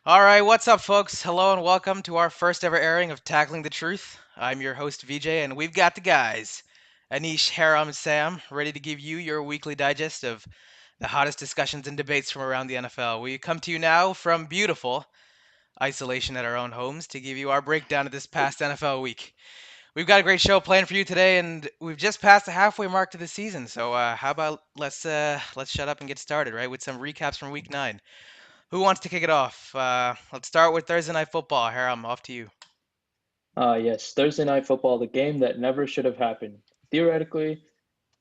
All right, what's up, folks? Hello and welcome to our first ever airing of Tackling the Truth. I'm your host, VJ, and we've got the guys, Anish, Haram, and Sam, ready to give you your weekly digest of the hottest discussions and debates from around the NFL. We come to you now from beautiful isolation at our own homes to give you our breakdown of this past NFL week. We've got a great show planned for you today, and we've just passed the halfway mark to the season. So, how about let's shut up and get started, right, with some recaps from Week 9. Who wants to kick it off? Let's start with Thursday Night Football. Haram, off to you. Yes, Thursday Night Football, the game that never should have happened. Theoretically,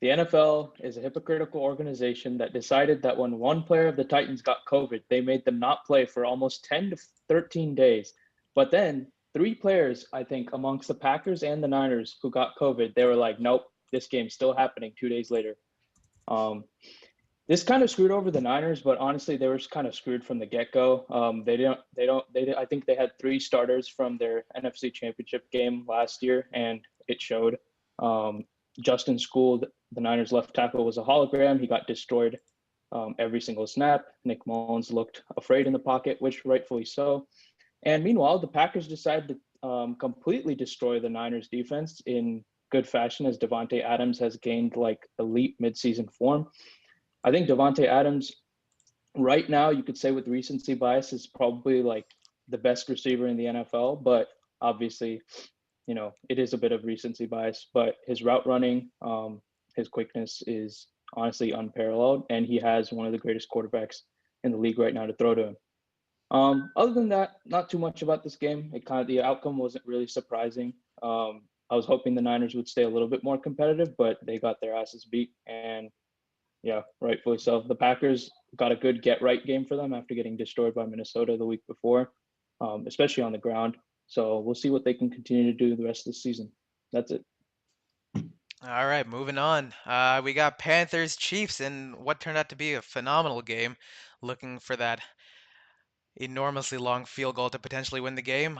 the NFL is a hypocritical organization that decided that when one player of the Titans got COVID, they made them not play for almost 10 to 13 days. But then, three players, I think, amongst the Packers and the Niners who got COVID, they were like, nope, this game's still happening 2 days later. Um, this kind of screwed over the Niners, but honestly, they were kind of screwed from the get-go. I think they had three starters from their NFC Championship game last year, and it showed. Um, Justin School, the Niners left tackle, was a hologram. He got destroyed every single snap. Nick Mullins looked afraid in the pocket, which rightfully so. And meanwhile, the Packers decided to completely destroy the Niners defense in good fashion as Devontae Adams has gained like elite midseason form. I think Devonte Adams right now, you could say with recency bias, is probably like the best receiver in the NFL. But obviously, it is a bit of recency bias. But his route running, his quickness is honestly unparalleled, and he has one of the greatest quarterbacks in the league right now to throw to him. Other than that, not too much about this game. The outcome wasn't really surprising. I was hoping the Niners would stay a little bit more competitive, but they got their asses beat, and yeah, rightfully so. The Packers got a good get right game for them after getting destroyed by Minnesota the week before, especially on the ground. So we'll see what they can continue to do the rest of the season. That's it. All right, moving on. We got Panthers Chiefs in what turned out to be a phenomenal game, looking for that enormously long field goal to potentially win the game.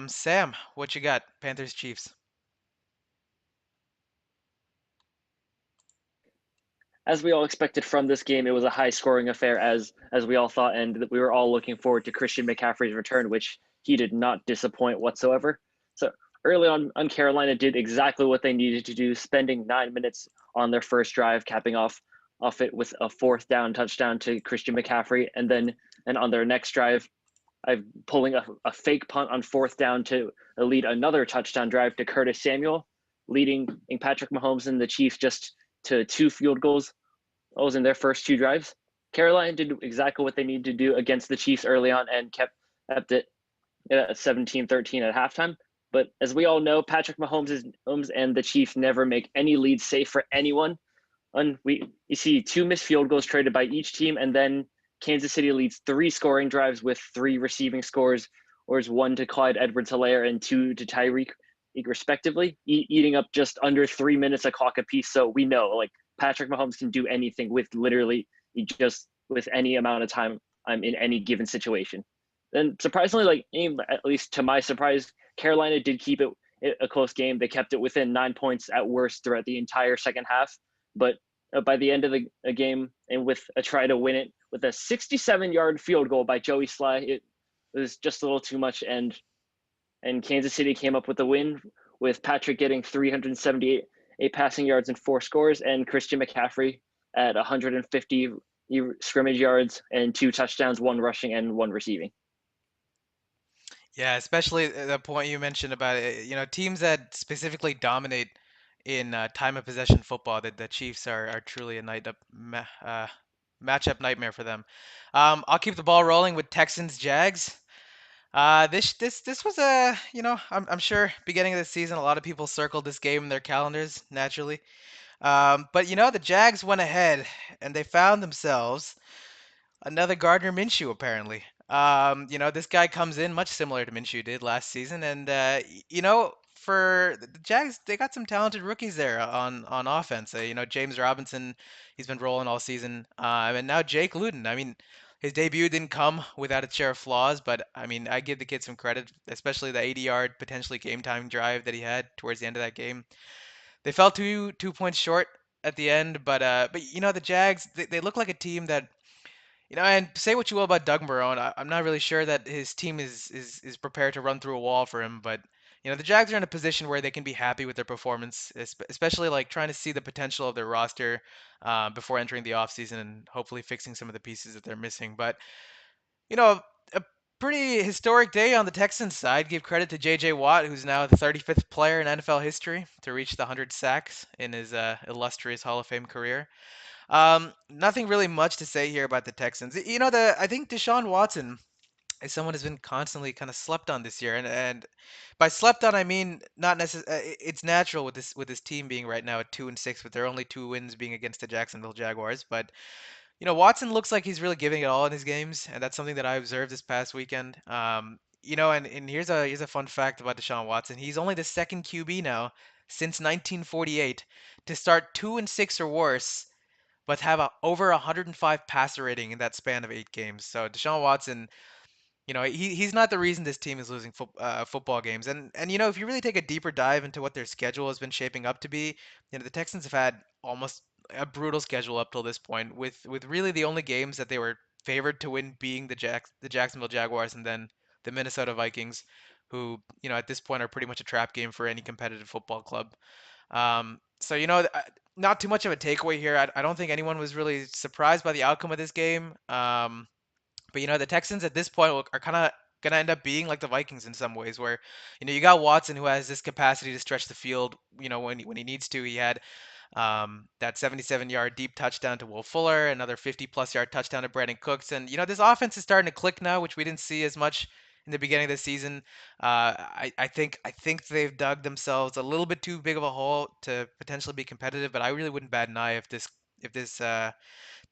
Sam, what you got? Panthers Chiefs. As we all expected from this game, it was a high-scoring affair, as we all thought, and we were all looking forward to Christian McCaffrey's return, which he did not disappoint whatsoever. So early on Carolina did exactly what they needed to do, spending 9 minutes on their first drive, capping off it with a fourth down touchdown to Christian McCaffrey, and on their next drive, I'm pulling a fake punt on fourth down to lead another touchdown drive to Curtis Samuel, leading Patrick Mahomes and the Chiefs just to two field goals. Those in their first two drives. Carolina did exactly what they needed to do against the Chiefs early on and kept it at 17-13 at halftime. But as we all know, Patrick Mahomes and the Chiefs never make any leads safe for anyone. And you see two missed field goals traded by each team, and then Kansas City leads three scoring drives with three receiving scores, or is one to Clyde Edwards-Helaire and two to Tyreek, respectively, eating up just under 3 minutes a clock apiece. So we know like Patrick Mahomes can do anything with literally just with any amount of time in any given situation. And surprisingly, like at least to my surprise, Carolina did keep it a close game. They kept it within 9 points at worst throughout the entire second half. But by the end of the game, and with a try to win it with a 67-yard field goal by Joey Sly, it was just a little too much. And Kansas City came up with the win with Patrick getting 378 passing yards and four scores, and Christian McCaffrey at 150 scrimmage yards and two touchdowns, one rushing and one receiving. Yeah, especially the point you mentioned about it, teams that specifically dominate in time of possession football. That the Chiefs are truly a matchup nightmare for them. I'll keep the ball rolling with Texans Jags. This was I'm sure beginning of the season a lot of people circled this game in their calendars naturally. But the Jags went ahead and they found themselves another Gardner Minshew apparently. This guy comes in much similar to Minshew did last season, and for the Jags, they got some talented rookies there on offense. James Robinson, he's been rolling all season, and now Jake Luton. I mean, his debut didn't come without its share of flaws, but I mean, I give the kid some credit, especially the 80-yard potentially game-time drive that he had towards the end of that game. They fell two points short at the end, but the Jags they look like a team that And say what you will about Doug Marone, I'm not really sure that his team is prepared to run through a wall for him. But the Jags are in a position where they can be happy with their performance, especially like trying to see the potential of their roster before entering the offseason and hopefully fixing some of the pieces that they're missing. But you know, a pretty historic day on the Texans side. Give credit to J.J. Watt, who's now the 35th player in NFL history to reach the 100 sacks in his illustrious Hall of Fame career. Nothing really much to say here about the Texans. I think Deshaun Watson is someone who's been constantly kind of slept on this year, and by slept on I mean not necessarily. It's natural with this team being right now at 2-6, with their only two wins being against the Jacksonville Jaguars. But Watson looks like he's really giving it all in his games, and that's something that I observed this past weekend. And here's a fun fact about Deshaun Watson. He's only the second QB now since 1948 to start 2-6 or worse but have over 105 passer rating in that span of 8 games. So Deshaun Watson, he's not the reason this team is losing football games. And if you really take a deeper dive into what their schedule has been shaping up to be, the Texans have had almost a brutal schedule up till this point, with really the only games that they were favored to win being the Jacksonville Jaguars and then the Minnesota Vikings, who at this point are pretty much a trap game for any competitive football club. So not too much of a takeaway here. I don't think anyone was really surprised by the outcome of this game. But the Texans at this point are kind of gonna end up being like the Vikings in some ways, where you got Watson who has this capacity to stretch the field. When he needs to. He had that 77-yard deep touchdown to Will Fuller, another 50-plus yard touchdown to Brandon Cooks, and this offense is starting to click now, which we didn't see as much in the beginning of the season. I think they've dug themselves a little bit too big of a hole to potentially be competitive, but I really wouldn't bat an eye if this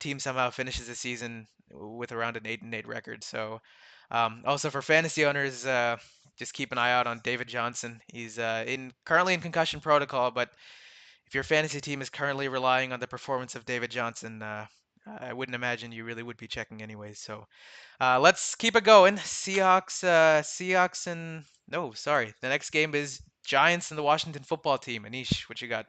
team somehow finishes the season with around an 8-8 record. So, also for fantasy owners, just keep an eye out on David Johnson. He's currently in concussion protocol, but if your fantasy team is currently relying on the performance of David Johnson, I wouldn't imagine you really would be checking anyways. So let's keep it going. Seahawks, and no, sorry, the next game is Giants and the Washington Football Team. Anish, what you got?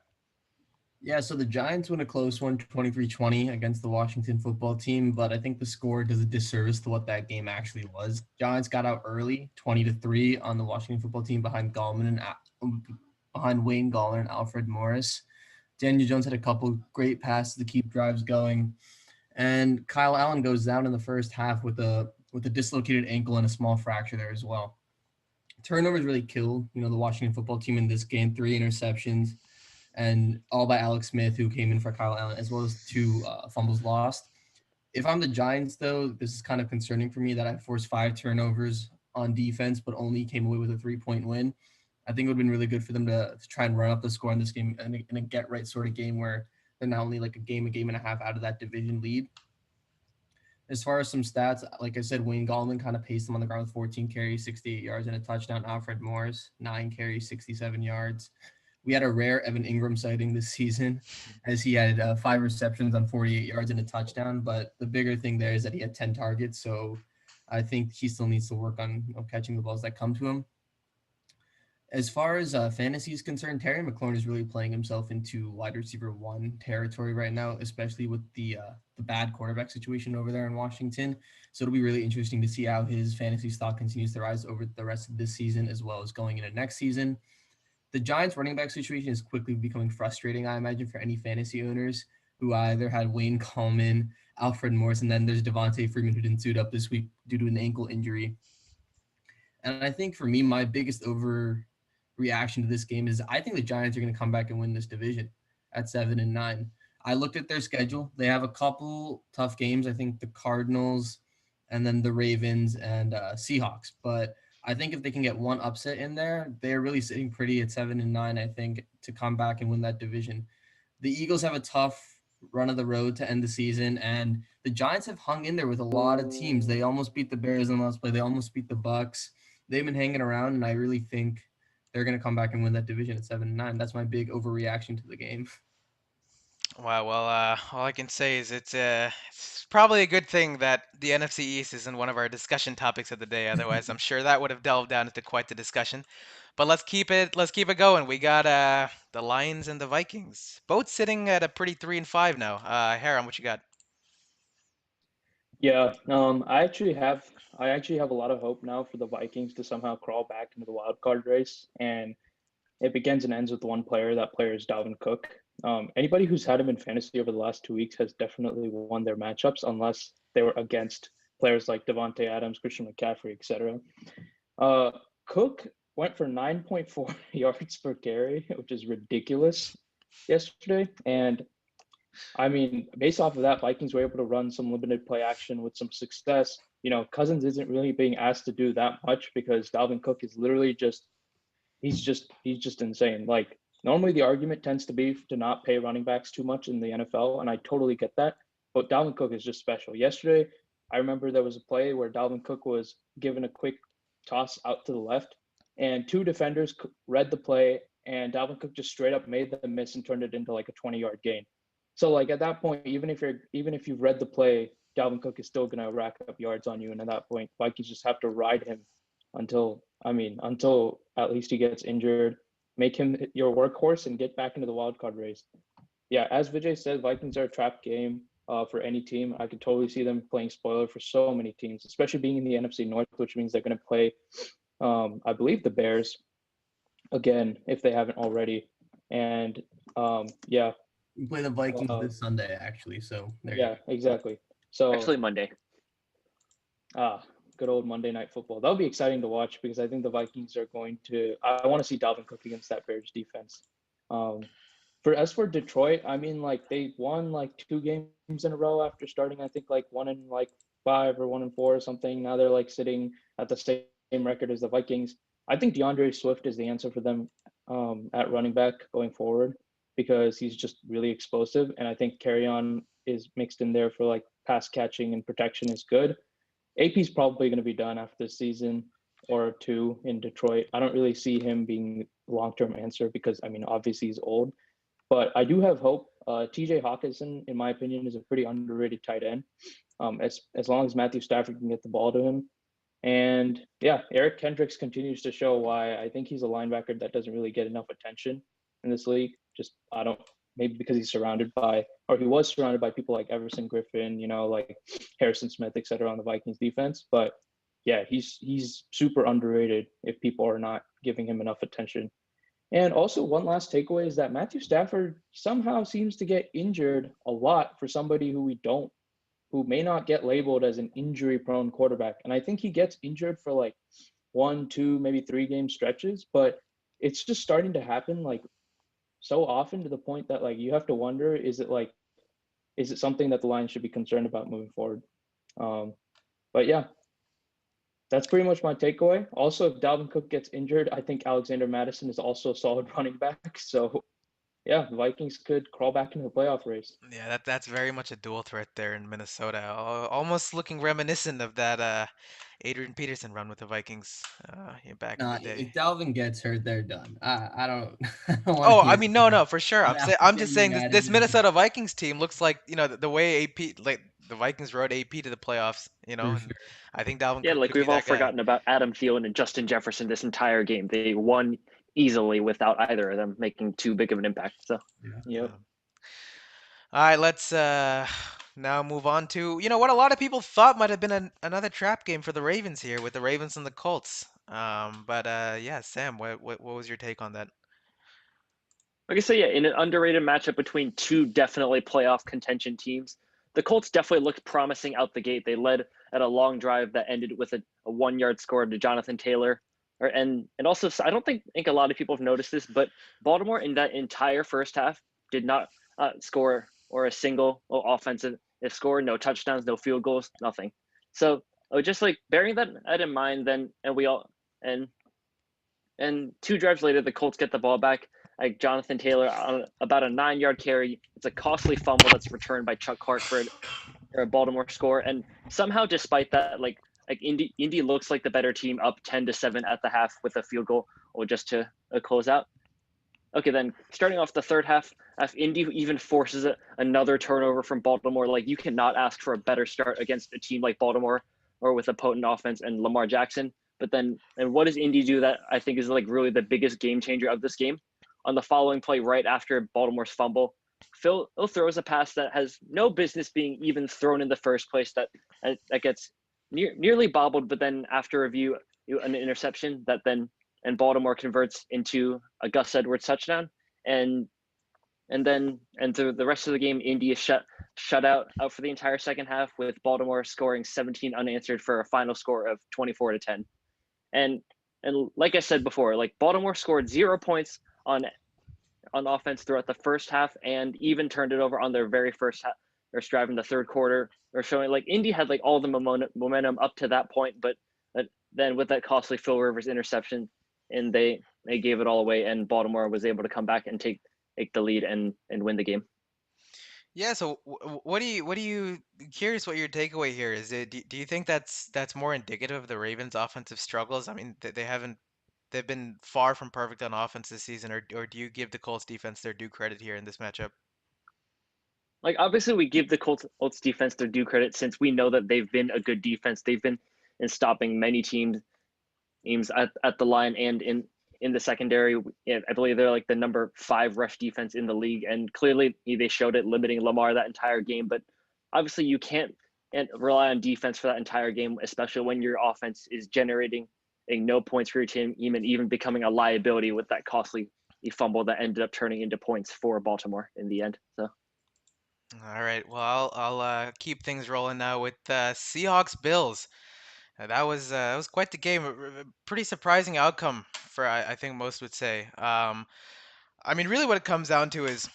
Yeah, so the Giants win a close one, 23-20 against the Washington football team, but I think the score does a disservice to what that game actually was. Giants got out early, 20-3 on the Washington football team behind Wayne Gallner and Alfred Morris. Daniel Jones had a couple great passes to keep drives going, and Kyle Allen goes down in the first half with a dislocated ankle and a small fracture there as well. Turnovers really killed, the Washington football team in this game. 3 interceptions, and all by Alex Smith, who came in for Kyle Allen, as well as 2 fumbles lost. If I'm the Giants, though, this is kind of concerning for me that I forced 5 turnovers on defense, but only came away with a 3-point win. I think it would have been really good for them to try and run up the score in this game in a get-right sort of game where they're not only like a game and a half out of that division lead. As far as some stats, like I said, Wayne Gallman kind of paced them on the ground with 14 carries, 68 yards, and a touchdown. Alfred Morris, 9 carries, 67 yards. We had a rare Evan Ingram sighting this season, as he had 5 receptions on 48 yards and a touchdown. But the bigger thing there is that he had 10 targets, so I think he still needs to work on catching the balls that come to him. As far as fantasy is concerned, Terry McLaurin is really playing himself into wide receiver 1 territory right now, especially with the bad quarterback situation over there in Washington. So it'll be really interesting to see how his fantasy stock continues to rise over the rest of this season, as well as going into next season. The Giants running back situation is quickly becoming frustrating, I imagine, for any fantasy owners who either had Wayne Coleman, Alfred Morris, and then there's Devontae Freeman, who didn't suit up this week due to an ankle injury. And I think for me, my biggest overreaction to this game is I think the Giants are going to come back and win this division at 7-9. I looked at their schedule. They have a couple tough games. I think the Cardinals and then the Ravens and Seahawks. But I think if they can get one upset in there, they're really sitting pretty at 7-9, I think, to come back and win that division. The Eagles have a tough run of the road to end the season, and the Giants have hung in there with a lot of teams. They almost beat the Bears in the last play. They almost beat the Bucs. They've been hanging around, and I really think they're going to come back and win that division at 7-9. That's my big overreaction to the game. Wow, well, all I can say is it's probably a good thing that the NFC East isn't one of our discussion topics of the day. Otherwise, I'm sure that would have delved down into quite the discussion. But let's keep it going. We got the Lions and the Vikings, both sitting at a pretty 3-5 now. Haram, what you got? Yeah, I actually have a lot of hope now for the Vikings to somehow crawl back into the wild card race, and it begins and ends with one player. That player is Dalvin Cook. Anybody who's had him in fantasy over the last 2 weeks has definitely won their matchups, unless they were against players like Devontae Adams, Christian McCaffrey, etc. Uh, Cook went for 9.4 yards per carry, which is ridiculous yesterday, and I mean, based off of that, Vikings were able to run some limited play action with some success. Cousins isn't really being asked to do that much because Dalvin Cook is literally he's just insane. Like normally the argument tends to be to not pay running backs too much in the NFL, and I totally get that. But Dalvin Cook is just special. Yesterday, I remember there was a play where Dalvin Cook was given a quick toss out to the left, and two defenders read the play, and Dalvin Cook just straight up made them miss and turned it into like a 20-yard gain. So like at that point, even if you've read the play, Dalvin Cook is still gonna rack up yards on you, and at that point, Vikings just have to ride him until at least he gets injured, make him your workhorse and get back into the wild card race. Yeah, as Vijay said, Vikings are a trap game for any team. I could totally see them playing spoiler for so many teams, especially being in the NFC North, which means they're going to play, I believe, the Bears again if they haven't already. And yeah, We play the Vikings uh, this Sunday, actually. So there you yeah, go. exactly. So Actually, Monday. good old Monday Night Football. That'll be exciting to watch because I think the Vikings are going to. I want to see Dalvin Cook against that Bears defense. Um, for Detroit, I mean, like they won like 2 games in a row after starting, I think like 1-5 or 1-4 or something. Now they're like sitting at the same record as the Vikings. I think DeAndre Swift is the answer for them at running back going forward because he's just really explosive, and I think Carry-On is mixed in there for like pass catching and protection is good. AP's probably going to be done after this season or two in Detroit. I don't really see him being a long-term answer because I mean, obviously he's old, but I do have hope. TJ Hawkinson, in my opinion, is a pretty underrated tight end. As long as Matthew Stafford can get the ball to him, and yeah, Eric Kendricks continues to show why I think he's a linebacker that doesn't really get enough attention in this league. Just I don't maybe because he's surrounded by or he was surrounded by people like Everson Griffin, like Harrison Smith, et cetera, on the Vikings defense. But yeah, he's super underrated if people are not giving him enough attention. And also, one last takeaway is that Matthew Stafford somehow seems to get injured a lot for somebody who may not get labeled as an injury-prone quarterback. And I think he gets injured for like 1, 2, maybe 3 game stretches, but it's just starting to happen like so often to the point that like you have to wonder, is it something that the Lions should be concerned about moving forward? But yeah, that's pretty much my takeaway. Also, if Dalvin Cook gets injured, I think Alexander Madison is also a solid running back. So yeah, the Vikings could crawl back into the playoff race. Yeah, that's very much a dual threat there in Minnesota. Almost looking reminiscent of that Adrian Peterson run with the Vikings back in Nah, the day. if Dalvin gets hurt, they're done. I don't I don't want Oh, to I hear mean, no, about no, for sure. Alex I'm just getting saying this added this in Minnesota Vikings team looks like, the way AP like the Vikings rode AP to the playoffs, for and sure. I think Dalvin Yeah, Cook like could be we've all that guy. forgotten about Adam Thielen and Justin Jefferson this entire game. They won easily without either of them making too big of an impact. So Yeah. Yep. All right, let's now move on to what a lot of people thought might have been another trap game for the Ravens here with the Ravens and the Colts. But yeah, Sam, what was your take on that? like I say, yeah, in an underrated matchup between two definitely playoff contention teams, the Colts definitely looked promising out the gate. They led at a long drive that ended with a 1 yard score to Jonathan Taylor. And also, I don't think a lot of people have noticed this, but Baltimore in that entire first half did not score or a single offensive score, no touchdowns, no field goals, nothing. So just like bearing that in mind, then and and 2 drives later, the Colts get the ball back. Like Jonathan Taylor on about a 9 yard carry. It's a costly fumble that's returned by Chuck Hartford for a Baltimore score. And somehow, despite that, like Indy looks like the better team, up 10-7 at the half with a field goal or just to close out. Okay, then starting off the third half, if Indy even forces another turnover from Baltimore, like you cannot ask for a better start against a team like Baltimore or with a potent offense and Lamar Jackson. But then, and what does Indy do that I think is like really the biggest game changer of this game? On the following play, right after Baltimore's fumble, Phil throws a pass that has no business being even thrown in the first place. That gets nearly bobbled, but then after review, an interception that then and Baltimore converts into a Gus Edwards touchdown, and through the rest of the game, Indy is shut out for the entire second half, with Baltimore scoring 17 unanswered for a final score of 24-10. And like I said before, like Baltimore scored 0 points on offense throughout the first half, and even turned it over on their very first drive in the third quarter. Or showing like Indy had like all the momentum up to that point, but then with that costly Phil Rivers interception, and they gave it all away, and Baltimore was able to come back and take the lead and win the game. Yeah, so what do you curious what your takeaway here is? Do you think that's more indicative of the Ravens' offensive struggles? I mean, they've been far from perfect on offense this season, or do you give the Colts defense their due credit here in this matchup? Like obviously, we give the Colts defense their due credit, since we know that they've been a good defense. They've been in stopping many teams at the line and in the secondary. I believe they're like the number 5 rush defense in the league, and clearly they showed it, limiting Lamar that entire game. But obviously, you can't and rely on defense for that entire game, especially when your offense is generating no points for your team, even becoming a liability with that costly fumble that ended up turning into points for Baltimore in the end. So All right, well, I'll keep things rolling now with Seahawks Bills. That was quite the game. A pretty surprising outcome for I think most would say. I mean, really, what it comes down to is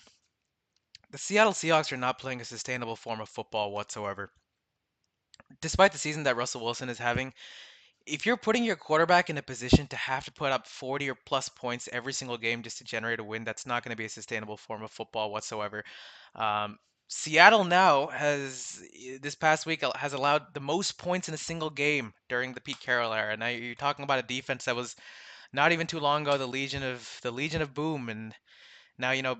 the Seattle Seahawks are not playing a sustainable form of football whatsoever. Despite the season that Russell Wilson is having, if you're putting your quarterback in a position to have to put up 40 or plus points every single game just to generate a win, that's not going to be a sustainable form of football whatsoever. Um, Seattle now this past week has allowed the most points in a single game during the Pete Carroll era. Now you're talking about a defense that was not even too long ago the Legion of Boom, and now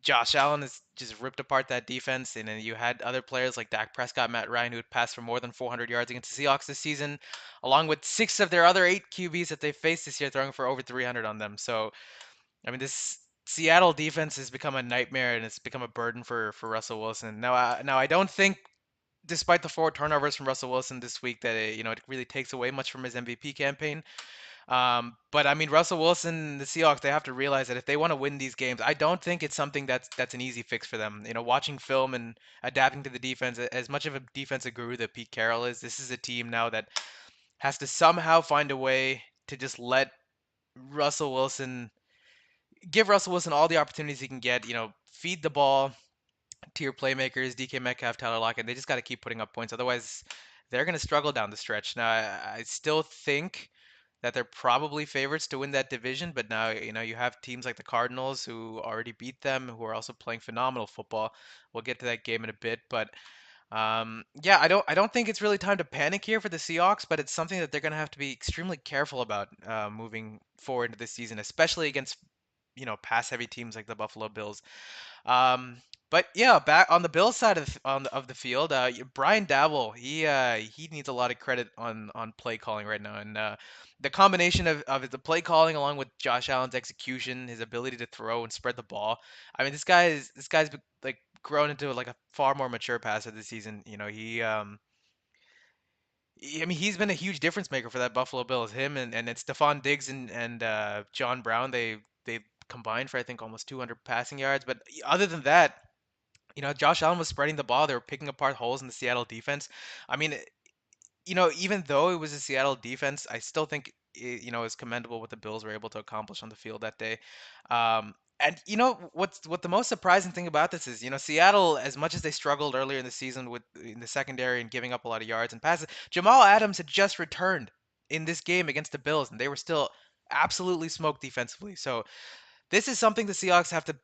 Josh Allen has just ripped apart that defense, and then you had other players like Dak Prescott, Matt Ryan, who had passed for more than 400 yards against the Seahawks this season, along with 6 of their other 8 QBs that they faced this year throwing for over 300 on them. So, I mean, this Seattle defense has become a nightmare, and it's become a burden for Russell Wilson. Now I don't think, despite the 4 turnovers from Russell Wilson this week, that it really takes away much from his MVP campaign. But I mean, Russell Wilson, the Seahawks, they have to realize that if they want to win these games, I don't think it's something that's an easy fix for them. Watching film and adapting to the defense, as much of a defensive guru that Pete Carroll is, this is a team now that has to somehow find a way to just Russell Wilson, give Russell Wilson all the opportunities he can get. Feed the ball to your playmakers, DK Metcalf, Tyler Lockett. They just got to keep putting up points, otherwise they're going to struggle down the stretch. Now, I still think that they're probably favorites to win that division, but now you have teams like the Cardinals who already beat them, who are also playing phenomenal football. We'll get to that game in a bit, but yeah, I don't think it's really time to panic here for the Seahawks, but it's something that they're going to have to be extremely careful about moving forward into this season, especially against pass heavy teams like the Buffalo Bills. Um, but yeah, back on the Bills side of the field, Brian Dabble, he needs a lot of credit on play calling right now, and the combination of the play calling along with Josh Allen's execution, his ability to throw and spread the ball. I mean, this guy's like grown into like a far more mature passer this season. I mean, he's been a huge difference maker for that Buffalo Bills. Him and it's Stephon Diggs and John Brown. They combined for I think almost 200 passing yards. But other than that, Josh Allen was spreading the ball. They were picking apart holes in the Seattle defense. I mean, even though it was a Seattle defense, I still think it's commendable what the Bills were able to accomplish on the field that day. And what the most surprising thing about this is, Seattle, as much as they struggled earlier in the season with in the secondary and giving up a lot of yards and passes, Jamal Adams had just returned in this game against the Bills, and they were still absolutely smoked defensively. So this is something the Seahawks have to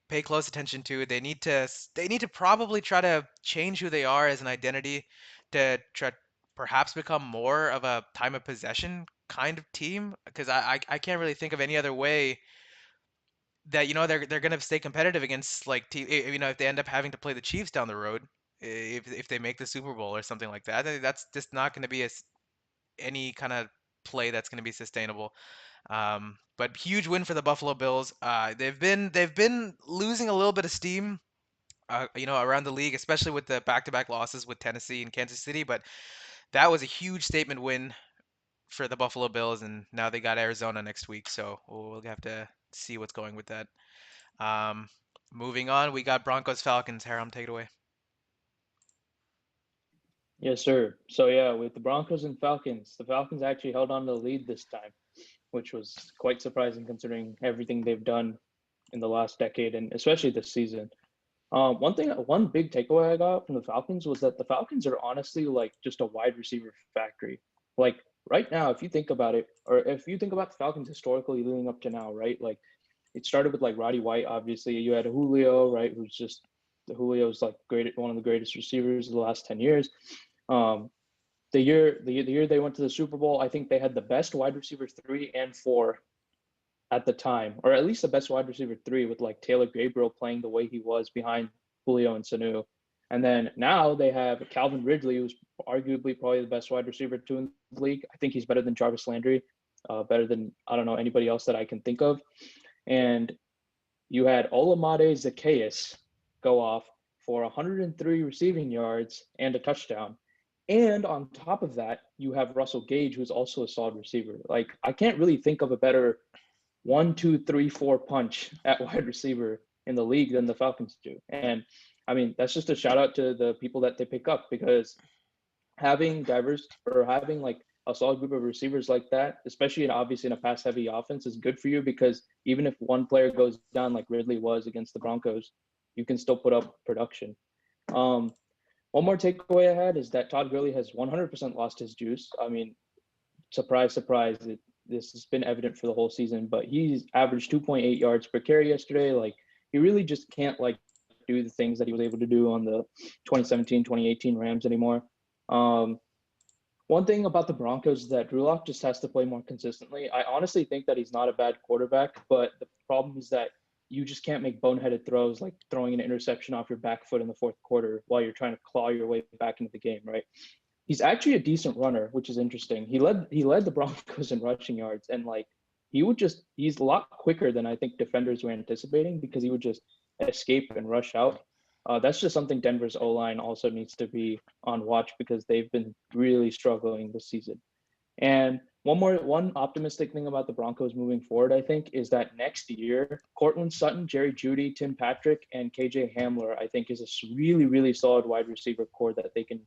pay close attention to. They need to probably try to change who they are as an identity to try perhaps become more of a time of possession kind of team, because I can't really think of any other way that they're gonna stay competitive against like if they end up having to play the Chiefs down the road, if they make the Super Bowl or something like that. That's just not going to be any kind of play that's going to be sustainable. But huge win for the Buffalo Bills. They've been losing a little bit of steam around the league, especially with the back-to-back losses with Tennessee and Kansas City. But that was a huge statement win for the Buffalo Bills, and now they got Arizona next week, so we'll have to see what's going with that. Um, Moving on, we got Broncos Falcons. Haram, take it away. Yes, sir. So yeah, with the Broncos and Falcons, the Falcons actually held on to the lead this time, which was quite surprising considering everything they've done in the last decade and especially this season. One big takeaway I got from the Falcons was that the Falcons are honestly like just a wide receiver factory. Like right now, if you think about it, or if you think about the Falcons historically leading up to now, right? Like it started with like Roddy White, obviously. You had Julio, right? Who's just Julio's like one of the greatest receivers of the last 10 years. Um, the year they went to the Super Bowl, I think they had the best wide receiver 3 and 4 at the time, or at least the best wide receiver 3 with like Taylor Gabriel playing the way he was behind Julio and Sanu. And then now they have Calvin Ridley, who's arguably probably the best wide receiver 2 in the league. I think he's better than Jarvis Landry, better than I don't know anybody else that I can think of. And you had Olamide Zacchaeus go off for 103 receiving yards and a touchdown. And on top of that, you have Russell Gage, who's also a solid receiver. Like, I can't really think of a better 1, 2, 3, 4 punch at wide receiver in the league than the Falcons do. And I mean, that's just a shout out to the people that they pick up because having diverse or having like a solid group of receivers like that, especially in obviously in a pass heavy offense, is good for you because even if one player goes down like Ridley was against the Broncos, you can still put up production. Um, one more takeaway I had is that Todd Gurley has 100% lost his juice. I mean, surprise, surprise, this has been evident for the whole season, but he's averaged 2.8 yards per carry yesterday. Like, he really just can't like do the things that he was able to do on the 2017, 2018 Rams anymore. Um, one thing about the Broncos is that Drew Lock just has to play more consistently. I honestly think that he's not a bad quarterback, but the problem is that you just can't make boneheaded throws like throwing an interception off your back foot in the fourth quarter while you're trying to claw your way back into the game, right? He's actually a decent runner, which is interesting. He led the Broncos in rushing yards, and like he's a lot quicker than I think defenders were anticipating because he would just escape and rush out. That's just something Denver's O line also needs to be on watch because they've been really struggling this season. And one optimistic thing about the Broncos moving forward, I think, is that next year, Cortland Sutton, Jerry Jeudy, Tim Patrick, and KJ Hamler, I think, is a really, really solid wide receiver core that they can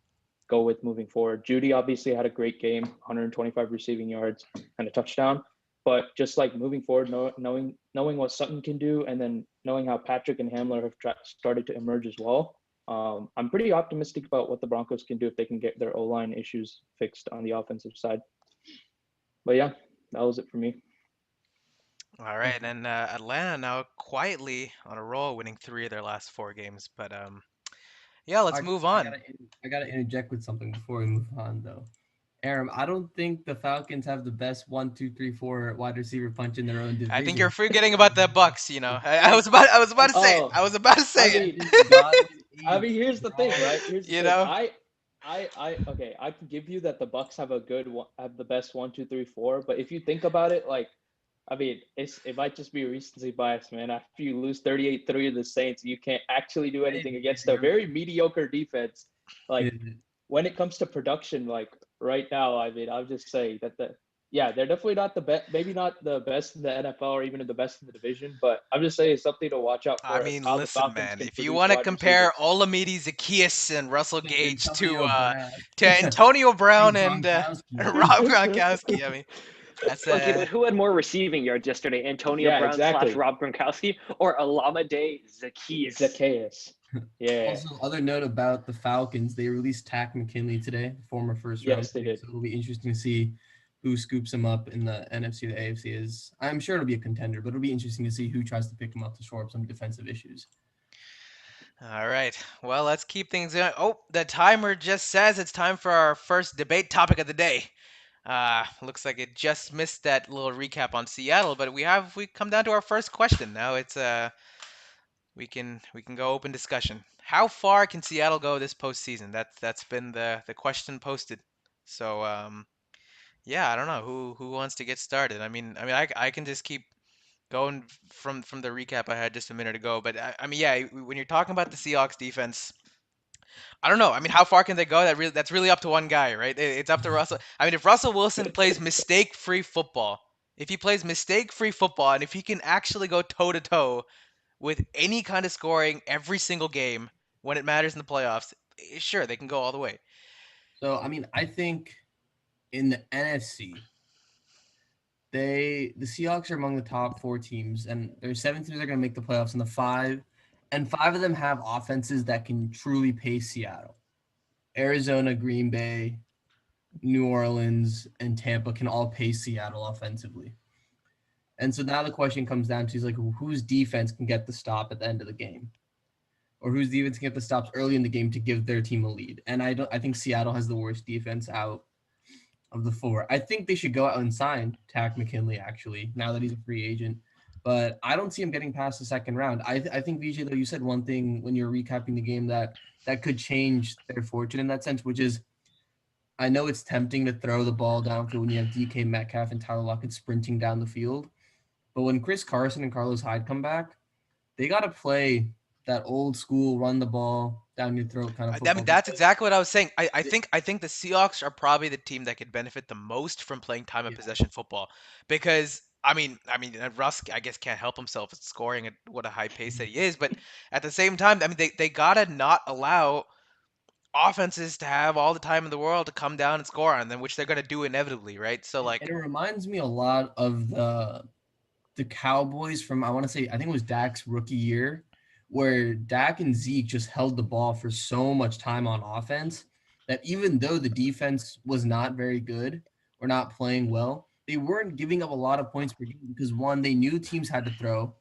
go with moving forward. Jeudy obviously had a great game, 125 receiving yards and a touchdown. But just like moving forward, knowing what Sutton can do, and then knowing how Patrick and Hamler have started to emerge as well, I'm pretty optimistic about what the Broncos can do if they can get their O-line issues fixed on the offensive side. But yeah, that was it for me. All right, and Atlanta now quietly on a roll, winning 3 of their last 4 games. But yeah, let's move on. I gotta interject with something before we move on, though. Aaron, I don't think the Falcons have the best 1, 2, 3, 4 wide receiver punch in their own I think you're division. forgetting about the Bucs. I was about to say it. Oh, I was about to say I it. mean, Godwin, I mean, Eaves, here's the thing, right? Brown. Here's the You thing. know, Okay. I can give you that the Bucks have have the best 1, 2, 3, 4. But if you think about it, like, I mean, it might just be recency bias, man. After you lose 38-3 to the Saints, you can't actually do anything against a very mediocre defense. Like, when it comes to production, like right now, I mean, I'll just say that they're definitely not the best, maybe not the best in the NFL or even the best in the division, but I'm just saying something to watch out I for is mean, how the listen, Falcons man. can If you produce want to wide compare receivers. Olamide Zacchaeus and Russell Gage Antonio Brown. to Antonio Brown And and Gronkowski. Rob Gronkowski, I mean, that's Okay, but who had more receiving yards yesterday? Antonio Yeah, Brown slash exactly. Rob Gronkowski or Olamide Zacchaeus? Zacchaeus. Yeah. Also, other note about the Falcons, they released Tack McKinley today, former first round Yes, they pick. did. So it'll be interesting to see who scoops him up in the NFC to AFC. I'm sure it'll be a contender, but it'll be interesting to see who tries to pick him up to shore up some defensive issues. all right. Well, let's keep things going. Oh, the timer just says it's time for our first debate topic of the day. Looks like it just missed that little recap on Seattle, but we come down to our first question. Now it's we can go open discussion. How far can Seattle go this postseason? That's been the question posted. So yeah, I don't know who wants to get started. I mean I can just keep going from the recap I had just a minute ago. But I mean, yeah, when you're talking about the Seahawks defense, I don't know. I mean, how far can they go? That's really up to one guy, right? It's up to Russell. I mean, if Russell Wilson plays mistake-free football, if he plays mistake-free football, and if he can actually go toe-to-toe with any kind of scoring every single game when it matters in the playoffs, sure, they can go all the way. So I mean, I think in the NFC, the Seahawks are among the top 4 teams, and there's 7 teams that are going to make the playoffs, and five of them have offenses that can truly pace Seattle. Arizona, Green Bay, New Orleans, and Tampa can all pace Seattle offensively. And so now the question comes down to is like whose defense can get the stop at the end of the game, or whose defense can get the stops early in the game to give their team a lead. And I think Seattle has the worst defense out of the 4. I think they should go out and sign Tack McKinley actually now that he's a free agent. But I don't see him getting past the second round. I think VJ, though, you said one thing when you were recapping the game that could change their fortune in that sense, which is I know it's tempting to throw the ball downfield when you have DK Metcalf and Tyler Lockett sprinting down the field. But when Chris Carson and Carlos Hyde come back, they got to play that old school run the ball down your throat kind of I football. mean, that's exactly what I was saying. I think the Seahawks are probably the team that could benefit the most from playing time of Yeah. possession football because I mean, Russ, I guess, can't help himself at scoring at what a high pace that he is, but at the same time, I mean, they gotta not allow offenses to have all the time in the world to come down and score on them, which they're gonna do inevitably, right? So And like, it reminds me a lot of the Cowboys from I want to say I think it was Dak's rookie year, where Dak and Zeke just held the ball for so much time on offense that even though the defense was not very good or not playing well, they weren't giving up a lot of points per game because one, they knew teams had to throw,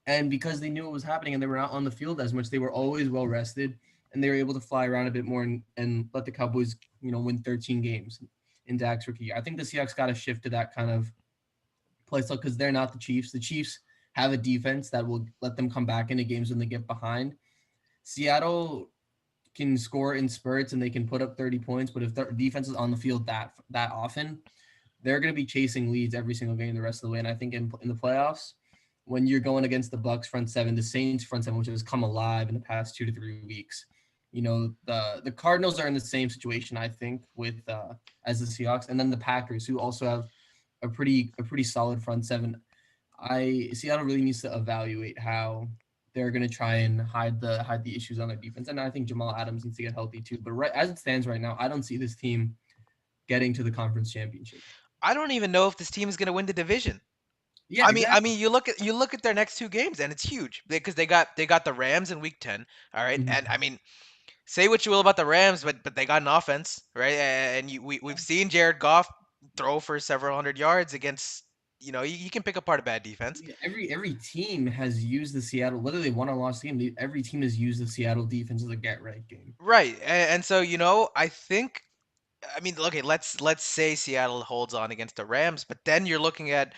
and because they knew what was happening and they were not on the field as much, they were always well rested and they were able to fly around a bit more and let the Cowboys, win 13 games in Dak's rookie year. I think the Seahawks got to shift to that kind of play style because they're not the Chiefs. The Chiefs have a defense that will let them come back into games when they get behind. Seattle can score in spurts and they can put up 30 points, but if their defense is on the field that often, they're going to be chasing leads every single game the rest of the way. And I think in the playoffs, when you're going against the Bucs front seven, the Saints front seven, which has come alive in the past 2 to 3 weeks, the Cardinals are in the same situation, I think, with as the Seahawks, and then the Packers, who also have a pretty solid front seven. Seattle really needs to evaluate how they're going to try and hide the issues on their defense, and I think Jamal Adams needs to get healthy too. But right as it stands right now, I don't see this team getting to the conference championship. I don't even know if this team is gonna win the division. Yeah, I mean, exactly. you look at their next 2 games, and it's huge because they got the Rams in Week 10. All right, Mhm. and I mean, say what you will about the Rams, but they got an offense, right? And we've seen Jared Goff throw for several hundred yards against. You can pick apart a bad defense. Yeah, every team has used the Seattle, whether they won or lost the game. Every team has used the Seattle defense as a get right game. Right, and so I think. I mean, okay, let's say Seattle holds on against the Rams, but then you're looking at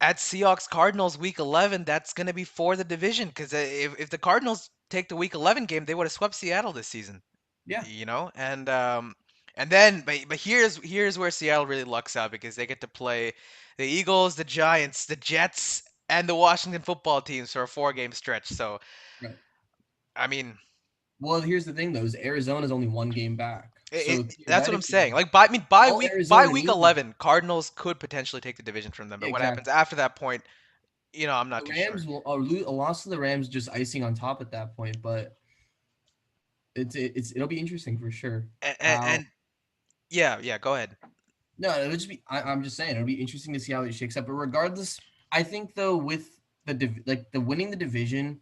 Seahawks Cardinals Week 11. That's going to be for the division because if the Cardinals take the Week 11 game, they would have swept Seattle this season. Yeah, And then but here's where Seattle really lucks out because they get to play the Eagles, the Giants, the Jets, and the Washington football teams for a 4 game stretch. So right. I mean, Well, here's the thing though: is Arizona's only 1 game back, so that's what I'm saying. theoretically, Like by all week by Arizona week needs. 11, Cardinals could potentially take the division from them. Yeah, But what happens exactly. after that point, I'm not The too sure. Rams will a loss to the Rams just icing on top at that point, but it'll be interesting for sure. And How yeah, go ahead. no, it'll just be. I'm just saying it'll be interesting to see how it shakes up. But regardless, I think though with the winning the division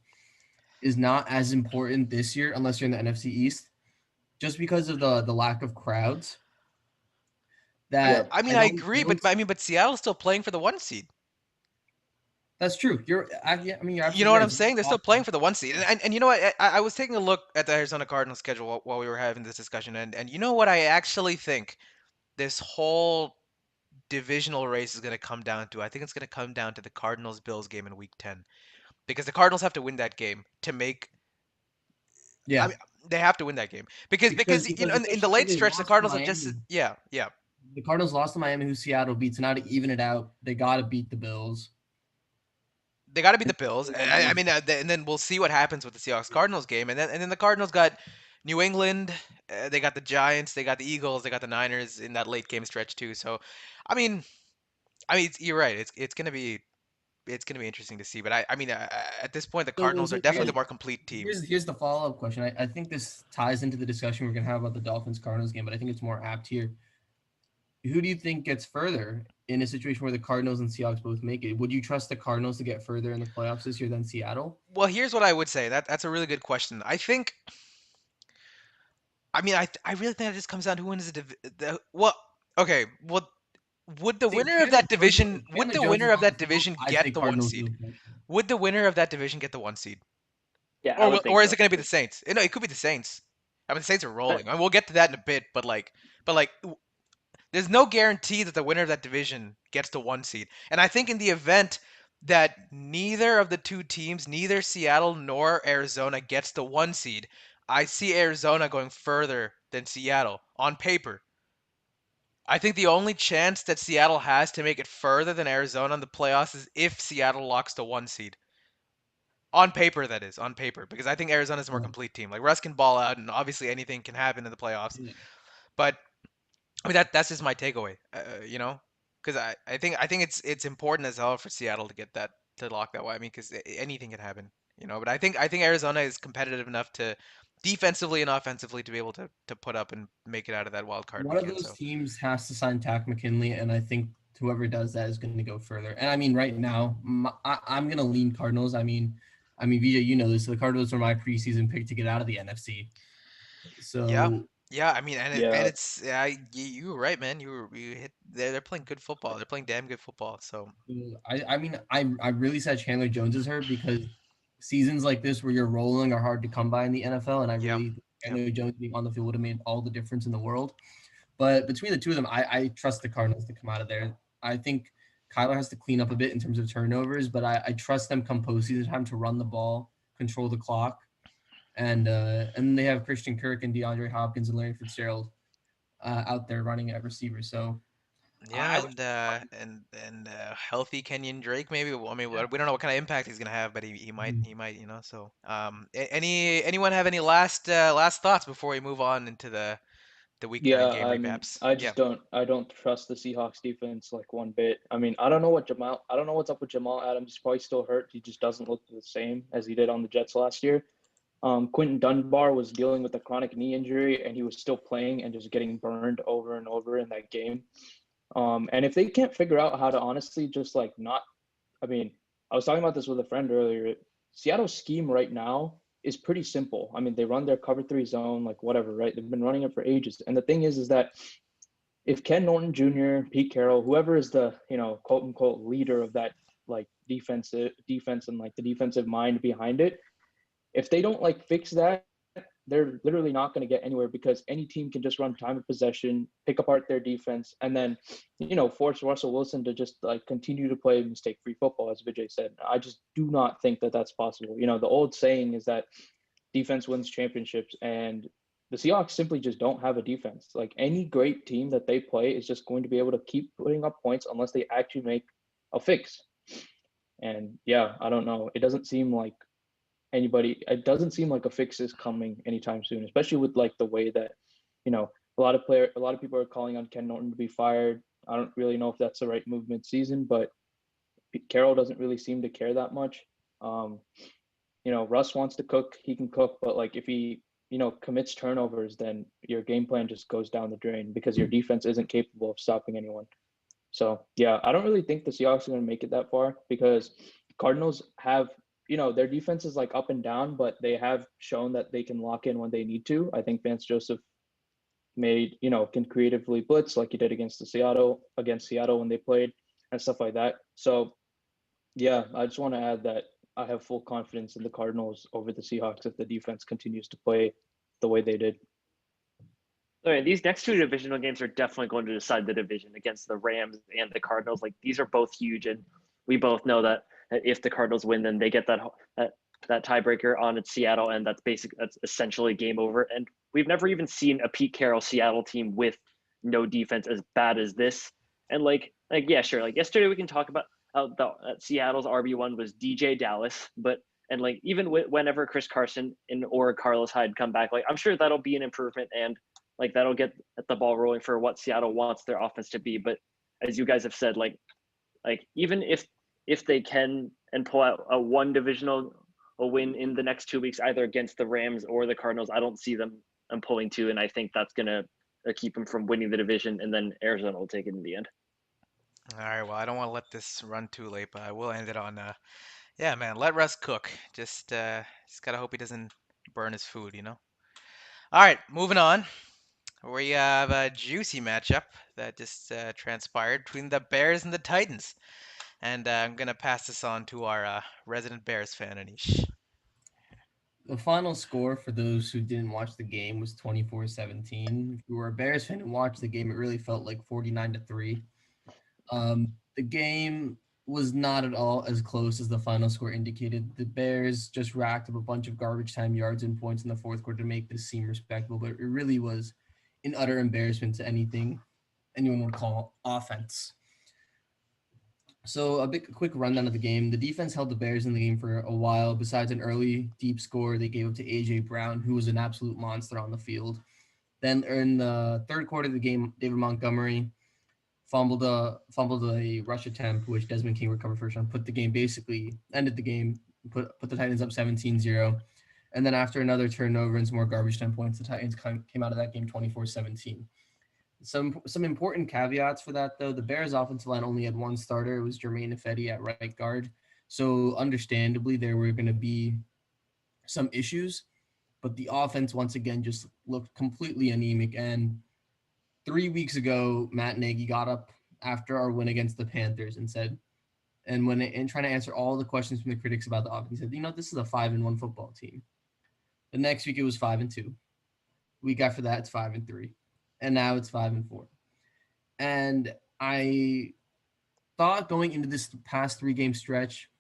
is not as important this year unless you're in the NFC East, just because of the lack of crowds. Yeah. That I mean, I I don't I agree, but don't. but Seattle's still playing for the 1 seed. That's true. Yeah, I mean you're You know absolutely what right. I'm It's very saying? They're still playing possible. for the 1 seed. And you know what? I was taking a look at the Arizona Cardinals schedule while we were having this discussion, and you know what? I actually think this whole divisional race is going to come down to. I think it's going to come down to the Cardinals Bills game in Week 10 because the Cardinals have to win that game to make. I Yeah, mean, they have to win that game because because in the especially because late they stretch the lost to Cardinals have just Miami. yeah. The Cardinals lost to Miami, who Seattle beat. So now to even it out, they got to beat the Bills. They got to beat the Bills. One of those. And then we'll see what happens with the Seahawks Cardinals game, and then the Cardinals got New England, they got the Giants, they got the Eagles, they got the Niners in that late game stretch too. So, I mean, you're right. It's gonna be interesting to see. But at this point, the So, Cardinals are so definitely the more complete team. here's the follow up question. I think this ties into the discussion we're gonna have about the Dolphins Cardinals game, but I think it's more apt here. Who do you think gets further in a situation where the Cardinals and Seahawks both make it? Would you trust the Cardinals to get further in the playoffs this year than Seattle? Well, here's what I would say. That's a really good question. I really think it just comes down to who wins well, okay. Well, would the See, winner of that division would Chandler the Jones is winner of on the that field. division I say get the one Cardinals seed? do. Would the winner of that division get the one seed? Yeah, I would think Or is so. it going to be the Saints? No, it could be the Saints. The Saints are But rolling. We'll get to that in a bit, but there's no guarantee that the winner of that division gets the one seed. And I think in the event that neither of the two teams, neither Seattle nor Arizona gets the one seed, I see Arizona going further than Seattle on paper. I think the only chance that Seattle has to make it further than Arizona in the playoffs is if Seattle locks the one seed. On paper, that is, on paper, because I think Arizona's a more Yeah. complete team. Like Russ can ball out, and obviously anything can happen in the playoffs. Yeah. But that's just my takeaway. Because I think it's important as hell for Seattle to get that to lock that way. I mean, because anything can happen. But I think Arizona is competitive enough to defensively and offensively to be able to put up and make it out of that wild card One of weekend. those So teams has to sign Tack McKinley, and I think whoever does that is going to go further. And I mean, right now, I'm going to lean Cardinals. Vijay, you know this. The Cardinals are my preseason pick to get out of the NFC. yeah, So yeah. I mean, and Yeah, it's you were right, man. You hit. They're playing good football. They're playing damn good football. So I really said Chandler Jones is hurt because seasons like this where you're rolling are hard to come by in the NFL, and I yeah, really think yeah. Chandler Jones being on the field would have made all the difference in the world. But between the two of them, I trust the Cardinals to come out of there. I think Kyler has to clean up a bit in terms of turnovers, but I trust them come postseason time to run the ball, control the clock, and they have Christian Kirk and DeAndre Hopkins and Larry Fitzgerald out there running at receiver. So I Yeah, would. and healthy Kenyon Drake maybe. Well, I mean, Yeah. we don't know what kind of impact he's gonna have, but he might Mhm. he might So anyone have any last thoughts before we move on into the week 9 yeah. game recaps? Yeah, I don't trust the Seahawks defense like one bit. I mean, I don't know what's up with Jamal Adams. He's probably still hurt. He just doesn't look the same as he did on the Jets last year. Quentin Dunbar was dealing with a chronic knee injury, and he was still playing and just getting burned over and over in that game. And if they can't figure out how to honestly just like not, I mean, I was talking about this with a friend earlier. Seattle's scheme right now is pretty simple. I mean, they run their cover three zone, like whatever, right? They've been running it for ages. And the thing is that if Ken Norton Jr., Pete Carroll, whoever is the, quote unquote leader of that like defense and like the defensive mind behind it, if they don't like fix that, they're literally not going to get anywhere because any team can just run time of possession, pick apart their defense, and then, force Russell Wilson to just like continue to play mistake-free football, as Vijay said. I just do not think that that's possible. The old saying is that defense wins championships, and the Seahawks simply just don't have a defense. Like any great team that they play is just going to be able to keep putting up points unless they actually make a fix. And yeah, I don't know. It doesn't seem like a fix is coming anytime soon, especially with like the way that, you know, a lot of people are calling on Ken Norton to be fired. I don't really know if that's the right move mid-season, but Carroll doesn't really seem to care that much. Um, Russ wants to cook, he can cook, but like if he, commits turnovers, then your game plan just goes down the drain because your defense isn't capable of stopping anyone. So yeah, I don't really think the Seahawks are going to make it that far because Cardinals have, their defense is like up and down, but they have shown that they can lock in when they need to. I think Vance Joseph can creatively blitz like he did against Seattle when they played and stuff like that. So yeah, I just want to add that I have full confidence in the Cardinals over the Seahawks if the defense continues to play the way they did. All right, these next two divisional games are definitely going to decide the division against the Rams and the Cardinals. Like these are both huge, and we both know that if the Cardinals win, then they get that tiebreaker on at Seattle, and that's essentially game over. And we've never even seen a Pete Carroll Seattle team with no defense as bad as this. And like yeah, sure. Like yesterday, we can talk about. Seattle's RB1 was DJ Dallas, but and like even whenever Chris Carson or Carlos Hyde come back, like I'm sure that'll be an improvement and like that'll get the ball rolling for what Seattle wants their offense to be. But as you guys have said, like even if they can and pull out a one divisional a win in the next 2 weeks, either against the Rams or the Cardinals, I don't see them pulling two, and I think that's gonna keep them from winning the division, and then Arizona will take it in the end. All right, well, I don't want to let this run too late, but I will end it on yeah, man, let Russ cook. Just gotta hope he doesn't burn his food, you know? All right, moving on. We have a juicy matchup that just transpired between the Bears and the Titans. And I'm gonna pass this on to our resident Bears fan, Anish. The final score for those who didn't watch the game was 24-17. If you were a Bears fan and watched the game, it really felt like 49-3. The game was not at all as close as the final score indicated. The Bears just racked up a bunch of garbage time yards and points in the fourth quarter to make this seem respectable, but it really was an utter embarrassment to anything anyone would call offense. So a quick rundown of the game. The defense held the Bears in the game for a while. Besides an early deep score, they gave up to AJ Brown, who was an absolute monster on the field. Then in the third quarter of the game, David Montgomery fumbled a rush attempt, which Desmond King recovered first and ended the game, put the Titans up 17-0. And then after another turnover and some more garbage time points, the Titans came out of that game 24-17. Some important caveats for that, though. The Bears' offensive line only had one starter. It was Jermaine Ifedi at right guard. So understandably, there were going to be some issues. But the offense, once again, just looked completely anemic. And 3 weeks ago, Matt Nagy got up after our win against the Panthers and said, and trying to answer all the questions from the critics about the offense, he said, this is a 5-1 football team. The next week it was 5-2. Week after that, it's 5-3. And now it's 5-4. And I thought going into this past 3-game stretch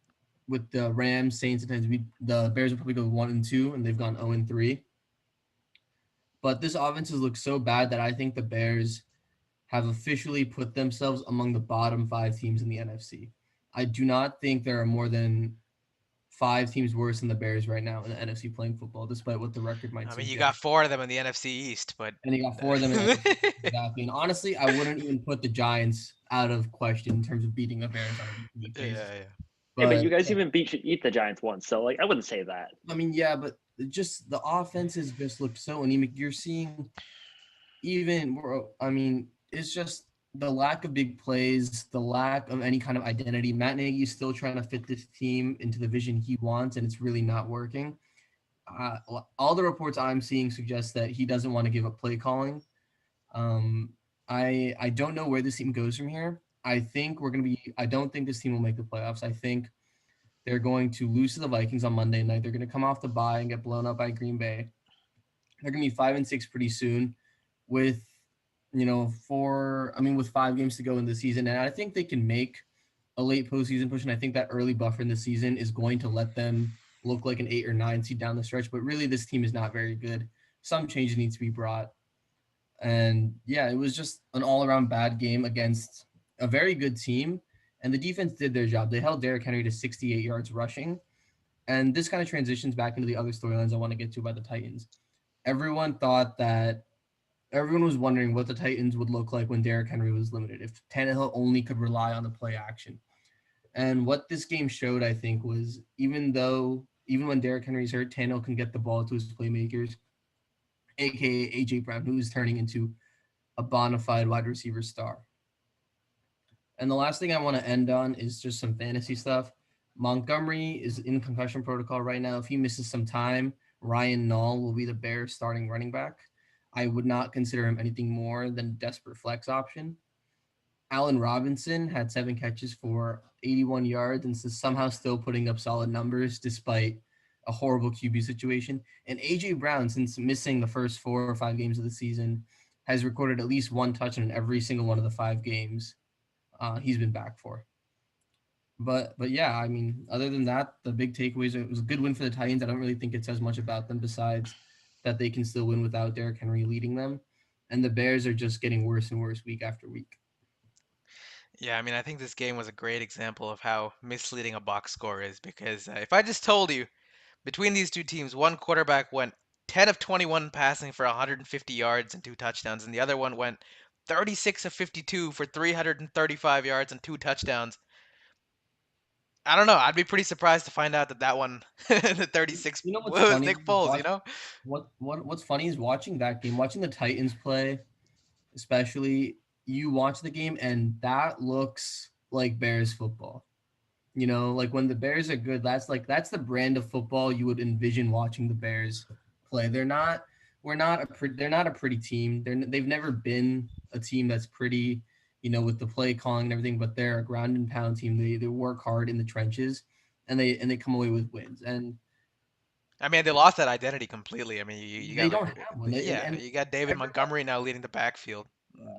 with the Rams, Saints, and the Bears will probably go 1-2, and they've gone 0-3. But this offense has looked so bad that I think the Bears have officially put themselves among the bottom 5 teams in the NFC. I do not think there are more than 5 teams worse than the Bears right now in the NFC playing football, despite what the record might I mean, suggest. you got 4 of them in the NFC East, but and you got 4 of them in the NFC East, exactly. And honestly, I wouldn't even put the Giants out of question in terms of beating the Bears on a week yeah, basis. yeah. Hey, but But you guys even eat the Giants once, so like I wouldn't say that. I mean, yeah, but just the offenses just look so anemic. You're seeing it's just the lack of big plays, the lack of any kind of identity. Matt Nagy is still trying to fit this team into the vision he wants, and it's really not working. All the reports I'm seeing suggest that he doesn't want to give up play calling. I don't know where this team goes from here. I don't think this team will make the playoffs. I think they're going to lose to the Vikings on Monday night. They're going to come off the bye and get blown up by Green Bay. They're going to be 5-6 pretty soon with, with 5 games to go in the season. And I think they can make a late postseason push. And I think that early buffer in the season is going to let them look like an 8 or 9 seed down the stretch. But really, this team is not very good. Some changes need to be brought. And yeah, it was just an all-around bad game against a very good team. And the defense did their job. They held Derrick Henry to 68 yards rushing. And this kind of transitions back into the other storylines I want to get to about the Titans. Everyone was wondering what the Titans would look like when Derrick Henry was limited, if Tannehill only could rely on the play action. And what this game showed, I think, was even when Derrick Henry's hurt, Tannehill can get the ball to his playmakers, aka AJ Brown, who is turning into a bona fide wide receiver star. And the last thing I want to end on is just some fantasy stuff. Montgomery is in concussion protocol right now. If he misses some time, Ryan Nall will be the Bears' starting running back. I would not consider him anything more than a desperate flex option. Allen Robinson had 7 catches for 81 yards and is somehow still putting up solid numbers despite a horrible QB situation. And A.J. Brown, since missing the first 4 or 5 games of the season, has recorded at least 1 touchdown in every single one of the 5 games he's been back for. But yeah, I mean, other than that, the big takeaways, it was a good win for the Titans. I don't really think it says much about them besides that they can still win without Derrick Henry leading them. And the Bears are just getting worse and worse week after week. Yeah, I mean, I think this game was a great example of how misleading a box score is because if I just told you between these two teams, one quarterback went 10 of 21 passing for 150 yards and two touchdowns, and the other one went 36 of 52 for 335 yards and two touchdowns. I don't know. I'd be pretty surprised to find out that that one, the 36, You know what's was funny? Nick Foles, you Watch know? what's funny is watching that game, watching the Titans play, especially. You watch the game and that looks like Bears football. You know, like when the Bears are good, that's the brand of football you would envision watching the Bears play. They're not a pretty team. They've never been a team that's pretty, with the play calling and everything, but they're a ground and pound team. They work hard in the trenches and they come away with wins. And I mean, they lost that identity completely. I mean, you they got, don't have one. yeah, And you got David every, Montgomery now leading the backfield.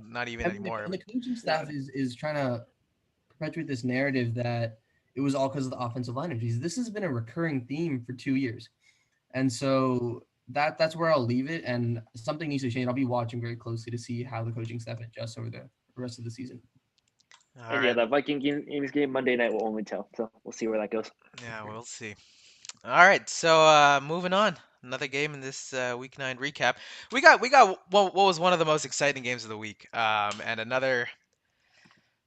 Not even I mean, anymore. I and the mean, coaching staff is trying to perpetuate this narrative that it was all because of the offensive line injuries. This has been a recurring theme for 2 years, and so that's where I'll leave it. And something needs to change. I'll be watching very closely to see how the coaching staff adjusts over the rest of the season. all And yeah, right. the Viking game Monday night will only tell. So we'll see where that goes. Yeah, we'll see. All right, so moving on. Another game in this week 9 recap. We got what was one of the most exciting games of the week. And another.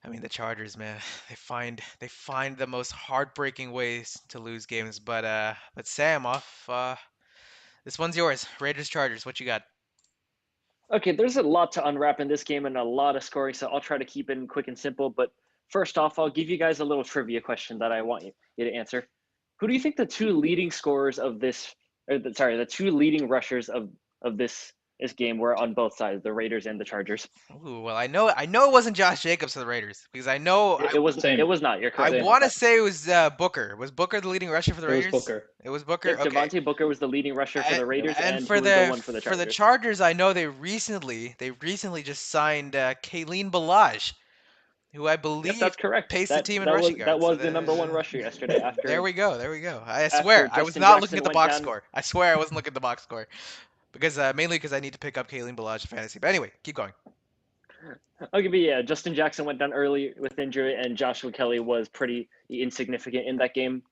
I mean, the Chargers, man, they find the most heartbreaking ways to lose games. But Sam, off. This one's yours. Raiders Chargers. What you got? Okay, there's a lot to unwrap in this game and a lot of scoring, so I'll try to keep it quick and simple. But first off, I'll give you guys a little trivia question that I want you to answer. Who do you think the two leading scorers of this, the two leading rushers of this game were on both sides, the Raiders and the Chargers? Ooh, well, I know it wasn't Josh Jacobs for the Raiders because I know It was it Same, was not. You're I correct same. about want to that. say it was Booker. Was Booker the leading rusher for the It was Raiders? Booker. It was Booker. Yep, Okay. Devontae Booker was the leading rusher for And, the Yep. Raiders, and and for who was the the one for the for the Chargers? Chargers, I know they recently just signed Kayleen Balaj, who I Yep, believe that's correct. paced the That team in that was rushing that yards. So was the number one rusher yesterday there after we go. There we go. I after swear I was Justin not looking Jackson at the went box down. score. I swear I wasn't looking at the box score because mainly because I need to pick up Kayleen Balaj in fantasy. But anyway, keep going. Okay, but yeah, Justin Jackson went down early with injury, and Joshua Kelly was pretty insignificant in that game.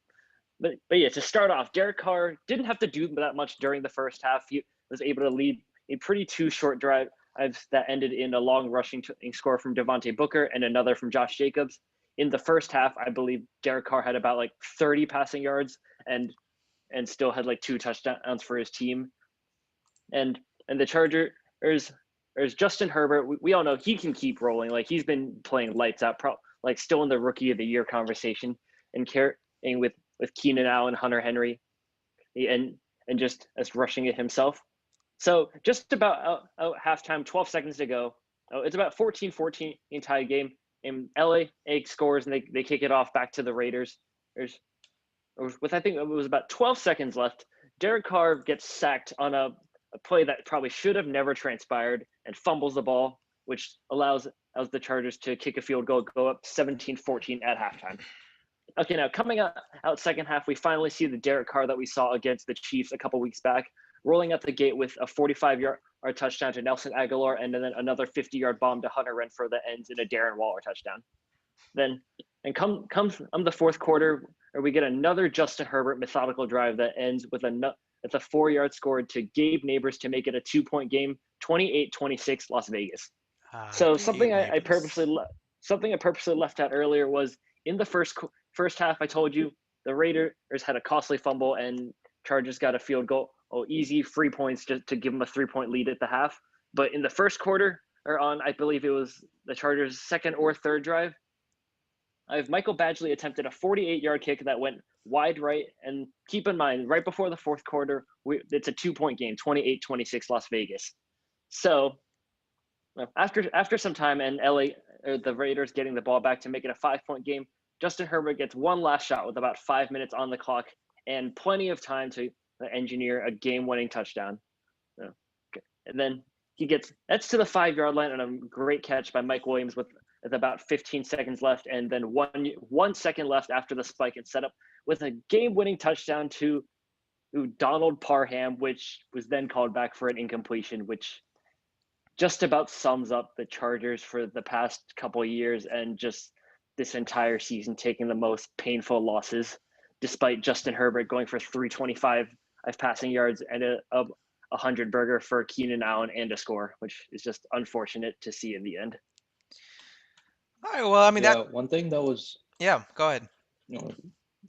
But yeah, to start off, Derek Carr didn't have to do that much during the first half. He was able to lead a pretty two short drive that ended in a long rushing score from Devontae Booker and another from Josh Jacobs. In the first half, I believe Derek Carr had about like 30 passing yards and still had like two touchdowns for his team. And the Chargers, there's Justin Herbert. We all know he can keep rolling. Like he's been playing lights out, like still in the Rookie of the Year conversation, and carrying with Keenan Allen, Hunter Henry, and just as rushing it himself. So just about out halftime, 12 seconds to go. It's about 14-14 in tie game. And LA scores and they kick it off back to the Raiders. With I think it was about 12 seconds left. Derek Carr gets sacked on a play that probably should have never transpired and fumbles the ball, which allows the Chargers to kick a field goal, go up 17-14 at halftime. Okay, now coming out second half, we finally see the Derek Carr that we saw against the Chiefs a couple weeks back, rolling out the gate with a 45-yard touchdown to Nelson Aguilar and then another 50-yard bomb to Hunter Renfrow that ends in a Darren Waller touchdown. Then, and comes the fourth quarter, where we get another Justin Herbert methodical drive that ends with a 4-yard score to Gabe Neighbors to make it a 2-point game, 28-26 Las Vegas. So Gabe something I Neighbors. purposely left out earlier was in the first half. I told you the Raiders had a costly fumble and Chargers got a field goal. Oh, easy free points just to give them a 3-point lead at the half. But in the first quarter, or on I believe it was the Chargers' second or third drive, Michael Badgley attempted a 48-yard kick that went wide right. And keep in mind, right before the fourth quarter, it's a 2-point game, 28-26 Las Vegas. So after some time and the Raiders getting the ball back to make it a 5-point game, Justin Herbert gets one last shot with about 5 minutes on the clock and plenty of time to engineer a game-winning touchdown. And then that's to the 5-yard line and a great catch by Mike Williams with about 15 seconds left, and then 1 second left after the spike and setup with a game-winning touchdown to Donald Parham, which was then called back for an incompletion, which just about sums up the Chargers for the past couple of years and just this entire season taking the most painful losses, despite Justin Herbert going for 325 of passing yards and a 100 burger for Keenan Allen and a score, which is just unfortunate to see in the end. All right, well, I mean that. Yeah, one thing that was, Yeah, go ahead. you know,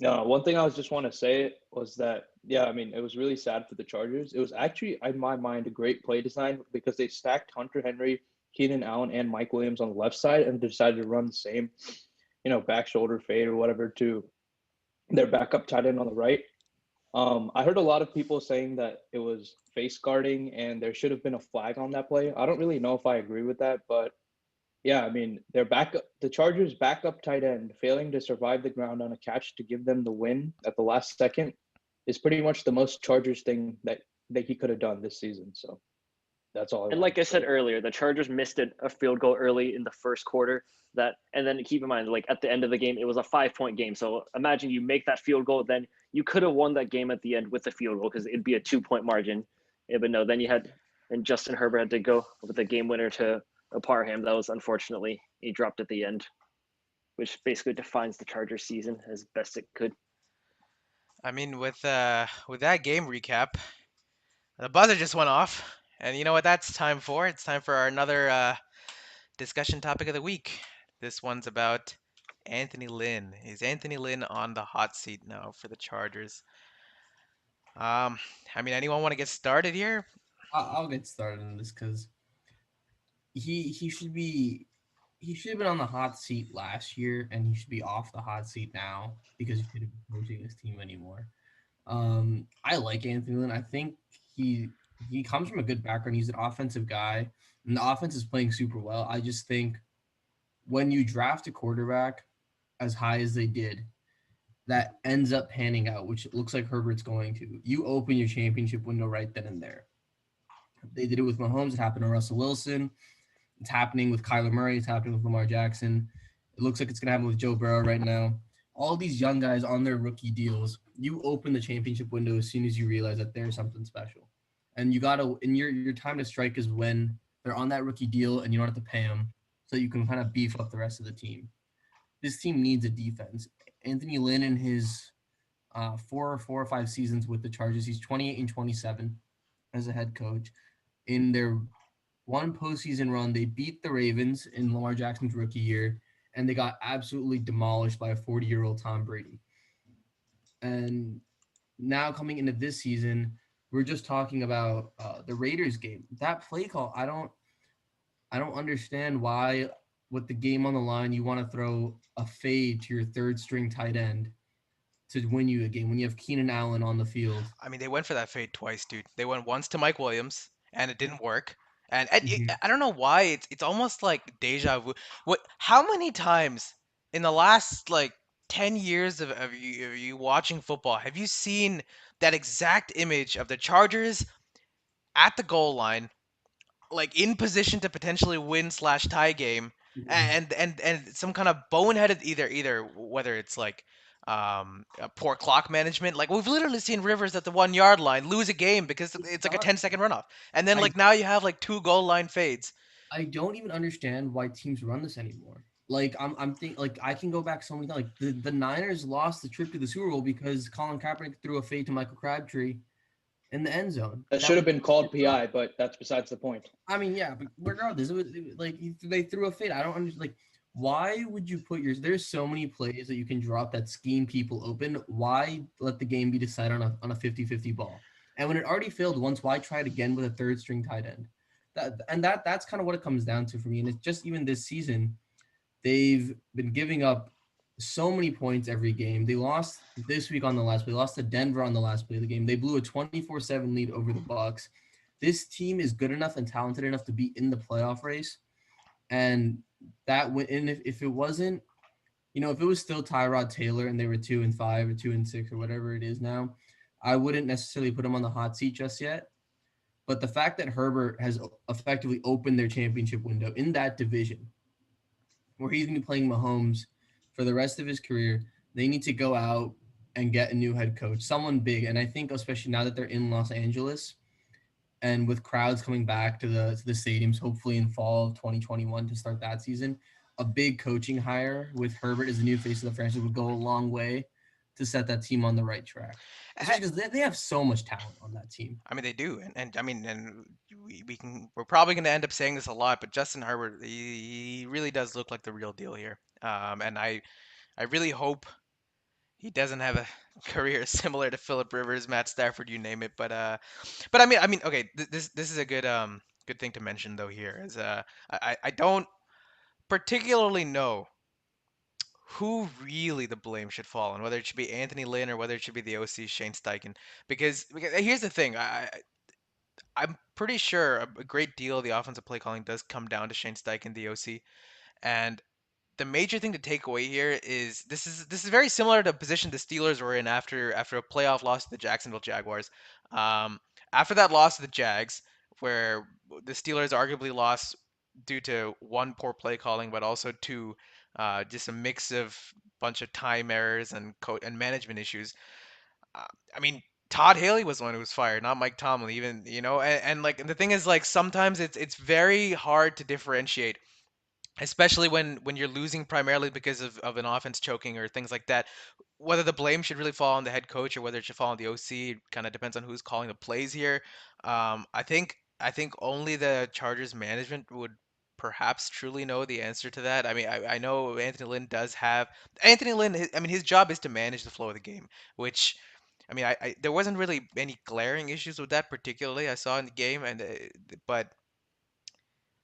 no, one thing I was just want to say was that, yeah, I mean, it was really sad for the Chargers. It was actually, in my mind, a great play design because they stacked Hunter Henry, Keenan Allen, and Mike Williams on the left side and decided to run the same, back shoulder fade or whatever to their backup tight end on the right. I heard a lot of people saying that it was face guarding and there should have been a flag on that play. I don't really know if I agree with that, but yeah, I mean, the Chargers' backup tight end failing to survive the ground on a catch to give them the win at the last second is pretty much the most Chargers thing that he could have done this season. So that's all. And like I said earlier, the Chargers missed a field goal early in the first quarter. And then keep in mind, like at the end of the game, it was a 5-point game. So imagine you make that field goal, then you could have won that game at the end with the field goal because it'd be a 2-point margin. Yeah, but no, then and Justin Herbert had to go with the game winner to Parham. That was unfortunately he dropped at the end, which basically defines the Chargers season as best it could. I mean, with that game recap, the buzzer just went off, and you know what that's time for? It's time for another discussion topic of the week. This one's about Anthony Lynn. Is Anthony Lynn on the hot seat now for the Chargers? I mean, anyone want to get started here? I'll get started on this because he should have been on the hot seat last year, and he should be off the hot seat now because he shouldn't be coaching his team anymore. I like Anthony Lynn. I think he comes from a good background. He's an offensive guy, and the offense is playing super well. I just think when you draft a quarterback as high as they did, that ends up panning out, which it looks like Herbert's going to. You open your championship window right then and there. They did it with Mahomes. It happened to Russell Wilson. It's happening with Kyler Murray. It's happening with Lamar Jackson. It looks like it's going to happen with Joe Burrow right now. All these young guys on their rookie deals, you open the championship window as soon as you realize that there's something special. And you got to, and your time to strike is when they're on that rookie deal and you don't have to pay them so you can kind of beef up the rest of the team. This team needs a defense. Anthony Lynn in his 4 or 5 seasons with the Chargers, he's 28-27 as a head coach. In their one postseason run, they beat the Ravens in Lamar Jackson's rookie year, and they got absolutely demolished by a 40-year-old Tom Brady. And now coming into this season, we're just talking about the Raiders game. That play call, I don't understand why, with the game on the line, you want to throw a fade to your third string tight end to win you a game when you have Keenan Allen on the field. I mean, they went for that fade twice, dude. They went once to Mike Williams, and it didn't work. And I don't know why it's almost like deja vu. How many times in the last like 10 years of you watching football have you seen that exact image of the Chargers at the goal line, like in position to potentially win slash tie game, and some kind of boneheaded either whether it's like a poor clock management. Like we've literally seen Rivers at the 1 yard line lose a game because it's like a 10-second runoff, and then like now you have like 2 goal line fades. I don't even understand why teams run this anymore. Like I'm thinking, like I can go back so many times. Like the Niners lost the trip to the Super Bowl because Colin Kaepernick threw a fade to Michael Crabtree in the end zone. That should have been called PI, but that's besides the point. I mean, yeah, but regardless, it was like they threw a fade. I don't understand. Like, why would you put there's so many plays that you can drop that scheme people open. Why let the game be decided on a 50-50 ball? And when it already failed once, why try it again with a third string tight end? That's kind of what it comes down to for me. And it's just even this season, they've been giving up so many points every game. They lost this week on the last play. They lost to Denver on the last play of the game. They blew a 24-7 lead over the Bucs. This team is good enough and talented enough to be in the playoff race. And if it wasn't, if it was still Tyrod Taylor and they were 2-5 or 2-6 or whatever it is now, I wouldn't necessarily put him on the hot seat just yet. But the fact that Herbert has effectively opened their championship window in that division, where he's going to be playing Mahomes for the rest of his career, they need to go out and get a new head coach, someone big. And I think especially now that they're in Los Angeles, and with crowds coming back to the stadiums, hopefully in fall of 2021 to start that season, a big coaching hire with Herbert as the new face of the franchise would go a long way to set that team on the right track. I, Especially because they have so much talent on that team. I mean, they do, and I mean, and we're probably going to end up saying this a lot, but Justin Herbert, he really does look like the real deal here. And I really hope he doesn't have a career similar to Philip Rivers, Matt Stafford, you name it. But I mean, okay, this is a good thing to mention though here is I don't particularly know who really the blame should fall on, whether it should be Anthony Lynn or whether it should be the OC Shane Steichen. Because here's the thing, I'm pretty sure a great deal of the offensive play calling does come down to Shane Steichen, the OC, and the major thing to take away here is this is very similar to the position the Steelers were in after a playoff loss to the Jacksonville Jaguars. Um, After that loss to the Jags, where the Steelers arguably lost due to one poor play calling, but also two just a mix of bunch of time errors and and management issues. Uh, I mean, Todd Haley was the one who was fired, not Mike Tomlin. Even and like and the thing is like sometimes it's very hard to differentiate, especially when you're losing primarily because of an offense choking or things like that. Whether the blame should really fall on the head coach or whether it should fall on the OC kind of depends on who's calling the plays here. I think only the Chargers management would perhaps truly know the answer to that. I mean, I know Anthony Lynn. I mean, his job is to manage the flow of the game, which I mean, there wasn't really any glaring issues with that particularly I saw in the game, but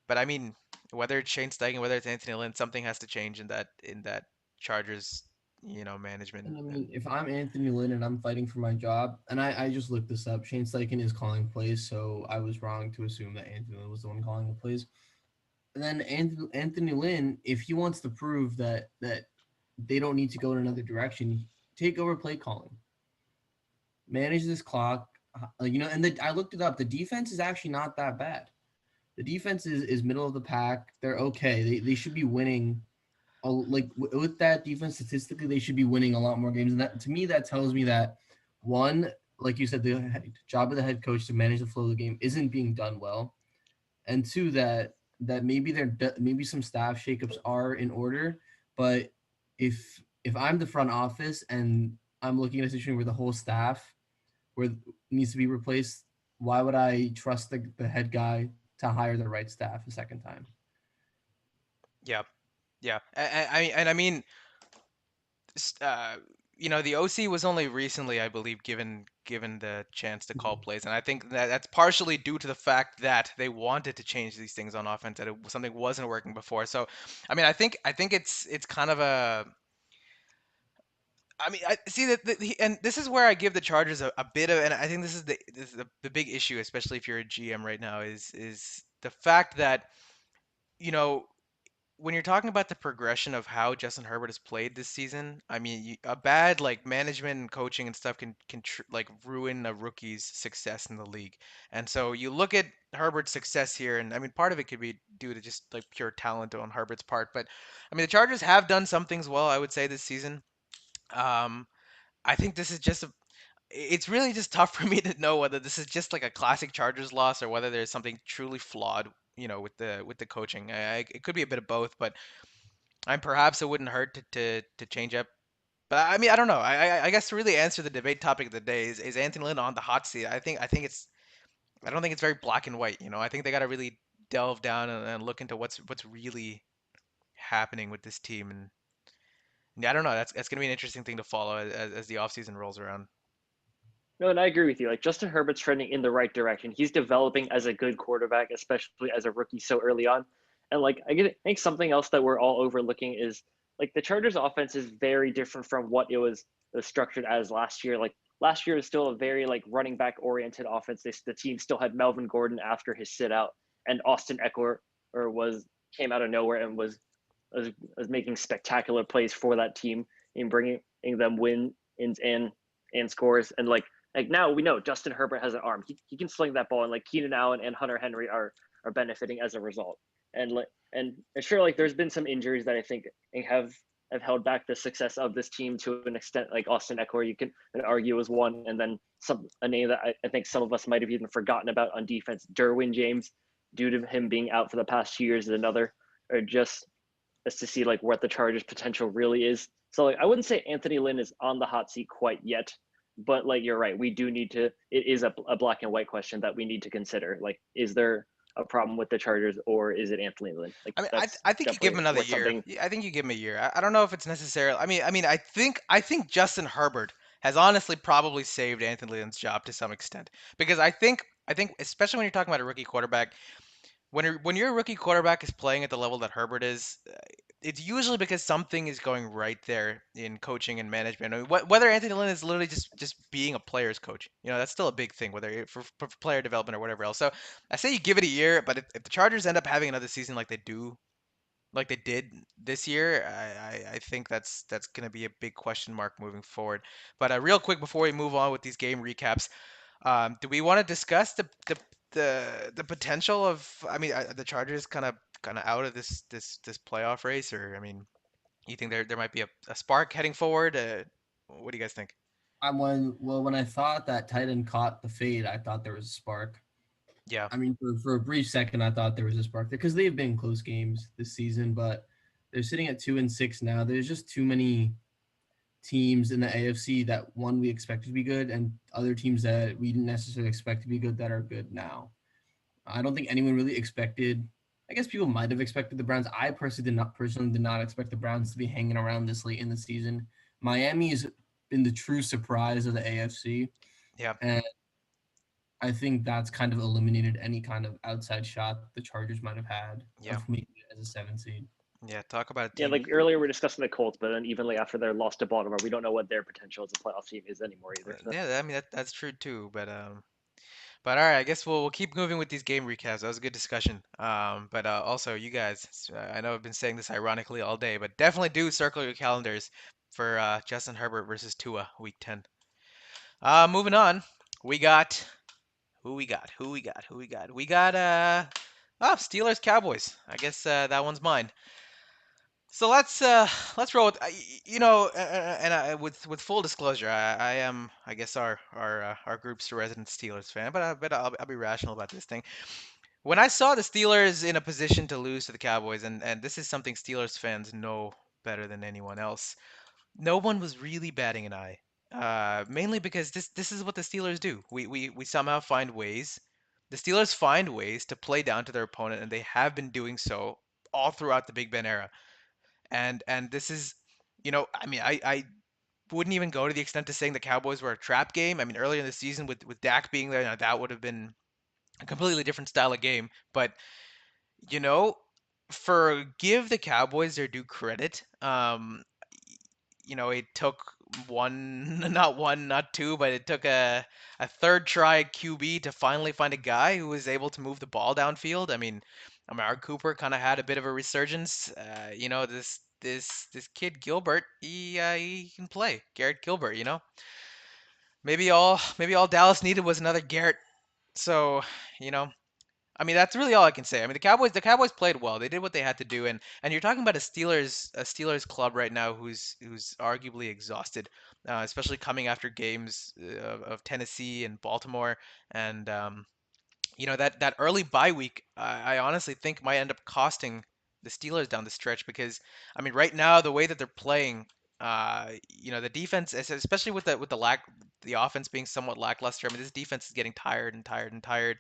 but I mean, whether it's Shane Steichen, whether it's Anthony Lynn, something has to change in that Chargers, management. And I And mean, if I'm Anthony Lynn and I'm fighting for my job, and I just looked this up, Shane Steichen is calling plays, so I was wrong to assume that Anthony Lynn was the one calling the plays. And then Anthony Lynn, if he wants to prove that they don't need to go in another direction, take over play calling, manage this clock. And I looked it up. The defense is actually not that bad. The defense is middle of the pack. They're okay. They should be winning. With that defense, statistically, they should be winning a lot more games. And that, to me, that tells me that one, like you said, the job of the head coach to manage the flow of the game isn't being done well, and two, that maybe some staff shakeups are in order. But if I'm the front office and I'm looking at a situation where the whole staff where needs to be replaced, why would I trust the head guy to hire the right staff a second time? yeah, yeah, I mean, s- the OC was only recently, I believe, given the chance to call plays, and I think that's partially due to the fact that they wanted to change these things on offense, that something wasn't working before. So, I mean, I think it's kind of a I mean, I see that, and this is where I give the Chargers a bit of, and I think this is the big issue, especially if you're a GM right now, is the fact that you know when you're talking about the progression of how Justin Herbert has played this season. I mean, a bad like management and coaching and stuff can like ruin a rookie's success in the league. And so you look at Herbert's success here, and I mean, part of it could be due to just like pure talent on Herbert's part, but I mean, the Chargers have done some things well, I would say, this season. Um, I think this is just it's really just tough for me to know whether this is just like a classic Chargers loss or whether there's something truly flawed, with the coaching. It could be a bit of both, but perhaps it wouldn't hurt to change up. But I mean, I don't know. I guess to really answer the debate topic of the day is Anthony Lynn on the hot seat. I think I don't think it's very black and white. I think they got to really delve down and look into what's really happening with this team. And yeah, I don't know. That's gonna be an interesting thing to follow as the offseason rolls around. No, and I agree with you. Like Justin Herbert's trending in the right direction. He's developing as a good quarterback, especially as a rookie so early on. And like I think something else that we're all overlooking is like the Chargers offense is very different from what it was structured as last year. Like last year was still a very like running back oriented offense. The team still had Melvin Gordon after his sit out, and Austin Eckler or was came out of nowhere and was making spectacular plays for that team in bringing them wins and scores. And like now we know Justin Herbert has an arm. He can sling that ball, and like Keenan Allen and Hunter Henry are benefiting as a result. And sure, like there's been some injuries that I think have have held back the success of this team to an extent. Like Austin Eckler, you can argue was one, and then a name that I think some of us might have even forgotten about on defense, Derwin James, due to him being out for the past 2 years, is another. Or just as to see like what the Chargers' potential really is. So like I wouldn't say Anthony Lynn is on the hot seat quite yet, but like you're right, we do need to. It is a black and white question that we need to consider. Like, is there a problem with the Chargers, or is it Anthony Lynn? Like I mean, that's I think you give him definitely another worth year. something. I think you give him a year. I don't know if it's necessarily. I think Justin Herbert has honestly probably saved Anthony Lynn's job to some extent because I think especially when you're talking about a rookie quarterback, when your rookie quarterback is playing at the level that Herbert is, it's usually because something is going right there in coaching and management. I mean, whether Anthony Lynn is literally just being a player's coach, that's still a big thing, whether for player development or whatever else. So I say you give it a year, but if the Chargers end up having another season like they did this year, I think that's going to be a big question mark moving forward. But real quick before we move on with these game recaps, do we want to discuss the potential of? I mean, the Chargers kind of out of this playoff race, or I mean, you think there might be a spark heading forward? What do you guys think? When I thought that Titan caught the fade, I thought there was a spark. Yeah, I mean, for a brief second, I thought there was a spark there because they've been close games this season, but they're sitting at 2-6 now. There's just too many teams in the AFC that one we expect to be good, and other teams that we didn't necessarily expect to be good that are good now. I don't think anyone really expected. I guess people might have expected the Browns. I personally did not expect the Browns to be hanging around this late in the season. Miami has been the true surprise of the AFC, yeah, and I think that's kind of eliminated any kind of outside shot the Chargers might have had yeah, of making it as a 7 seed. yeah. Talk about a Yeah, team. like earlier we are discussing the Colts, but then even like after their loss to Baltimore, we don't know what their potential as a playoff team is anymore either. So Yeah, I mean that's true too. But all right, I guess we'll keep moving with these game recaps. That was a good discussion. But also, you guys, I know I've been saying this ironically all day, but definitely do circle your calendars for Justin Herbert versus Tua, Week 10. Moving on, we got who we got, who we got, who we got. We got Steelers Cowboys. I guess that one's mine. So let's roll with and with full disclosure, I am I guess our group's resident Steelers fan, but I'll be rational about this thing. When I saw the Steelers in a position to lose to the Cowboys, and this is something Steelers fans know better than anyone else, no one was really batting an eye. Mainly because this is what the Steelers do. We somehow find ways. The Steelers find ways to play down to their opponent, and they have been doing so all throughout the Big Ben era. And this is, I mean, I wouldn't even go to the extent to saying the Cowboys were a trap game. I mean, earlier in the season with Dak being there, that would have been a completely different style of game. But you know, give the Cowboys their due credit. It took not one, not two, but it took a third try QB to finally find a guy who was able to move the ball downfield. I mean, Amari Cooper kind of had a bit of a resurgence. This kid Gilbert, he can play. Garrett Gilbert, maybe all Dallas needed was another Garrett. So, you know, I mean, that's really all I can say. I mean, the Cowboys played well. They did what they had to do, and you're talking about a Steelers club right now who's arguably exhausted, especially coming after games of Tennessee and Baltimore, and that early bye week. I honestly think might end up costing the Steelers down the stretch because I mean, right now the way that they're playing, the defense, especially the offense being somewhat lackluster. I mean, this defense is getting tired and tired and tired.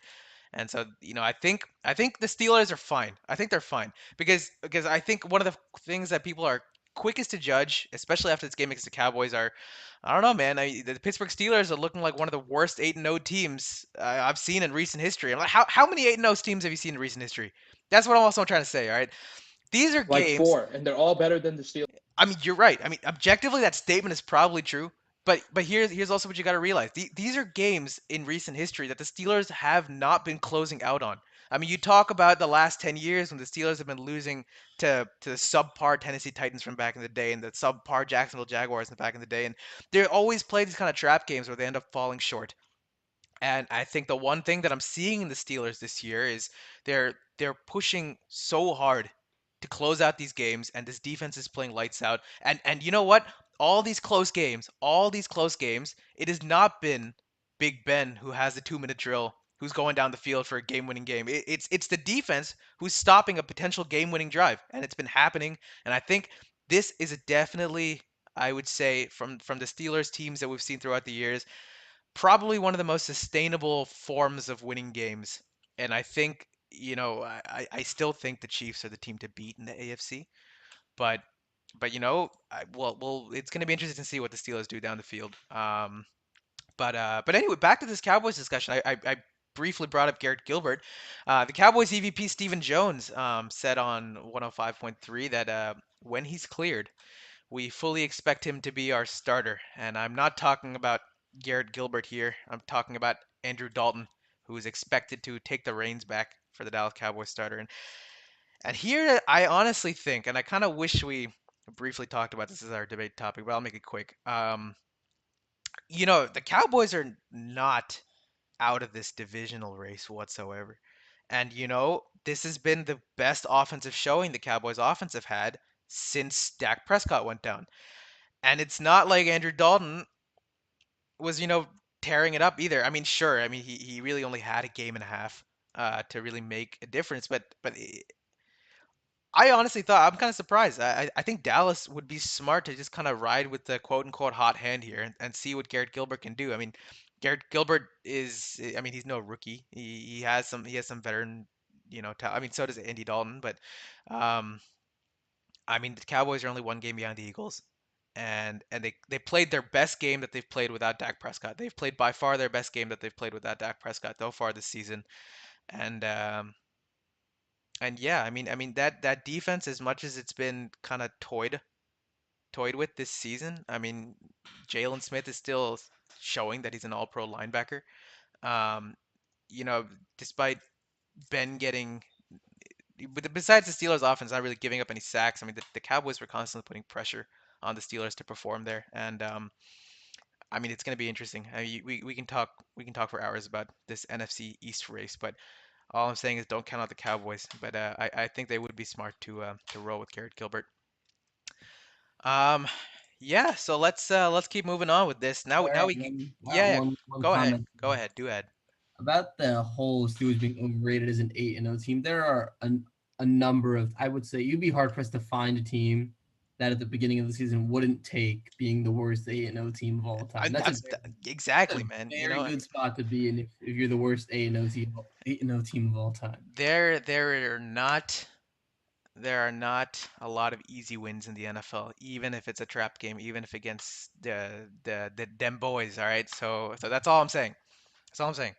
And so, I think the Steelers are fine. I think they're fine because I think one of the things that people are quickest to judge, especially after this game against the Cowboys, are I don't know, man. The Pittsburgh Steelers are looking like one of the worst 8-0 teams I've seen in recent history. I'm like, how many 8-0 teams have you seen in recent history? That's what I'm also trying to say. All right, these are Like games. four, and they're all better than the Steelers. I mean, you're right. I mean, objectively, that statement is probably true. But here's also what you got to realize. These are games in recent history that the Steelers have not been closing out on. I mean, you talk about the last 10 years when the Steelers have been losing to the subpar Tennessee Titans from back in the day and the subpar Jacksonville Jaguars from back in the day, and they always play these kind of trap games where they end up falling short. And I think the one thing that I'm seeing in the Steelers this year is they're pushing so hard to close out these games, and this defense is playing lights out. And you know what? All these close games, it has not been Big Ben who has the 2 minute drill, who's going down the field for a game-winning game. It's the defense who's stopping a potential game-winning drive, and it's been happening. And I think this is a definitely, I would say, from the Steelers teams that we've seen throughout the years, probably one of the most sustainable forms of winning games. And I think, I still think the Chiefs are the team to beat in the AFC. But it's going to be interesting to see what the Steelers do down the field. But anyway, back to this Cowboys discussion. I briefly brought up Garrett Gilbert. The Cowboys EVP Stephen Jones said on 105.3 that when he's cleared, we fully expect him to be our starter. And I'm not talking about Garrett Gilbert here. I'm talking about Andrew Dalton, who is expected to take the reins back for the Dallas Cowboys starter. And here I honestly think, and I kind of wish we briefly talked about this as our debate topic, but I'll make it quick. The Cowboys are not out of this divisional race whatsoever. And this has been the best offensive showing the Cowboys offense have had since Dak Prescott went down. And it's not like Andrew Dalton was, tearing it up either. I mean, sure. I mean, he really only had a game and a half to really make a difference. But I honestly thought, I'm kind of surprised. I think Dallas would be smart to just kind of ride with the quote unquote hot hand here and see what Garrett Gilbert can do. I mean, Garrett Gilbert I mean, he's no rookie. He has some veteran, I mean, so does Andy Dalton, but um, I mean, the Cowboys are only one game behind the Eagles, and they played their best game that they've played without Dak Prescott. They've played by far their best game that they've played without Dak Prescott so far this season, and yeah, I mean that defense, as much as it's been kind of toyed with this season. I mean, Jalen Smith is still showing that he's an All-Pro linebacker. Um, you know, despite Ben getting, but besides the Steelers' offense not really giving up any sacks, I mean, the Cowboys were constantly putting pressure on the Steelers to perform there, and I mean, it's going to be interesting. I mean, we can talk for hours about this NFC East race, but all I'm saying is don't count out the Cowboys. But I think they would be smart to roll with Garrett Gilbert. Um, yeah. So let's keep moving on with this. Now All now right, we and c- then I got yeah, yeah. one Go ahead. comment Go ahead. Do ahead. about the whole Steelers being overrated as an 8-0 team. There are a number of, I would say, you'd be hard pressed to find a team that at the beginning of the season wouldn't take being the worst 8-0 team of all time. Exactly, That's a man. very good spot to be in if you're the worst 8-0 team of all time. There are not a lot of easy wins in the NFL, even if it's a trap game, even if against the them boys. All right. So that's all I'm saying. That's all I'm saying.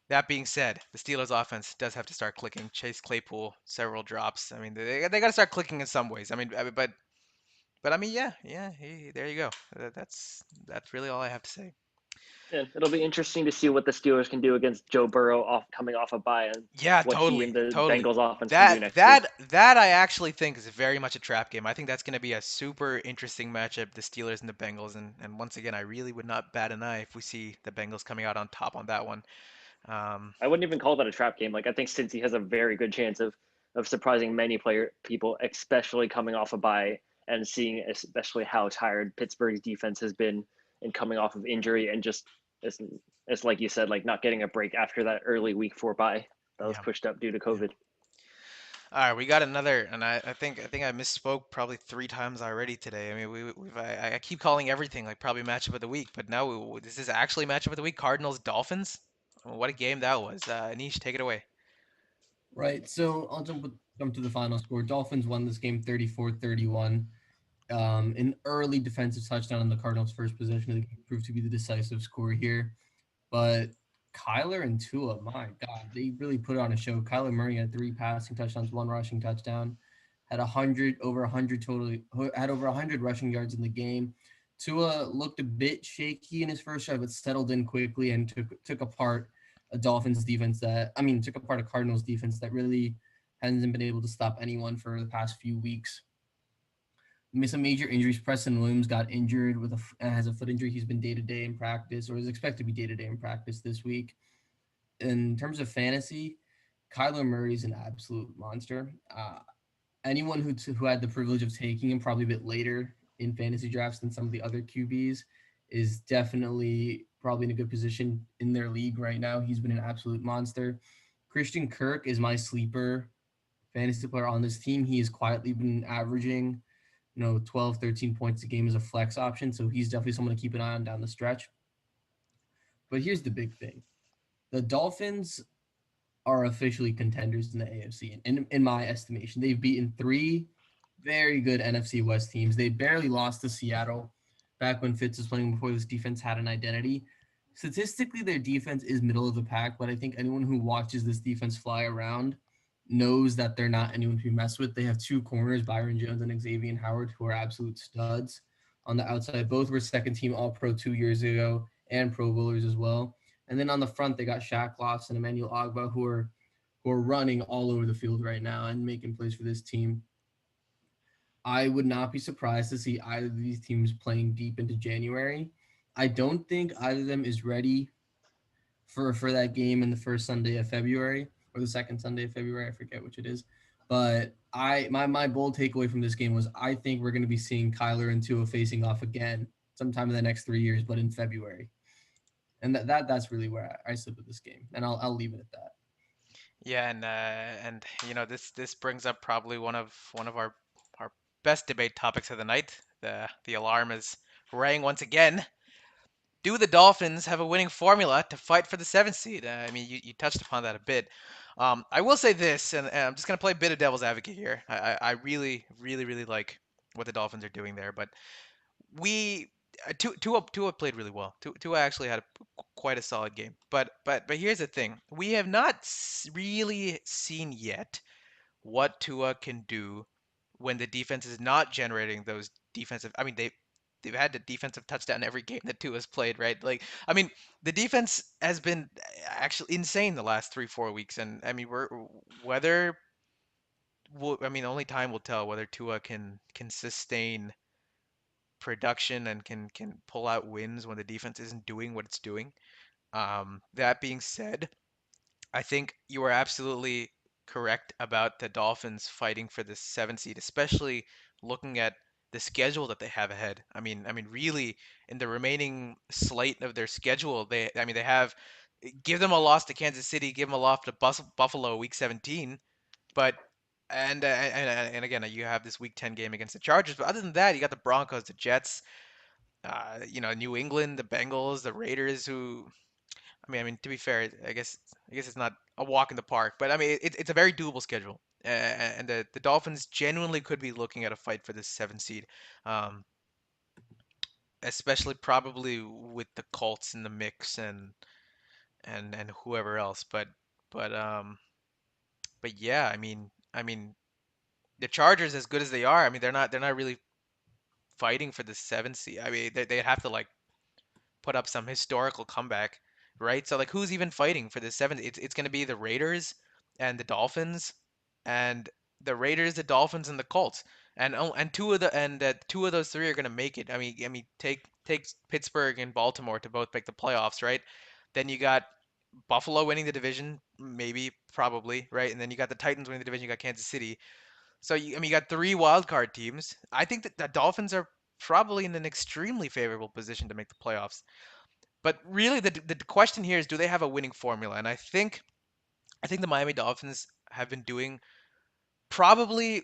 That being said, the Steelers' offense does have to start clicking. Chase Claypool, several drops. I mean, they got to start clicking in some ways. But I mean, yeah, yeah. There you go. That's really all I have to say. Yeah, it'll be interesting to see what the Steelers can do against Joe Burrow coming off a bye and Yeah, what he totally, and the totally. Bengals offense can do That next week. that that I actually think is very much a trap game. I think that's going to be a super interesting matchup, the Steelers and the Bengals. And once again, I really would not bat an eye if we see the Bengals coming out on top on that one. Um, I wouldn't even call that a trap game. Like I think Cincy has a very good chance of surprising many player people, especially coming off a bye and seeing especially how tired Pittsburgh's defense has been and coming off of injury and just it's, it's like you said, like not getting a break after that early week 4 bye that was yeah, pushed up due to yeah. COVID. All right, we got another, and I think I misspoke probably 3 times already today. I mean, I keep calling everything like probably matchup of the week, but now this is actually matchup of the week. Cardinals Dolphins. What a game that was. Anish, take it away. Right. So I'll jump to the final score. Dolphins won this game 34-31. An early defensive touchdown on the Cardinals' first possession of the game proved to be the decisive score here. But Kyler and Tua, my God, they really put on a show. Kyler Murray had 3 passing touchdowns, 1 rushing touchdown, had over 100 totally, had over 100 rushing yards in the game. Tua looked a bit shaky in his first drive, but settled in quickly and took apart a Dolphins defense took apart a Cardinals defense that really hasn't been able to stop anyone for the past few weeks. Some major injuries. Preston Williams got injured has a foot injury. He's been day to day in practice, or is expected to be day to day in practice this week. In terms of fantasy, Kyler Murray is an absolute monster. anyone who had the privilege of taking him probably a bit later in fantasy drafts than some of the other QBs is definitely probably in a good position in their league right now. He's been an absolute monster. Christian Kirk is my sleeper fantasy player on this team. He has quietly been averaging, 12, 13 points a game as a flex option. So he's definitely someone to keep an eye on down the stretch. But here's the big thing. The Dolphins are officially contenders in the AFC. In my estimation, they've beaten three very good NFC West teams. They barely lost to Seattle back when Fitz was playing before this defense had an identity. Statistically, their defense is middle of the pack, but I think anyone who watches this defense fly around knows that they're not anyone to be messed with. They have two corners, Byron Jones and Xavier Howard, who are absolute studs on the outside. Both were second team All Pro 2 years ago and Pro Bowlers as well. And then on the front, they got Shaq Lofts and Emmanuel Ogba, who are running all over the field right now and making plays for this team. I would not be surprised to see either of these teams playing deep into January. I don't think either of them is ready for that game in the first Sunday of February or the second Sunday of February. I forget which it is. But my bold takeaway from this game was I think we're going to be seeing Kyler and Tua facing off again sometime in the next 3 years, but in February. And that's really where I sit with this game. And I'll leave it at that. Yeah, and this brings up probably one of our best debate topics of the night. The alarm is rang once again. Do the Dolphins have a winning formula to fight for the seventh seed? I mean, you touched upon that a bit. I will say this, and I'm just gonna play a bit of devil's advocate here. I really, really, really like what the Dolphins are doing there, but we Tua played really well. Tua actually had quite a solid game. But here's the thing: we have not really seen yet what Tua can do when the defense is not generating those defensive. I mean, they've had the defensive touchdown every game that Tua's played, right? Like, I mean, the defense has been actually insane the last 3 4 weeks, and I mean, whether I mean, only time will tell whether Tua can sustain production and can pull out wins when the defense isn't doing what it's doing. That being said, I think you are absolutely correct about the Dolphins fighting for the 7th seed, especially looking at the schedule that they have ahead. I mean, really, in the remaining slate of their schedule, I mean, they have give them a loss to Kansas City, give them a loss to Buffalo week 17, but and again, you have this week 10 game against the Chargers, but other than that, you got the Broncos, the Jets, New England, the Bengals, the Raiders, who I mean, to be fair, I guess it's not a walk in the park, but I mean, it's a very doable schedule, and the Dolphins genuinely could be looking at a fight for this 7th seed, um, especially probably with the Colts in the mix and whoever else. But but yeah, I mean, the Chargers, as good as they are, I mean, they're not really fighting for the 7th seed. I mean, they have to like put up some historical comeback, right? So like, who's even fighting for the seventh? It's going to be the Raiders and the Dolphins, and the Raiders, the Dolphins, and the Colts, and two of those three are going to make it. I mean, take Pittsburgh and Baltimore to both make the playoffs, right? Then you got Buffalo winning the division, maybe, probably, right? And then you got the Titans winning the division. You got Kansas City. So you got three wild card teams. I think that the Dolphins are probably in an extremely favorable position to make the playoffs. But really, the question here is, do they have a winning formula? And I think the Miami Dolphins have been doing probably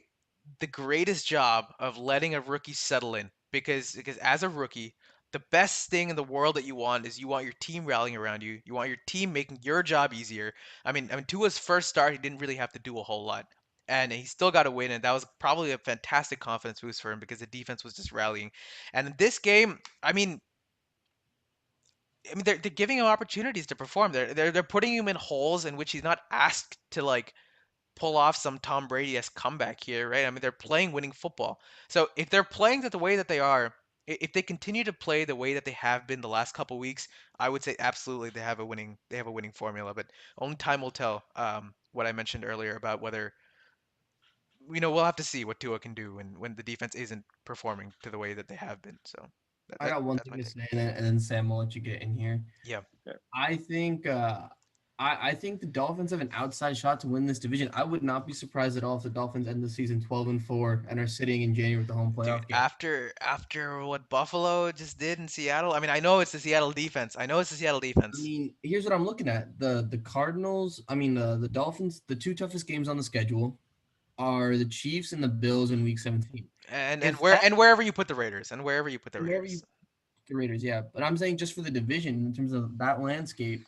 the greatest job of letting a rookie settle in, because as a rookie, the best thing in the world that you want is you want your team rallying around you. You want your team making your job easier. I mean, Tua's first start, he didn't really have to do a whole lot, and he still got a win, and that was probably a fantastic confidence boost for him because the defense was just rallying. And in this game, I mean, they're giving him opportunities to perform. They're putting him in holes in which he's not asked to like pull off some Tom Brady-esque comeback here, right? I mean, they're playing winning football. So if they're playing the way that they are, if they continue to play the way that they have been the last couple weeks, I would say absolutely they have a winning formula. But only time will tell. What I mentioned earlier about whether we'll have to see what Tua can do when the defense isn't performing to the way that they have been. So I got one that's thing my to take. say, and then Sam will let you get in here. Yeah. Yeah. I think I think the Dolphins have an outside shot to win this division. I would not be surprised at all if the Dolphins end the season 12-4 and are sitting in January with the home Dude, playoff game. after what Buffalo just did in Seattle, I mean, I know it's the Seattle defense. I know it's the Seattle I defense. mean, here's what I'm looking at. The Cardinals, I mean the Dolphins, the two toughest games on the schedule are the Chiefs and the Bills in week 17. And If that wherever you put the Raiders, and wherever you put the and wherever you Raiders. the Raiders, yeah. But I'm saying just for the division in terms of that landscape,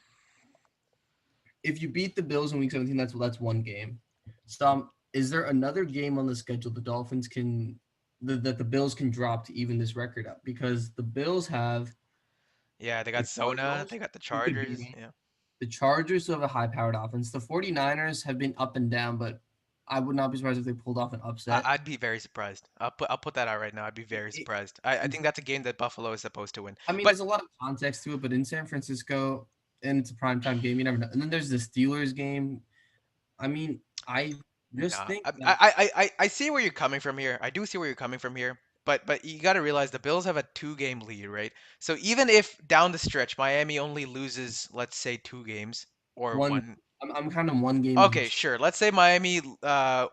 if you beat the Bills in week 17, that's one game. So is there another game on the schedule the Dolphins can that the Bills can drop to even this record up? Because the Bills have Yeah, they the got Zona, Cardinals, they got the who could beat Chargers. me. Yeah. The Chargers who have a high-powered offense. The 49ers have been up and down, but I would not be surprised if they pulled off an upset. I'd be very surprised. I'll put that out right now. I'd be very It, surprised. I think that's a game that Buffalo is supposed to win. I mean, But there's a lot of context to it, but in San Francisco, and it's a primetime game, you never know. And then there's the Steelers game. I mean, I just nah, think I, that I, I, I see where you're coming from here. I do see where you're coming from here. But you got to realize the Bills have a two-game lead, right? So even if down the stretch Miami only loses, let's say, two games or one, one. I'm kind of one game Okay, each. sure. Let's say Miami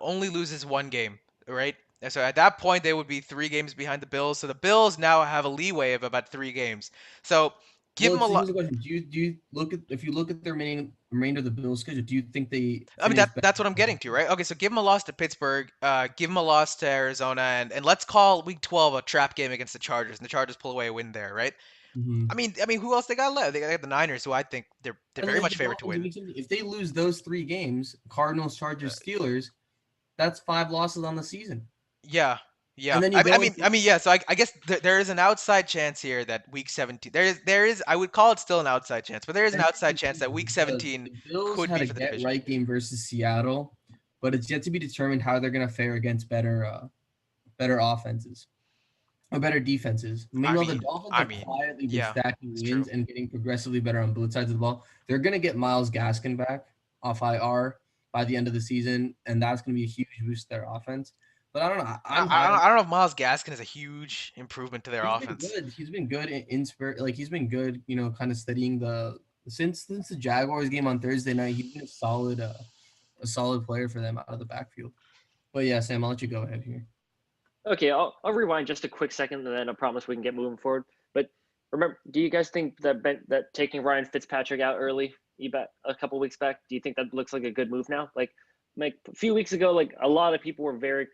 only loses one game, right? And so at that point, they would be three games behind the Bills. So the Bills now have a leeway of about three games. So give Well, them a here's lot. the question: do you look at if you look at the remainder of the Bills schedule, do you think they I mean finish better? that's what I'm getting to, right? Okay, so give them a loss to Pittsburgh, give them a loss to Arizona, and let's call Week 12 a trap game against the Chargers, and the Chargers pull away a win there, right? Mm-hmm. I mean, who else they got left? They got the Niners, who I think they're And very then much the favored to Dolphins, win. if they lose those three games, Cardinals, Uh, Chargers, Steelers, that's 5 losses on the season. Yeah, yeah. And then you I, mean- I go mean, into I mean, yeah. So I guess there is an outside chance here that Week 17. There is. I would call it still an outside chance, but there is an and here's outside the chance thing, that Week the 17 Bills could had be a for the get division. right game versus Seattle, but it's yet to be determined how they're going to fare against better offenses or better defenses. I Meanwhile, the mean, Dolphins I have mean, quietly been yeah, stacking it's true. wins and getting progressively better on both sides of the ball. They're going to get Miles Gaskin back off IR by the end of the season, and that's going to be a huge boost to their offense. But I don't know. I'm high on. I don't know if Miles Gaskin is a huge improvement to their He's been offense. good. He's been good in spirit. Like he's been good. Kind of studying the since the Jaguars game on Thursday night. He's been a solid player for them out of the backfield. But yeah, Sam, I'll let you go ahead here. Okay, I'll rewind just a quick second, and then I promise we can get moving forward. But remember, do you guys think that taking Ryan Fitzpatrick out early, a couple weeks back, do you think that looks like a good move now? Like a few weeks ago, like a lot of people were very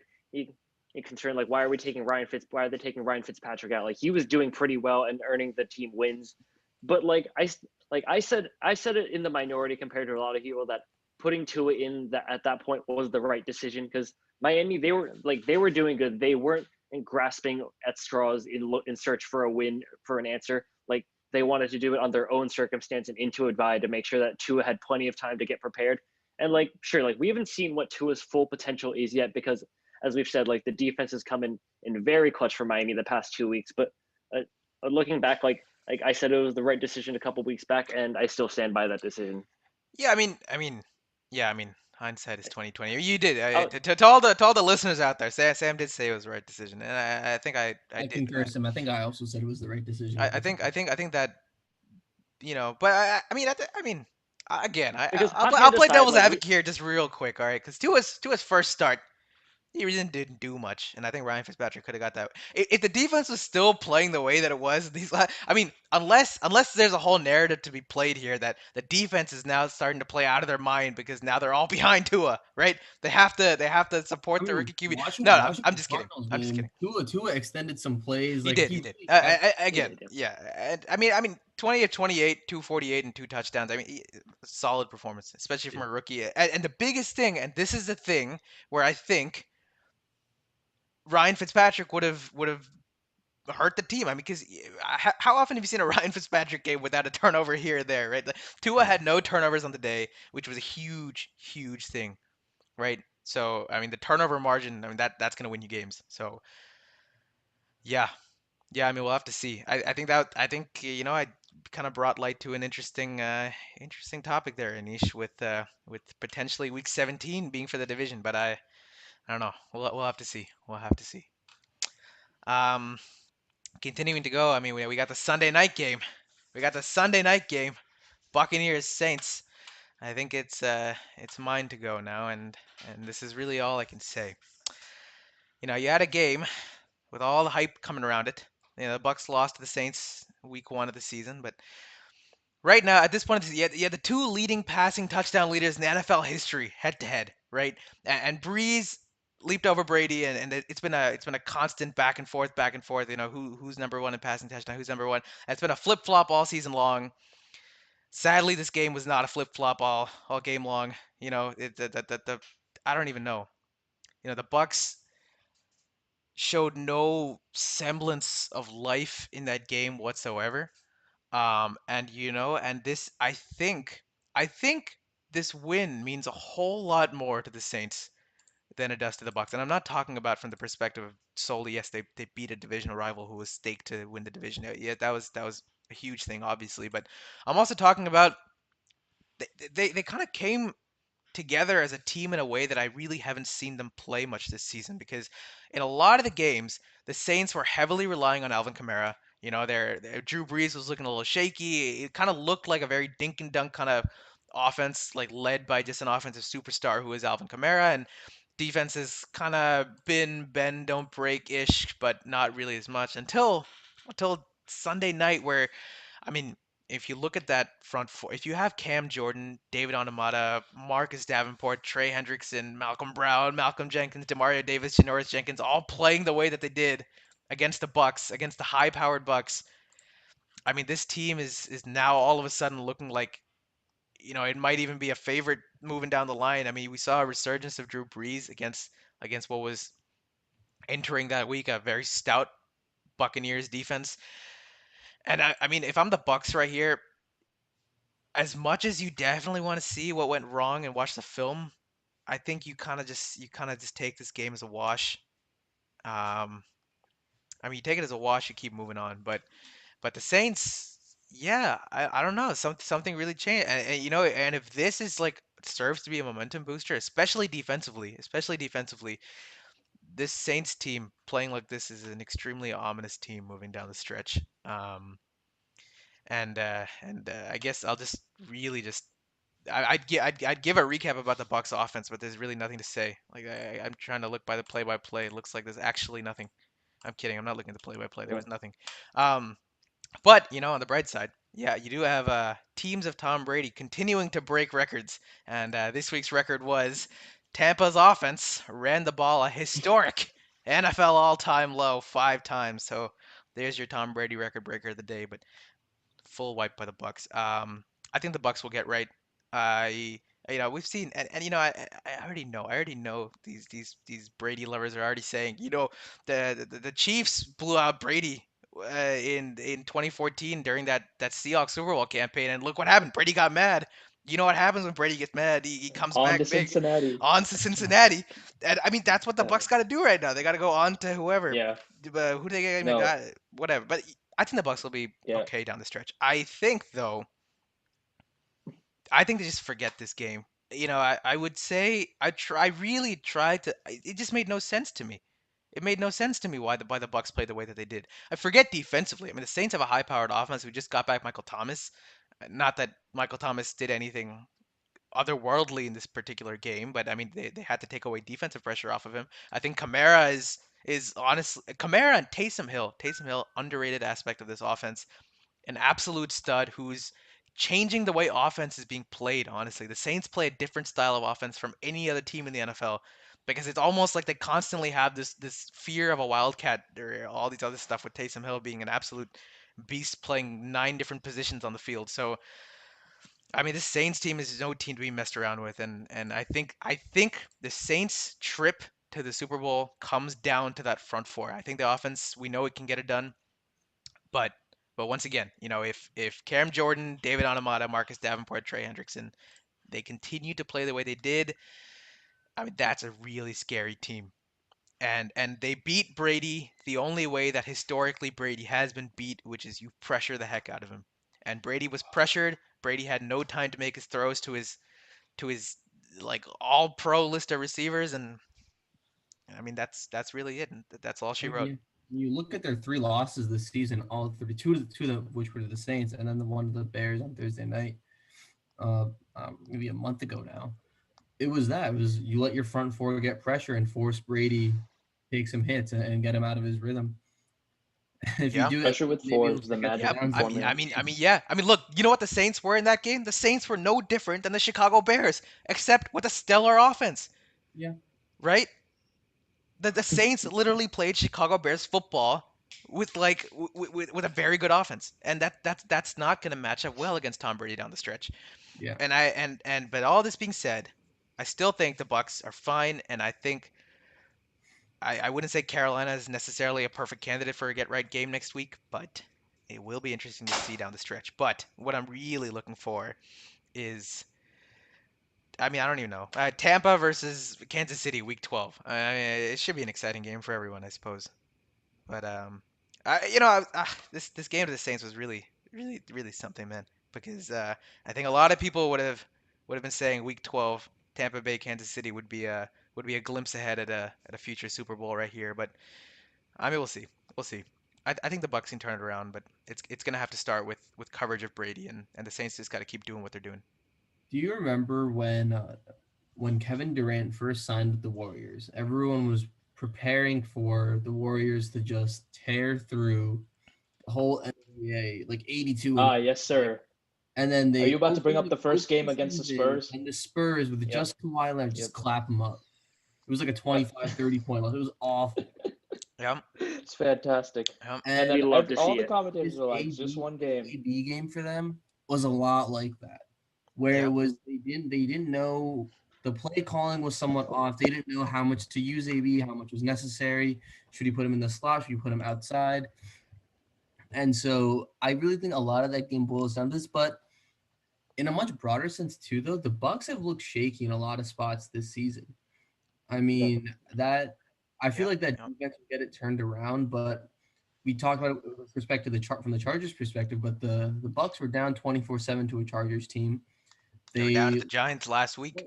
concerned, like why are they taking Ryan Fitzpatrick out? Like he was doing pretty well and earning the team wins, but I said it in the minority compared to a lot of people that putting Tua in that at that point was the right decision because Miami, they were doing good. They weren't grasping at straws in search for a win for an answer. Like they wanted to do it on their own circumstance and into a bye to make sure that Tua had plenty of time to get prepared. And like sure, like we haven't seen what Tua's full potential is yet because as we've said, like the defense has come in very clutch for Miami the past 2 weeks. But looking back, like I said, it was the right decision a couple weeks back, and I still stand by that decision. Yeah, yeah, hindsight is 2020. You did. Oh, To all the listeners out there, Sam did say it was the right decision, and I think I I did. concur, Sam. I think I also said it was the right decision at I the think time. I think that but again, because I'll offhand play aside, devil's like we advocate here just real quick, all right? Because Tua's first start, he really didn't do much, and I think Ryan Fitzpatrick could have got that. If the defense was still playing the way that it was unless there's a whole narrative to be played here that the defense is now starting to play out of their mind because now they're all behind Tua, right? They have to support I the mean, rookie QB. watching No, watching I'm the just kidding. Cardinals I'm just kidding. game, Tua extended some plays. He Like did. he He did. really kept. he Again, did, yeah. yeah. And, 20 of 28, 248, and two touchdowns. Solid performance, especially from Yeah. a rookie. And the biggest thing, and this is the thing where I think Ryan Fitzpatrick would have hurt the team. I mean, because how often have you seen a Ryan Fitzpatrick game without a turnover here or there, right? Tua Yeah. had no turnovers on the day, which was a huge, huge thing, right? So I mean, the turnover margin, that's gonna win you games. So yeah, yeah, we'll have to see. I think I kind of brought light to an interesting topic there, Anish, with potentially week 17 being for the division, but I don't know. We'll have to see. We'll have to see. Um, Continuing to go. We got the Sunday night game. We got the Sunday night game. Buccaneers Saints. I think it's mine to go now, and this is really all I can say. You had a game with all the hype coming around it. The Bucs lost to the Saints week 1 of the season, but right now at this point, you had the two leading passing touchdown leaders in the NFL history head to head, right? And Breeze leaped over Brady, and it's been a constant back and forth, back and forth. Who's number one in passing touchdown, who's number one. And it's been a flip flop all season long. Sadly, this game was not a flip flop all game long. I don't even know. The Bucs showed no semblance of life in that game whatsoever. And this, I think this win means a whole lot more to the Saints than it does to the Bucs. And I'm not talking about from the perspective of solely, yes, they beat a divisional rival who was staked to win the division. Yeah, that was a huge thing, obviously. But I'm also talking about they kind of came together as a team in a way that I really haven't seen them play much this season, because in a lot of the games, the Saints were heavily relying on Alvin Kamara. Their Drew Brees was looking a little shaky. It kind of looked like a very dink and dunk kind of offense, like led by just an offensive superstar who is Alvin Kamara, and defense has kind of been bend don't break ish, but not really as much until Sunday night, where I mean, if you look at that front four, if you have Cam Jordan, David Onomata, Marcus Davenport, Trey Hendrickson, Malcolm Brown, Malcolm Jenkins, Demario Davis, Janoris Jenkins, all playing the way that they did against the Bucs, against the high-powered Bucs, I mean, this team is now all of a sudden looking like, it might even be a favorite moving down the line. I mean, we saw a resurgence of Drew Brees against what was entering that week a very stout Buccaneers defense. And I mean, if I'm the Bucs right here, as much as you definitely want to see what went wrong and watch the film, I think you kind of just take this game as a wash. Um, I mean, you take it as a wash, you keep moving on. But the Saints, yeah, I don't know, something really changed, and if this is like serves to be a momentum booster, especially defensively, this Saints team playing like this is an extremely ominous team moving down the stretch. I guess I'll just really just I'd give a recap about the Bucs offense, but there's really nothing to say. Like I'm trying to look by the play-by-play. It looks like there's actually nothing. I'm kidding. I'm not looking at the play-by-play. There Yeah. was nothing. Um, but on the bright side, yeah, you do have teams of Tom Brady continuing to break records, and this week's record was Tampa's offense ran the ball a historic NFL all-time low 5 times. So there's your Tom Brady record breaker of the day. But full wipe by the Bucs. I think the Bucs will get right. I we've seen, and I already know. I already know these Brady lovers are already saying, the Chiefs blew out Brady in 2014 during that Seahawks Super Bowl campaign, and look what happened. Brady got mad. You know what happens when Brady gets mad? He comes On to back big. Cincinnati. On to Cincinnati, and I mean that's what the Uh, Bucs got to do right now. They got to go on to whoever. yeah. Who they even No. got? Whatever. But I think the Bucs will be Yeah. okay down the stretch. I think though, I think they just forget this game. I would say I really tried to. It just made no sense to me. It made no sense to me why the Bucs played the way that they did. I forget defensively. I mean, the Saints have a high-powered offense. We just got back Michael Thomas. Not that Michael Thomas did anything otherworldly in this particular game, but I mean they had to take away defensive pressure off of him. I think Kamara is honestly Kamara and Taysom Hill. Taysom Hill, underrated aspect of this offense, an absolute stud who's changing the way offense is being played, honestly. The Saints play a different style of offense from any other team in the NFL, because it's almost like they constantly have this fear of a wildcat or all these other stuff, with Taysom Hill being an absolute beast playing 9 different positions on the field. So I mean, this Saints team is no team to be messed around with, and I think the Saints trip to the Super Bowl comes down to that front four. I think the offense, we know it can get it done, but once again, if Cam Jordan, David Onomata, Marcus Davenport, Trey Hendrickson, they continue to play the way they did, I mean that's a really scary team. And they beat Brady the only way that historically Brady has been beat, which is you pressure the heck out of him. And Brady was pressured. Brady had no time to make his throws to his like all pro list of receivers, and I mean that's really it. And that's all she Like wrote. you look at their three losses this season, all three, two of which were to the Saints, and then the one to the Bears on Thursday night. maybe a month ago now. It was that. It was you let your front four get pressure and force Brady take some hits and get him out of his rhythm. If you Yeah. do it, Pressure with maybe four he'll is the stick at the Yeah, magic downside. formula. yeah. I mean, look, you know what the Saints were in that game? The Saints were no different than the Chicago Bears, except with a stellar offense, Yeah. right? The Saints literally played Chicago Bears football with like with a very good offense, and that's not going to match up well against Tom Brady down the stretch. Yeah. But all this being said, I still think the Bucs are fine, and I think I wouldn't say Carolina is necessarily a perfect candidate for a get right game next week, but it will be interesting to see down the stretch. But what I'm really looking for is, I mean, I don't even know. Tampa versus Kansas City, Week 12. I mean, it should be an exciting game for everyone, I suppose. But this game to the Saints was really something, man. Because I think a lot of people would have been saying Week 12, Tampa Bay, Kansas City would be a glimpse ahead at a future Super Bowl right here. But I mean, we'll see. We'll see. I think the Bucs can turn it around, but it's gonna have to start with coverage of Brady, and the Saints just got to keep doing what they're doing. Do you remember when Kevin Durant first signed with the Warriors? Everyone was preparing for the Warriors to just tear through the whole NBA, like 82 and Ah, yes, sir. and then Are you they about to bring opened up the first opened game the against the season Spurs? and the Spurs with Yep. just Kawhi Leonard just Yep. clap them up. It was like a 25, 30 point loss. It was awful. Yeah, It's fantastic. yeah, And We then love to all see the it. commentators This were like, just one game. AD game for them was a lot like that, where yeah. it was they didn't know the play calling was somewhat off. They didn't know how much to use AB, how much was necessary. Should you put him in the slot? Should you put him outside? And so I really think a lot of that game boils down to this. But in a much broader sense too, though, the Bucks have looked shaky in a lot of spots this season. I mean that I feel Yep, like that yep. defense will get it turned around, but we talked about it with respect to the chart from the Chargers perspective, but the Bucks were down 24-7 to a Chargers team. They were down to They the Giants last week.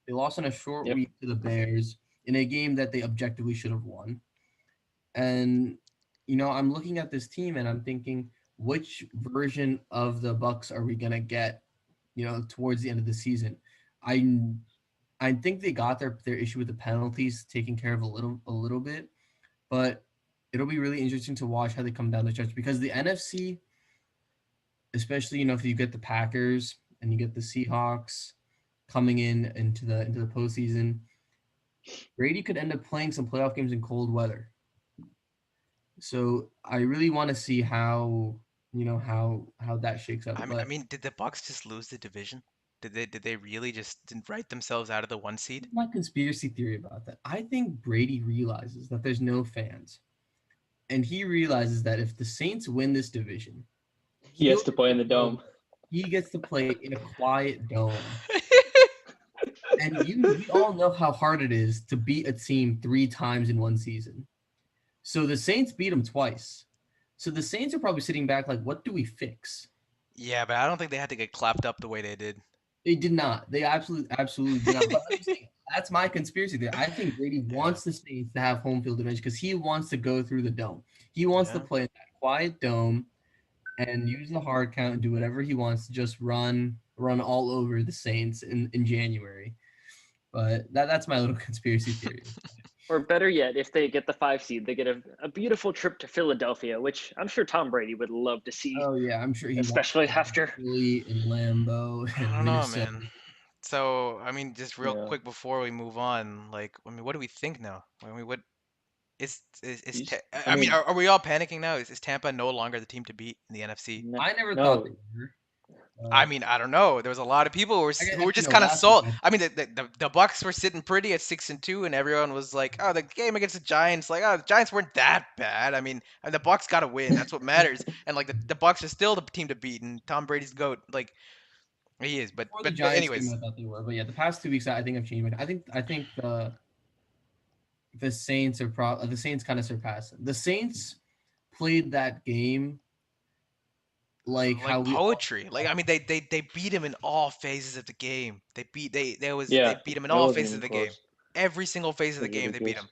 they lost on a short Yep. week to the Bears in a game that they objectively should have won. And I'm looking at this team and I'm thinking, which version of the Bucks are we gonna get? Towards the end of the season, I I think they got their issue with the penalties taken care of a little bit, but it'll be really interesting to watch how they come down the stretch because the NFC, especially if you get the Packers and you get the Seahawks coming into the postseason, Brady could end up playing some playoff games in cold weather. So I really want to see how that shakes up. I But mean, did the Bucks just lose the division? Did they really just didn't write themselves out of the one seed? my conspiracy theory about that, I think Brady realizes that there's no fans, and he realizes that if the Saints win this division, He he'll has to get play in to the go. dome. He gets to play in a quiet dome. And we all know how hard it is to beat a team 3 times in one season. So the Saints beat them twice. So the Saints are probably sitting back like, what do we fix? Yeah, but I don't think they had to get clapped up the way they did. They did not. They absolutely did not. But I'm saying, that's my conspiracy there. I think Brady Yeah, wants the Saints to have home field advantage because he wants to go through the dome. He wants to yeah. play in that quiet dome and use the hard count and do whatever he wants to just run all over the Saints in January. But that's my little conspiracy theory. Or better yet, if they get the 5 seed, they get a beautiful trip to Philadelphia, which I'm sure Tom Brady would love to see, Oh yeah, I'm sure he wants especially after. Philly and Lambeau I and don't know, Minnesota. man. So, I mean, just real Yeah. quick before we move on, like, I mean, what do we think now? I mean, what is He's, I mean, are we all panicking now? Is Tampa no longer the team to beat in the NFC? I never thought no. they were. I mean, I don't know. There was a lot of people who were just kind of last week, sold. I mean, the Bucks were sitting pretty at 6-2, and everyone was like, "Oh, the game against the Giants, like, oh, the Giants weren't that bad." I mean, the Bucks got to win. That's what matters. And like the Bucks are still the team to beat, and Tom Brady's goat. Like he is. But before the but Giants game, anyways, I thought they were, but yeah, the past 2 weeks, I think I've changed. I think the Saints the Saints kind of surpassed them. The Saints played that game like how like we all poetry. Like I mean, they beat him in all phases of the game. They Yeah, beat him in it all wasn't phases even of the game. close. Every single phase of It the was game, they beat ridiculous.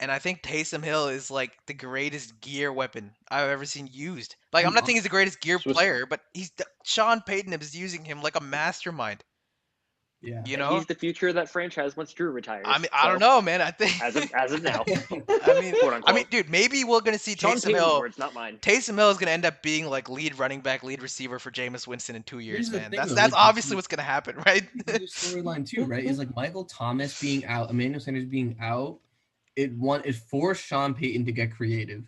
him. And I think Taysom Hill is like the greatest gear weapon I've ever seen used. Like I'm I'm not saying he's the greatest gear Swiss. player, but Sean Payton is using him like a mastermind. yeah. You know? He's the future of that franchise once Drew I retires. mean, I don't So know, man. I think as of now, I mean, quote I mean, unquote. dude, maybe we're gonna see Sean Taysom Payton's Hill. words, not mine. Taysom Hill is gonna end up being like lead running back, lead receiver for Jameis Winston in 2 years, Here's the man. thing That's though, that's like obviously what's gonna happen, right? the storyline too, right? Is like Michael Thomas being out, Emmanuel Sanders being out. It forced Sean Payton to get creative,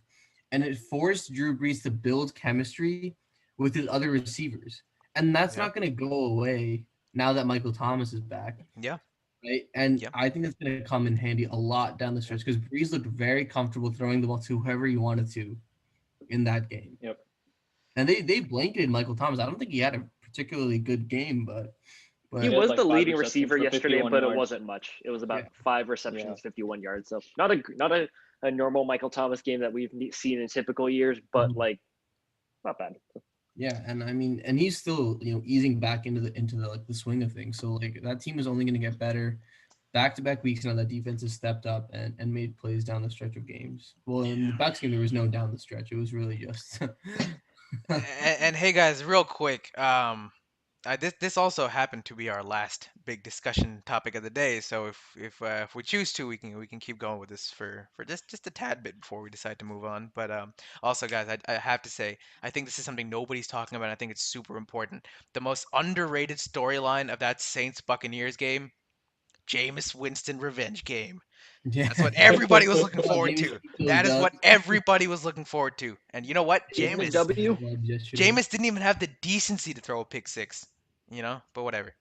and it forced Drew Brees to build chemistry with his other receivers, and that's Yeah. not going to go away now that Michael Thomas is back, Yeah. right? And Yeah. I think that's going to come in handy a lot down the stretch because Brees looked very comfortable throwing the ball to whoever he wanted to in that game. Yep. And they blanketed Michael Thomas. I don't think he had a particularly good game, but He He had was like the 5 leading receptions receiver for yesterday, 51 but it yards. wasn't much. It was about Yeah. 5 receptions, 51 yards. So not a normal Michael Thomas game that we've seen in typical years, but Mhm. like not bad. Yeah, and I mean, and he's still easing back into the like the swing of things. So like that team is only going to get better. Back-to-back weeks now that defense has stepped up and made plays down the stretch of games. Well, in the Bucs game there was no down the stretch. It was really just And hey guys, real quick, this also happened to be our last big discussion topic of the day. So if we choose to, we can keep going with this for just a tad bit before we decide to move on. But also, guys, I have to say, I think this is something nobody's talking about. I think it's super important. The most underrated storyline of that Saints Buccaneers game, Jameis Winston revenge game. yeah. That's what everybody was looking Oh, forward James to. keeps those That is what dubs. everybody was looking forward to. And you know what? Isn't it Jameis W? Yesterday. Jameis didn't even have the decency to throw a pick six, but whatever.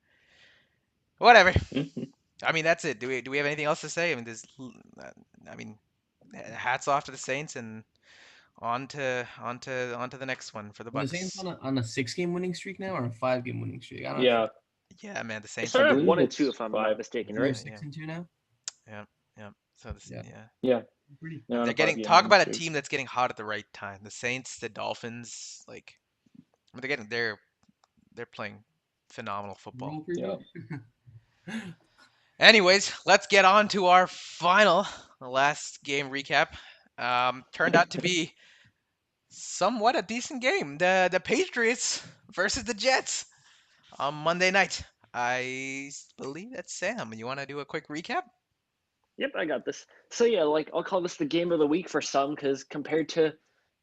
Whatever. Mhm. I mean, that's it. Do we have anything else to say? I mean, uh, I mean, hats off to the Saints and on to the next one for the Are the Saints Bucks. on a 6-game winning streak now or a 5-game winning streak? I don't know. Yeah, Yeah, man, the They Saints I are started doing. believe 1-2, it's if I'm not 5. mistaken, They're right? Yeah, 6-2 now. yeah, yeah. So this, Yeah, yeah, Yeah, pretty. they're on they're a getting 5 game talk winning about a streak. team that's getting hot at the right time. The Saints, the Dolphins, like they're playing phenomenal football. Roll preview. Yeah. Anyways, let's get on to our final last game recap. Turned out to be somewhat a decent game. The Patriots versus the Jets on Monday night. I believe that's Sam. You want to do a quick recap? Yep, I got this. So yeah, like I'll call this the game of the week for some because compared to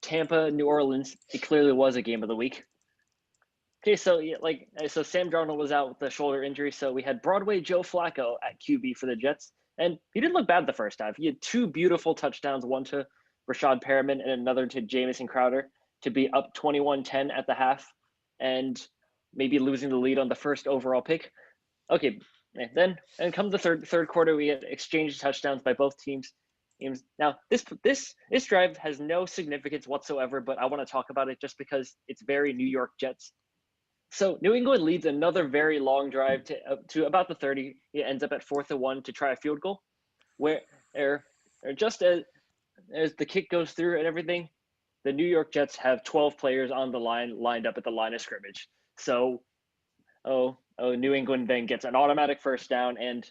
Tampa, New Orleans, it clearly was a game of the week. Okay, so yeah, so Sam Darnold was out with the shoulder injury, so we had Broadway Joe Flacco at QB for the Jets, and he didn't look bad the first half. He had 2 beautiful touchdowns, one to Rashad Perriman and another to Jamison Crowder to be up 21-10 at the half, and maybe losing the lead on the first overall pick. Okay, and come the third quarter, we get exchanged touchdowns by both teams. Now this drive has no significance whatsoever, but I want to talk about it just because it's very New York Jets. So New England leads another very long drive to about the 30. It ends up at 4th and 1 to try a field goal, where or, or just as the kick goes through and everything, the New York Jets have 12 players on the line lined up at the line of scrimmage. So New England then gets an automatic first down and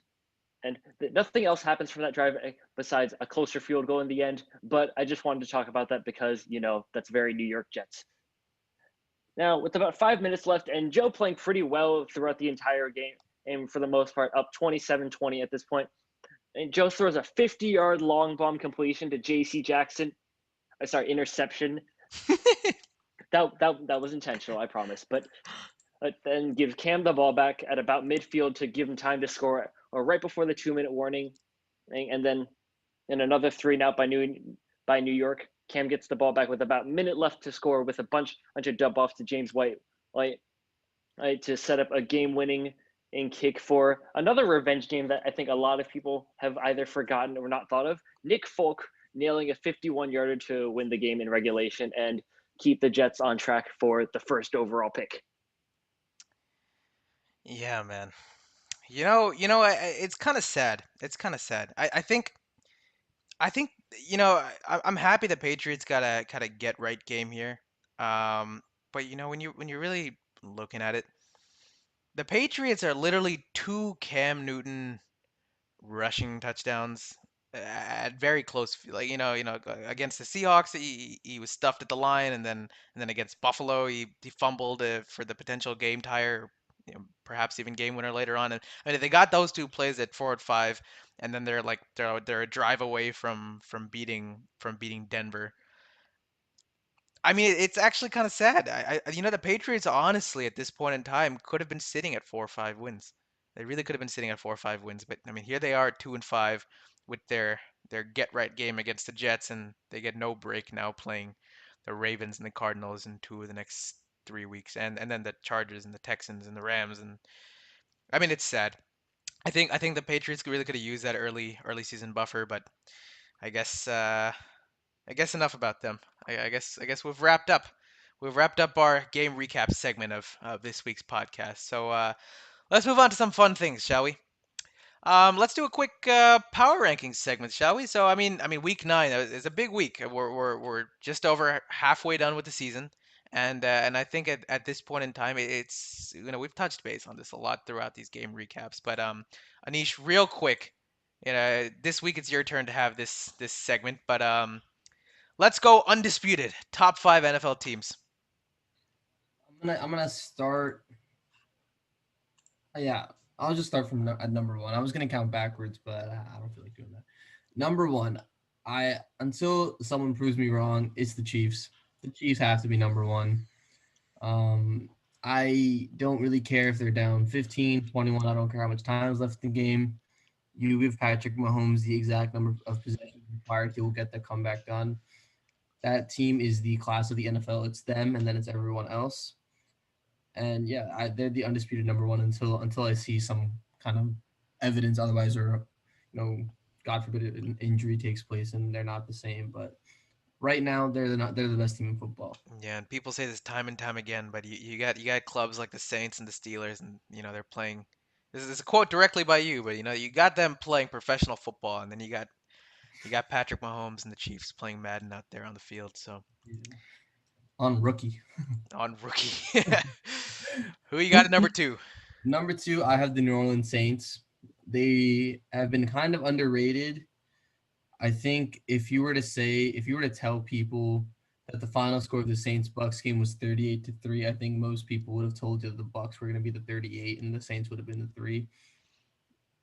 nothing else happens from that drive besides a closer field goal in the end. But I just wanted to talk about that because that's very New York Jets. Now, with about 5 minutes left, and Joe playing pretty well throughout the entire game, and for the most part, up 27-20 at this point. And Joe throws a 50-yard long bomb completion to J.C. Jackson. Sorry, interception. That was intentional, I promise. But then gives Cam the ball back at about midfield to give him time to score, or right before the 2-minute warning, and then another 3-and-out by New York. Cam gets the ball back with about a minute left to score with a bunch of dump offs to James White, to set up a game-winning kick for another revenge game that I think a lot of people have either forgotten or not thought of. Nick Folk nailing a 51-yarder to win the game in regulation and keep the Jets on track for the first overall pick. Yeah, man. It's kind of sad. It's kind of sad. I think I'm happy the Patriots got a kind of get right game here. But when you're really looking at it, the Patriots are literally two Cam Newton rushing touchdowns at very close, like against the Seahawks, he was stuffed at the line, and then against Buffalo, he fumbled for the potential game tire, perhaps even game winner later on. And I mean, they got those two plays at 4-5, and then they're a drive away from beating Denver. I mean, it's actually kind of sad. The Patriots, honestly, at this point in time, could have been sitting at 4 or 5 wins. They really could have been sitting at 4 or 5 wins. But I mean, here they are, 2-5, with their get right game against the Jets, and they get no break now playing the Ravens and the Cardinals in 2 of the next 3 weeks, and then the Chargers and the Texans and the Rams. And I mean, it's sad. I think the Patriots really could have used that early season buffer, but I guess uh, I guess enough about them. I guess we've wrapped up our game recap segment of this week's podcast. So let's move on to some fun things, shall we? Let's do a quick power rankings segment, shall we? So I mean, week 9 is a big week. We're just over halfway done with the season, and I think at this point in time, it's we've touched base on this a lot throughout these game recaps. But Anish, real quick, this week it's your turn to have this segment. But let's go undisputed. Top 5 NFL teams. I'm gonna start. Yeah, I'll just start from at number one. I was gonna count backwards, but I don't feel like doing that. Number one, I until someone proves me wrong, it's the Chiefs. The Chiefs have to be number one. Um, I don't really care if they're down 15, 21. I don't care how much time is left in the game. You give Patrick Mahomes the exact number of possessions required, he will get the comeback done. That team is the class of the NFL. It's them, and then it's everyone else. And yeah, they're the undisputed number one until I see some kind of evidence otherwise, or God forbid, an injury takes place and they're not the same. But right now, they're the best team in football. Yeah, and people say this time and time again, but you got clubs like the Saints and the Steelers, and they're playing. This is a quote directly by you, but you got them playing professional football, and then you got Patrick Mahomes and the Chiefs playing Madden out there on the field. So Yeah. On rookie. on rookie, who you got at number 2? Number two, I have the New Orleans Saints. They have been kind of underrated. I think if you were to tell people that the final score of the Saints Bucks game was 38-3, I think most people would have told you that the Bucks were going to be the 38 and the Saints would have been the 3.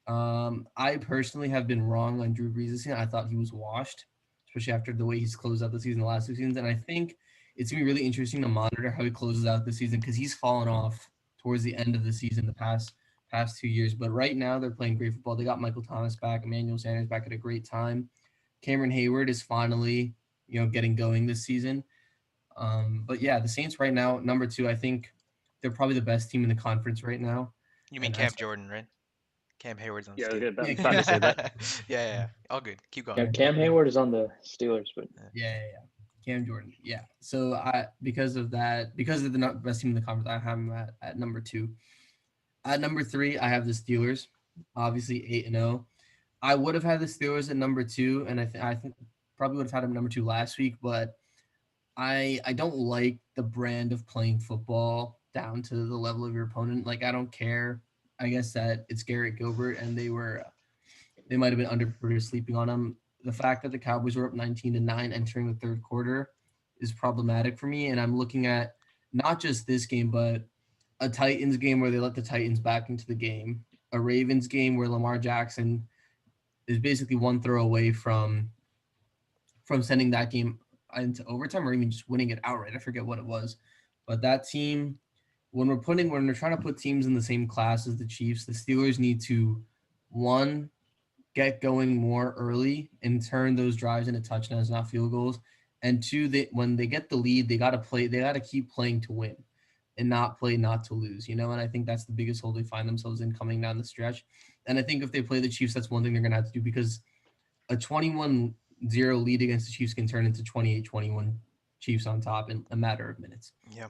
I personally have been wrong on Drew Brees this season. I thought he was washed, especially after the way he's closed out the season the last 2 seasons. And I think it's going to be really interesting to monitor how he closes out the season because he's fallen off towards the end of the season the past 2 years. But right now they're playing great football. They got Michael Thomas back, Emmanuel Sanders back at a great time. Cameron Hayward is finally, getting going this season. But yeah, the Saints right now, number 2, I think they're probably the best team in the conference right now. You mean And Cam Jordan, right? Cam Hayward's on the Yeah, I was Steelers. about, yeah, about to say that. Yeah. All good. Keep Yeah, going. Cam Hayward is on the Steelers, but yeah. Cam Jordan. Yeah. So because of the best team in the conference, I have him at number 2. At number 3, I have the Steelers, obviously 8-0. I would have had the Steelers at number 2, and I think probably would have had them number 2 last week, but I don't like the brand of playing football down to the level of your opponent. Like I don't care. I guess that it's Garrett Gilbert, and they might have been under sleeping on him. The fact that the Cowboys were up 19-9 entering the third quarter is problematic for me, and I'm looking at not just this game, but a Titans game where they let the Titans back into the game, a Ravens game where Lamar Jackson is basically one throw away from sending that game into overtime or even just winning it outright. I forget what it was, but that team, when we're trying to put teams in the same class as the Chiefs, the Steelers need to one get going more early and turn those drives into touchdowns, not field goals. And two, when they get the lead, they got to keep playing to win and not play not to lose, And I think that's the biggest hole they find themselves in coming down the stretch. And I think if they play the Chiefs, that's one thing they're going to have to do because a 21-0 lead against the Chiefs can turn into 28-21 Chiefs on top in a matter of minutes. Yeah.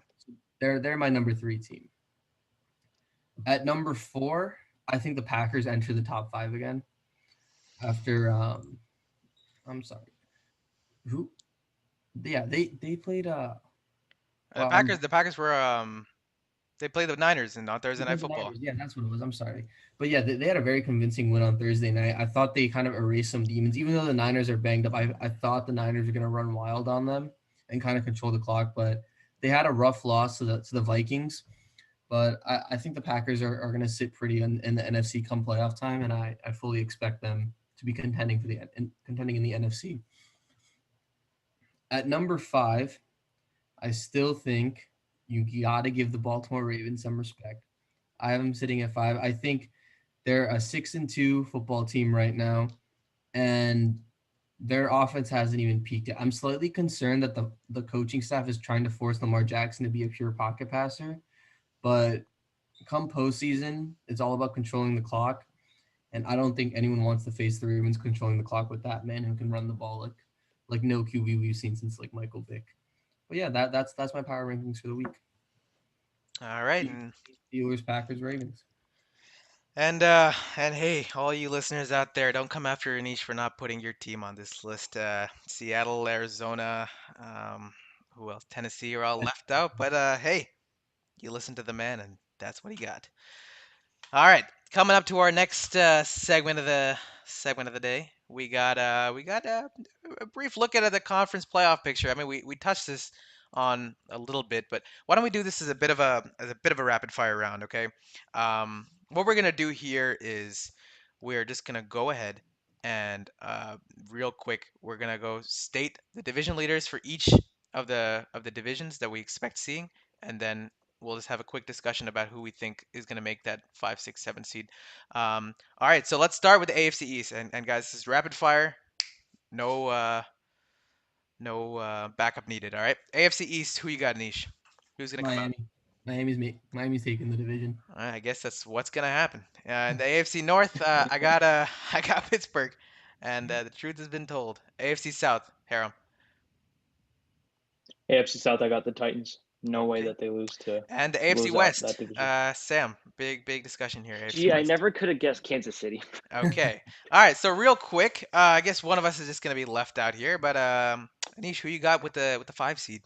They're my number 3 team. At number 4, I think the Packers enter the top 5 again. After I'm sorry. Who? Yeah, they played The Packers were They play the Niners and on They Thursday Night played the Football. Niners. Yeah, that's what it was. I'm sorry. But yeah, they had a very convincing win on Thursday night. I thought they kind of erased some demons. Even though the Niners are banged up, I thought the Niners were going to run wild on them and kind of control the clock. But they had a rough loss to the Vikings. But I think the Packers are going to sit pretty in the NFC come playoff time, and I fully expect them to be contending in the NFC. At number 5, I still think you got to give the Baltimore Ravens some respect. I have them sitting at 5. I think they're a 6-2 football team right now, and their offense hasn't even peaked yet. I'm slightly concerned that the coaching staff is trying to force Lamar Jackson to be a pure pocket passer, but come postseason, it's all about controlling the clock, and I don't think anyone wants to face the Ravens controlling the clock with that man who can run the ball like no QB we've seen since like Michael Vick. But yeah, that's my power rankings for the week. All right, and Steelers, Packers, Ravens. and hey, all you listeners out there, don't come after Anish for not putting your team on this list. Seattle, Arizona, who else? Tennessee are all left out, but hey, you listen to the man, and that's what he got. All right, coming up to our next segment of the day, we got a brief look at the conference playoff picture. I mean, we touched this on a little bit, but why don't we do this as a bit of a rapid fire round, okay? What we're gonna do here is we're just gonna go ahead and real quick, we're gonna go state the division leaders for each of the divisions that we expect seeing, and then we'll just have a quick discussion about who we think is going to make that 5, 6, 7 seed. All right, so let's start with the AFC East. And guys, this is rapid fire. No backup needed. All right, AFC East. Who you got, Niche? Who's going to come out? Miami. Miami's taking the division. All right, I guess that's what's going to happen. In the AFC North, I got I got Pittsburgh, and the truth has been told. AFC South, Harem. AFC South, I got the Titans. No way Okay. that they And the AFC lose out West, that division. Sam. Big discussion here. AFC Gee, I West. never could have guessed Kansas City. Okay. All right. So real quick, I guess one of us is just gonna be left out here. But Anish, who you got with the 5 seed?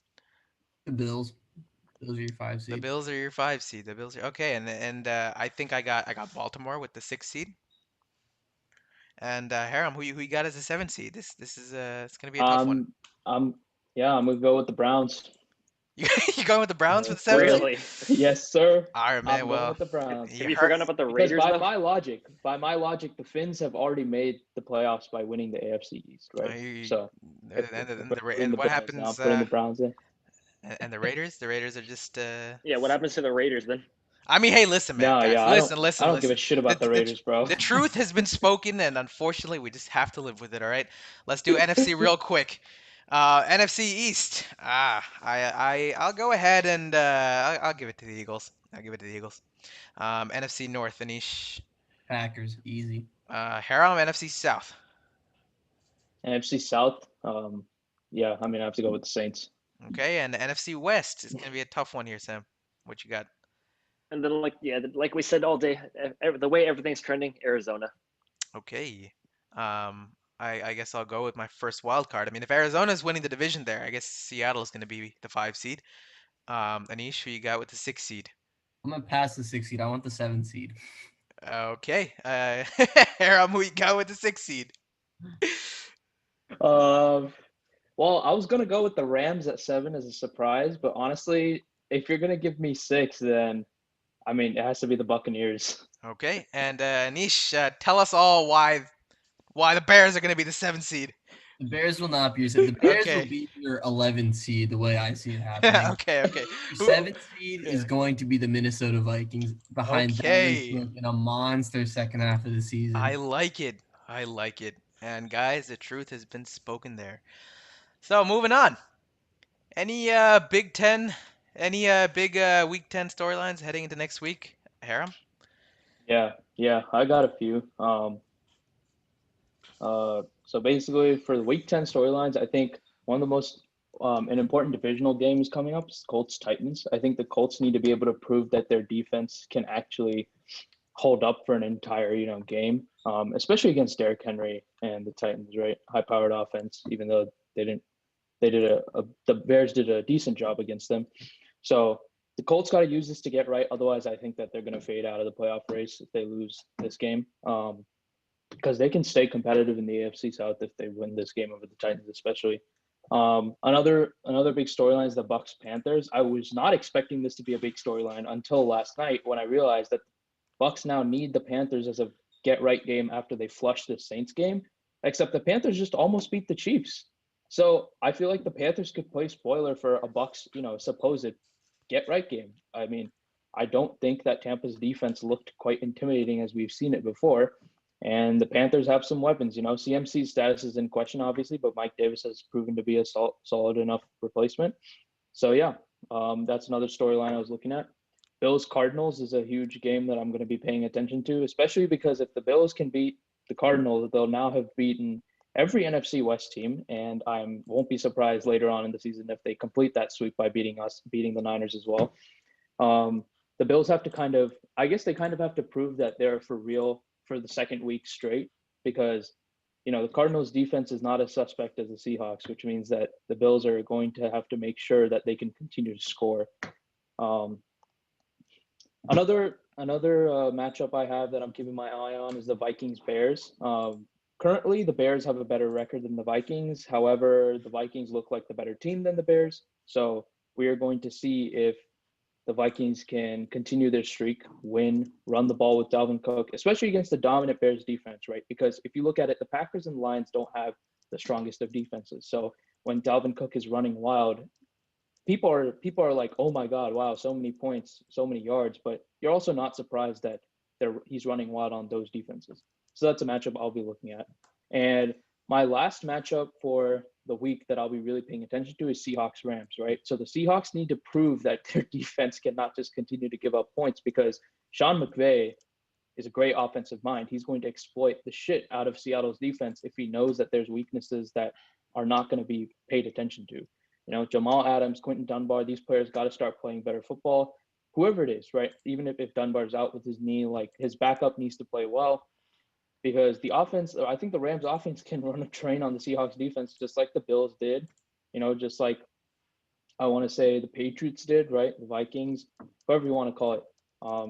The Bills. Those are your 5 The seed. Bills are your 5 seed. The Bills are okay. And I think I got Baltimore with the 6 seed. And Haram, who you got as a 7 seed? This is it's gonna be a tough one. I'm yeah, I'm gonna go with the Browns. You going with the Browns for the Yes, 7 seed? sir. Really? Yes, sir. All right, man. I'm going Well, with the Browns. you Have you heard. forgotten about the Because Raiders, though? by my logic, the Finns have already made the playoffs by winning the AFC East, right? You, So if and we're putting the what Bills now, happens? I'm putting the Browns in. And the Raiders? The Raiders are just. Yeah, what happens to the Raiders then? I mean, hey, listen, man, No, guys, yeah, listen, I listen, don't give a listen. shit The, about the the, Raiders, bro. the truth has been spoken, and unfortunately, we just have to live with it. All right, let's do NFC real quick. NFC East. I'll go ahead and I'll give it to the Eagles. I'll give it to the Eagles. NFC North, Anish. Packers. Easy. Haram, NFC South. NFC South, yeah, I mean I have to go with the Saints. Okay, and the NFC West is gonna be a tough one here, Sam. What you got? And then, like we said all day, the way everything's trending, Arizona. Okay. I guess I'll go with my first wild card. I mean, if Arizona's winning the division there, I guess Seattle is going to be the 5 seed. Anish, who you got with the 6 seed? I'm gonna pass the 6 seed. I want the 7 seed. Okay. Aram, who you got with the 6 seed? Um, well, I was gonna go with the Rams at 7 as a surprise, but honestly, if you're gonna give me 6, then I mean it has to be the Buccaneers. Okay. And Anish, tell us all why the Bears are going to be the 7 seed. The Bears will not be your 7. The Bears will Okay. be your 11 seed, the way I see it happening. Okay. Your 7th seed is going to be the Minnesota Vikings behind Dalvin Okay. Cook in a monster second half of the season. I like it. I like it. And guys, the truth has been spoken there. So moving on. Any Big Ten, any big Week 10 storylines heading into next week, Harem? Yeah, I got a few. So basically for the Week 10 storylines, I think one of the most an important divisional game is coming up is Colts Titans. I think the Colts need to be able to prove that their defense can actually hold up for an entire game, especially against Derrick Henry and the Titans, right? High powered offense, even though they didn't, they did the Bears did a decent job against them. So the Colts got to use this to get right. Otherwise, I think that they're going to fade out of the playoff race if they lose this game. Because they can stay competitive in the AFC South if they win this game over the Titans, especially. Another big storyline is the Bucs Panthers. I was not expecting this to be a big storyline until last night when I realized that Bucs now need the Panthers as a get right game after they flushed the Saints game. Except the Panthers just almost beat the Chiefs. So I feel like the Panthers could play spoiler for a Bucs, supposed get right game. I mean, I don't think that Tampa's defense looked quite intimidating as we've seen it before. And the Panthers have some weapons. CMC's status is in question, obviously, but Mike Davis has proven to be a solid enough replacement. So, yeah, that's another storyline I was looking at. Bills Cardinals is a huge game that I'm going to be paying attention to, especially because if the Bills can beat the Cardinals, they'll now have beaten every NFC West team, and I won't be surprised later on in the season if they complete that sweep by beating the Niners as well. The Bills have to I guess they have to prove that they're for real for the second week straight, because the Cardinals defense is not as suspect as the Seahawks, which means that the Bills are going to have to make sure that they can continue to score. Another matchup I have that I'm keeping my eye on is the Vikings Bears. Currently, the Bears have a better record than the Vikings. However, the Vikings look like the better team than the Bears. So we are going to see if the Vikings can continue their streak, win, run the ball with Dalvin Cook, especially against the dominant Bears defense, right? Because if you look at it, the Packers and the Lions don't have the strongest of defenses. So when Dalvin Cook is running wild, people are like, oh my God, wow, so many points, so many yards. But you're also not surprised that he's running wild on those defenses. So that's a matchup I'll be looking at. And my last matchup for the week that I'll be really paying attention to is Seahawks Rams, right? So the Seahawks need to prove that their defense cannot just continue to give up points, because Sean McVay is a great offensive mind. He's going to exploit the shit out of Seattle's defense if he knows that there's weaknesses that are not going to be paid attention to. Jamal Adams, Quentin Dunbar, these players got to start playing better football. Whoever it is, right? Even if Dunbar's out with his knee, like his backup needs to play well, because the offense, I think the Rams offense can run a train on the Seahawks defense, just like the Bills did, just like I want to say the Patriots did, right? The Vikings, whoever you want to call it.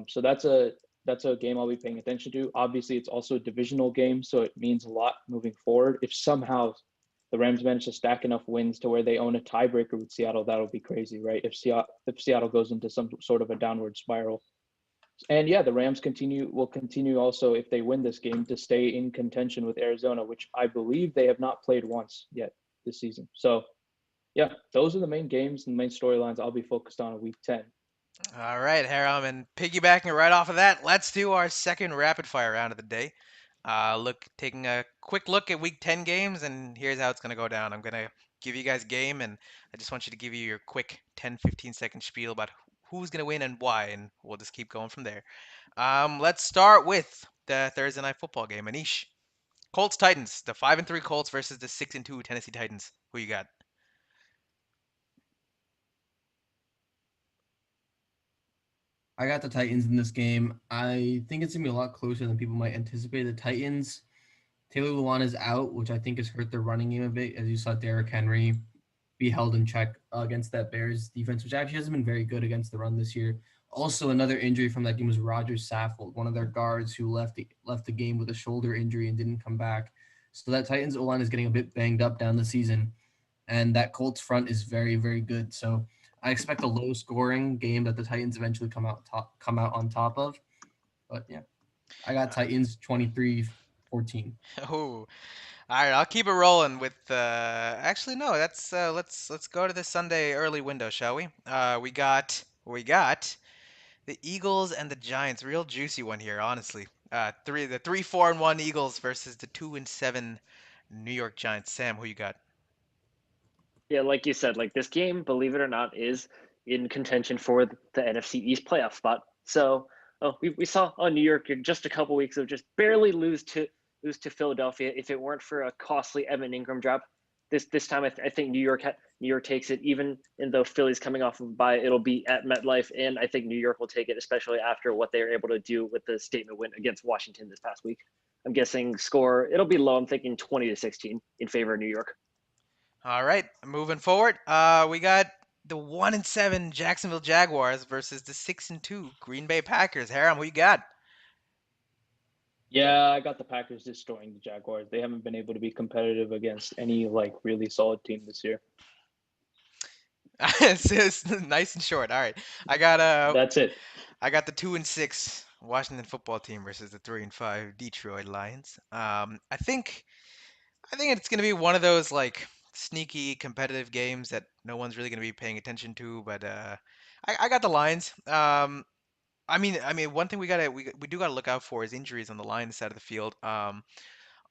So that's a game I'll be paying attention to. Obviously, it's also a divisional game, so it means a lot moving forward. If somehow the Rams manage to stack enough wins to where they own a tiebreaker with Seattle, that'll be crazy, right? If Seattle goes into some sort of a downward spiral. And yeah, the Rams will continue also, if they win this game, to stay in contention with Arizona, which I believe they have not played once yet this season. So yeah, those are the main games and main storylines I'll be focused on in week 10. All right, Haram, and piggybacking right off of that, let's do our second rapid fire round of the day. Taking a quick look at week 10 games, and here's how it's going to go down. I'm going to give you guys game, and I just want you to give you your quick 10-15 second spiel about who's going to win and why, and we'll just keep going from there. Let's start with the Thursday night football game. Anish, Colts Titans, the 5-3 Colts versus the 6-2 Tennessee Titans. Who you got? I got the Titans in this game. I think it's going to be a lot closer than people might anticipate. The Titans, Taylor Lewan is out, which I think has hurt their running game a bit, as you saw Derrick Henry be held in check against that Bears defense, which actually hasn't been very good against the run this year. Also, another injury from that game was Roger Saffold, one of their guards who left the game with a shoulder injury and didn't come back. So that Titans O-line is getting a bit banged up down the season, and that Colts front is very, very good. So I expect a low-scoring game that the Titans eventually come out on top of. But yeah, I got Titans 23-14. Oh, all right. I'll keep it rolling with. Actually, no. Let's go to the Sunday early window, shall we? We got the Eagles and the Giants. Real juicy one here, honestly. The 3-4-1 Eagles versus the 2-7 New York Giants. Sam, who you got? Yeah, like you said, like this game, believe it or not, is in contention for the NFC East playoff spot. So we saw on New York just a couple weeks of just barely lose to Philadelphia. If it weren't for a costly Evan Ingram drop, this time I think New York takes it. Even though Philly's coming off of a bye, it'll be at MetLife, and I think New York will take it, especially after what they were able to do with the statement win against Washington this past week. I'm guessing score it'll be low. I'm thinking 20-16 in favor of New York. All right, moving forward. We got the 1-7 Jacksonville Jaguars versus the 6-2 Green Bay Packers. Haram, who you got? Yeah, I got the Packers destroying the Jaguars. They haven't been able to be competitive against any like really solid team this year. It's nice and short. All right, I got That's it. I got the 2-6 Washington football team versus the 3-5 Detroit Lions. I think it's gonna be one of those like sneaky competitive games that no one's really gonna be paying attention to. But I got the Lions. I mean, one thing we do gotta look out for is injuries on the Lions side of the field.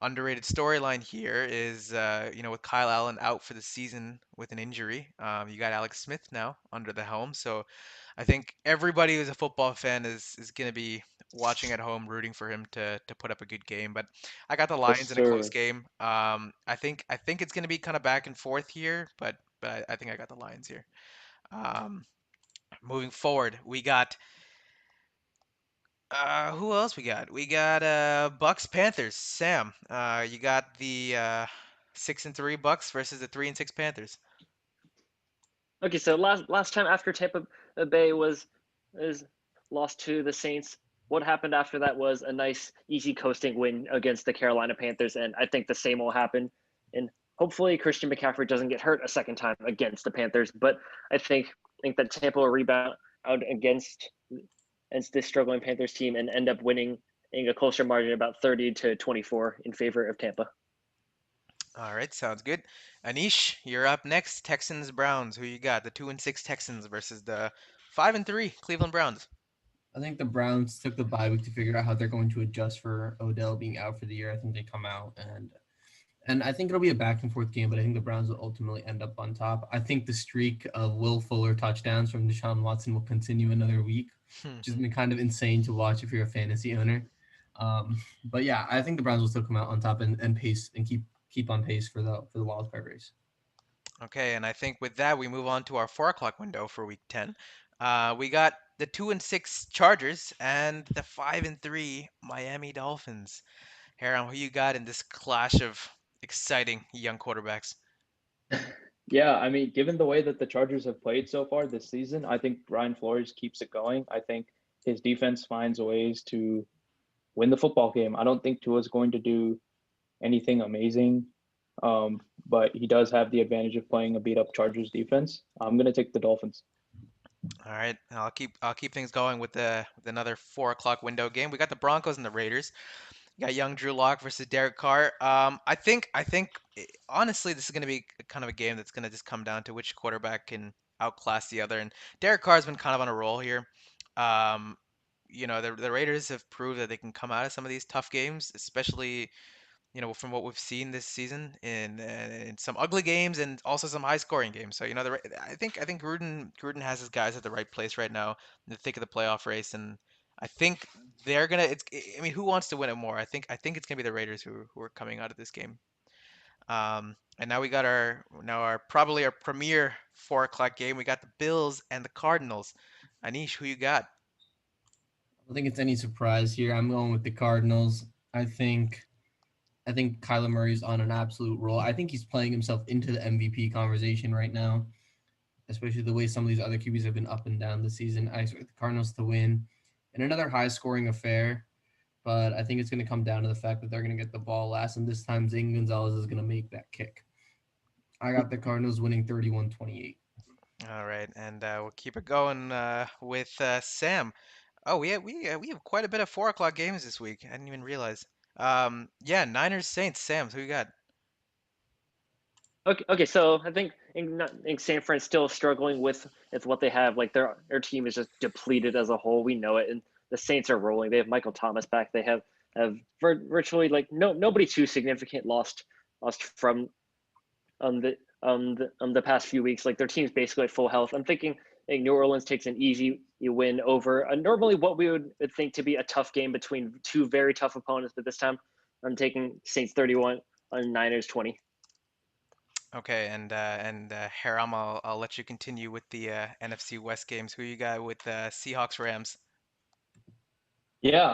Underrated storyline here is, with Kyle Allen out for the season with an injury, you got Alex Smith now under the helm. So I think everybody who's a football fan is going to be watching at home, rooting for him to put up a good game. But I got the Yes, Lions in a close sir. game. I think it's going to be kind of back and forth here, but I think I got the Lions here. Um, moving forward, we got who else we got? We got Bucks Panthers. Sam, you got the 6-3 Bucks versus the 3-6 Panthers. Okay, so last time after Tampa Bay is lost to the Saints, what happened after that was a nice easy coasting win against the Carolina Panthers, and I think the same will happen. And hopefully Christian McCaffrey doesn't get hurt a second time against the Panthers, but I think that Tampa will rebound out against this struggling Panthers team and end up winning in a closer margin, about 30-24 in favor of Tampa. All right, sounds good. Anish, you're up next. Texans Browns. Who you got? The 2-6 Texans versus the 5-3 Cleveland Browns. I think the Browns took the bye week to figure out how they're going to adjust for Odell being out for the year. I think they come out and I think it'll be a back and forth game, but I think the Browns will ultimately end up on top. I think the streak of Will Fuller touchdowns from Deshaun Watson will continue another week, which has been kind of insane to watch if you're a fantasy owner. But yeah, I think the Browns will still come out on top and pace and keep on pace for the wild card race. Okay, and I think with that we move on to our 4 o'clock window for Week 10. We got the 2-6 Chargers and the 5-3 Miami Dolphins. Haram, who you got in this clash of exciting young quarterbacks? Yeah, I mean, given the way that the Chargers have played so far this season, I think Brian Flores keeps it going. I think his defense finds ways to win the football game. I don't think Tua's going to do anything amazing, but he does have the advantage of playing a beat up Chargers defense. I'm going to take the Dolphins. All right, I'll keep things going with another 4 o'clock window game. We got the Broncos and the Raiders. You got young Drew Lock versus Derek Carr. Honestly, this is going to be kind of a game that's going to just come down to which quarterback can outclass the other. And Derek Carr's been kind of on a roll here. Um, the Raiders have proved that they can come out of some of these tough games, especially from what we've seen this season in some ugly games and also some high scoring games. So I think Gruden has his guys at the right place right now in the thick of the playoff race, and I think they're gonna. I mean, who wants to win it more? I think it's gonna be the Raiders who are coming out of this game. And now we got our probably our premier 4 o'clock game. We got the Bills and the Cardinals. Anish, who you got? I don't think it's any surprise here. I'm going with the Cardinals. I think Kyler Murray's on an absolute roll. I think he's playing himself into the MVP conversation right now, especially the way some of these other QBs have been up and down this season. I expect the Cardinals to win in another high-scoring affair, but I think it's going to come down to the fact that they're going to get the ball last, and this time Zane Gonzalez is going to make that kick. I got the Cardinals winning 31-28. All right, and we'll keep it going with Sam. Oh, we have quite a bit of 4 o'clock games this week. I didn't even realize. Yeah, Niners Saints. Sam, who you got? Okay. So I think San Fran's still struggling with what they have. Like their team is just depleted as a whole. We know it, and the Saints are rolling. They have Michael Thomas back. They have virtually like nobody too significant lost from the past few weeks. Like their team's basically at full health. I'm thinking like New Orleans takes an easy win over normally what we would think to be a tough game between two very tough opponents, but this time I'm taking Saints 31 on Niners 20. Okay, and Haram, I'll let you continue with the NFC West games. Who you got with Seahawks Rams? Yeah,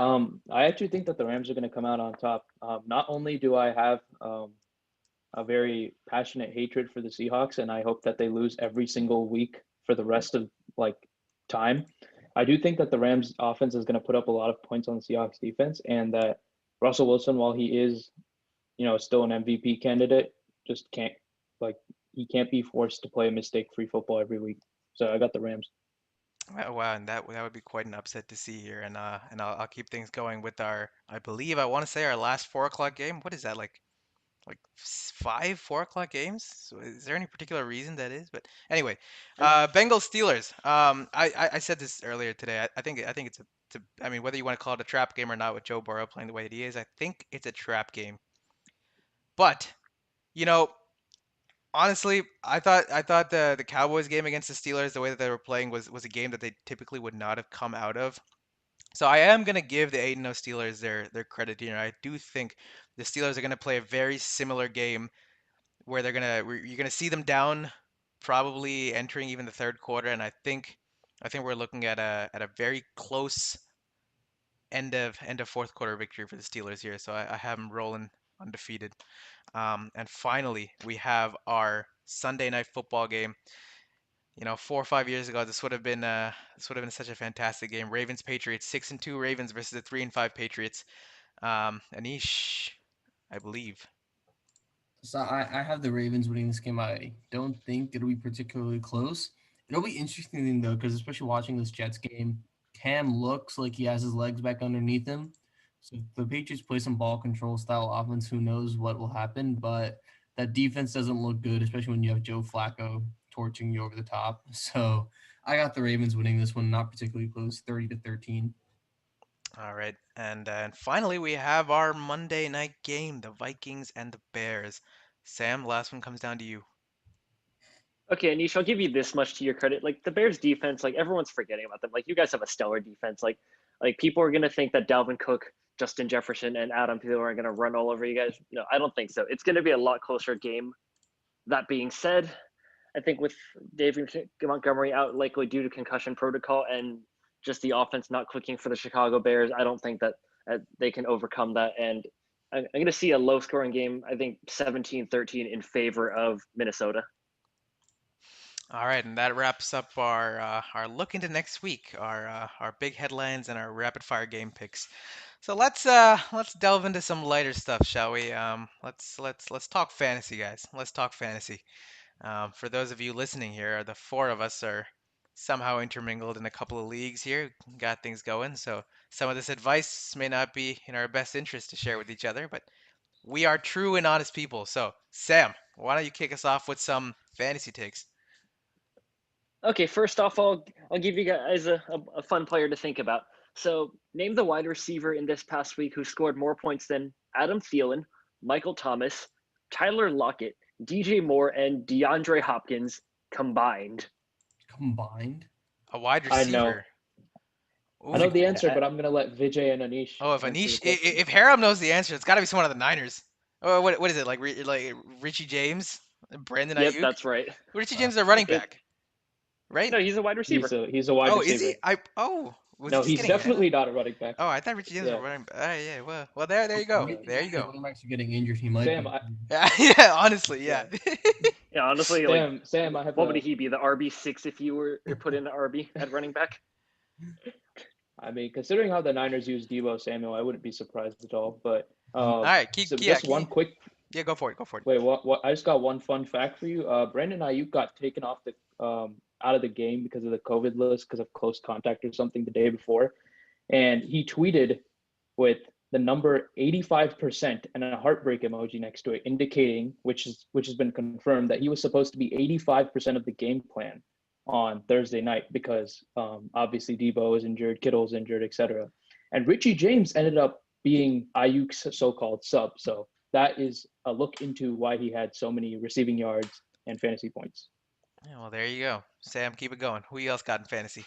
I actually think that the Rams are going to come out on top. Not only do I have a very passionate hatred for the Seahawks, and I hope that they lose every single week for the rest of like time. I do think that the Rams offense is going to put up a lot of points on the Seahawks defense, and that Russell Wilson, while he is, still an MVP candidate, just can't like he can't be forced to play a mistake-free football every week. So I got the Rams. Wow, and that would be quite an upset to see here. And I'll keep things going with our, I believe I want to say our last 4 o'clock game. What is that like 4 o'clock games? So is there any particular reason that is? But anyway, Bengals Steelers. I said this earlier today. I think I mean, whether you want to call it a trap game or not, with Joe Burrow playing the way that he is, I think it's a trap game. But you know, honestly, I thought the Cowboys game against the Steelers, the way that they were playing, was a game that they typically would not have come out of. So I am gonna give the 8-0 Steelers their credit here. I do think the Steelers are gonna play a very similar game where you're gonna see them down, probably entering even the third quarter, and I think we're looking at a very close end of fourth quarter victory for the Steelers here. So I have them rolling undefeated. And finally, we have our Sunday night football game. 4 or 5 years ago, this would have been such a fantastic game. Ravens Patriots, 6-2 Ravens versus the 3-5 Patriots. Anish, I believe. So I have the Ravens winning this game. I don't think it'll be particularly close. It'll be interesting though, because especially watching this Jets game, Cam looks like he has his legs back underneath him. So if the Patriots play some ball control style offense, who knows what will happen? But that defense doesn't look good, especially when you have Joe Flacco torching you over the top. So I got the Ravens winning this one, not particularly close, 30-13. All right, and finally we have our Monday night game, the Vikings and the Bears. Sam, last one comes down to you. Okay, Anish, I'll give you this much to your credit. Like the Bears defense, like everyone's forgetting about them. Like you guys have a stellar defense. Like people are gonna think that Dalvin Cook, Justin Jefferson, and Adam Thielen are gonna run all over you guys. No, I don't think so. It's gonna be a lot closer game. That being said, I think with David Montgomery out likely due to concussion protocol and just the offense not clicking for the Chicago Bears, I don't think that they can overcome that. And I'm going to see a low scoring game, I think 17-13 in favor of Minnesota. All right, and that wraps up our look into next week, our big headlines and our rapid fire game picks. So let's delve into some lighter stuff, shall we? Let's talk fantasy, guys. Let's talk fantasy. For those of you listening here, the four of us are somehow intermingled in a couple of leagues here, got things going. So some of this advice may not be in our best interest to share with each other, but we are true and honest people. So Sam, why don't you kick us off with some fantasy takes? Okay, first off, I'll give you guys a fun player to think about. So name the wide receiver in this past week who scored more points than Adam Thielen, Michael Thomas, Tyler Lockett, DJ Moore, and DeAndre Hopkins combined. Combined? A wide I know. receiver. I know Ooh. the answer, but I'm gonna let Vijay and Anish Oh, if answer the Anish, question. if Haram knows the answer, it's got to be someone of the Niners. Oh, what is it like Richie James, Brandon Yep, Ayuk? that's right. Richie James is a running It, back, right? no, he's a wide receiver. He's a wide Oh, is receiver. he? Was he No, just he's getting ahead of? definitely not a running back. Oh, I thought Richie James was a Yeah, running back. Yeah, well, there you go, yeah. there you go. Running backs are getting injured. He might Sam, be. Yeah, honestly, yeah. Yeah, honestly, like Sam, I have what would he be? The RB6 if you were put in the RB at running back? I mean, considering how the Niners use Deebo Samuel, I wouldn't be surprised at all. But All right, so just one quick. yeah, go for it, go for it. Wait, what? I just got one fun fact for you. Brandon Ayuk got taken off the out of the game because of the COVID list because of close contact or something the day before, and he tweeted with the number 85% and a heartbreak emoji next to it, indicating which has been confirmed that he was supposed to be 85% of the game plan on Thursday night because obviously Debo is injured, Kittle's injured, etc. And Richie James ended up being Ayuk's so-called sub. So that is a look into why he had so many receiving yards and fantasy points. Yeah, well, there you go. Sam, keep it going. Who else got in fantasy?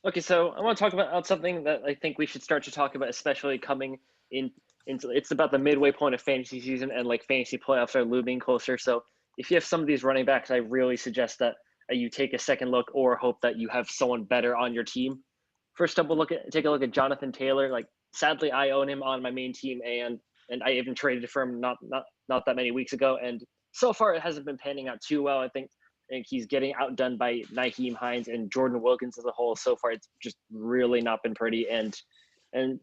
Okay, so I want to talk about something that I think we should start to talk about, especially coming into it's about the midway point of fantasy season and like fantasy playoffs are looming closer. So if you have some of these running backs, I really suggest that you take a second look or hope that you have someone better on your team. First up, take a look at Jonathan Taylor. Like sadly, I own him on my main team, and I even traded for him not that many weeks ago, and so far it hasn't been panning out too well. I think and he's getting outdone by Naheem Hines and Jordan Wilkins as a whole. So far, it's just really not been pretty. And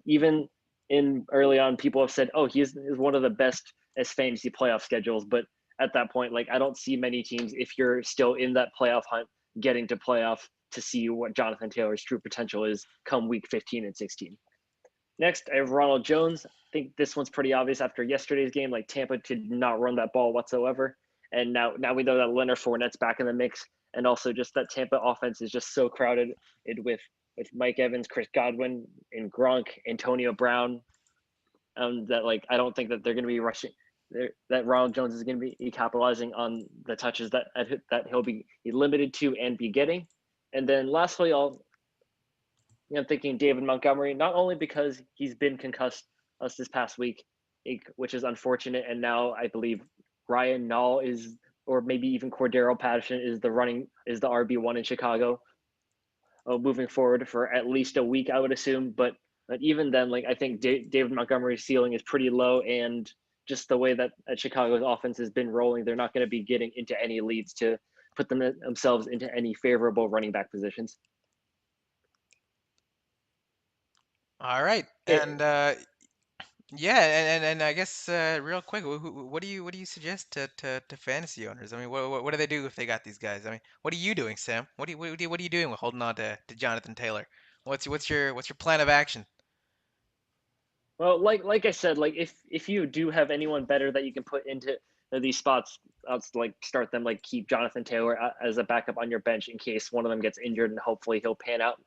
even in early on, people have said, "Oh, he is one of the best as fantasy playoff schedules." But at that point, like I don't see many teams if you're still in that playoff hunt getting to playoff to see what Jonathan Taylor's true potential is come week 15 and 16. Next, I have Ronald Jones. I think this one's pretty obvious after yesterday's game. Like Tampa did not run that ball whatsoever, and now we know that Leonard Fournette's back in the mix, and also just that Tampa offense is just so crowded with Mike Evans, Chris Godwin, and Gronk, Antonio Brown. That like I don't think that they're going to be rushing. That Ronald Jones is going to be capitalizing on the touches that he'll be limited to and be getting. And then lastly, I'm thinking David Montgomery, not only because he's been concussed us this past week, which is unfortunate, and now I believe Ryan Nall is, or maybe even Cordero Patterson is the RB1 in Chicago, moving forward for at least a week, I would assume. But even then, like I think David Montgomery's ceiling is pretty low, and just the way that Chicago's offense has been rolling, they're not going to be getting into any leads to put themselves into any favorable running back positions. All right, and It, yeah, and I guess real quick, what do you suggest to fantasy owners? I mean, what do they do if they got these guys? I mean, what are you doing, Sam? What are you doing with holding on to Jonathan Taylor? What's your plan of action? Well, like I said, like if you do have anyone better that you can put into these spots, I'll like start them. Like keep Jonathan Taylor as a backup on your bench in case one of them gets injured, and hopefully he'll pan out,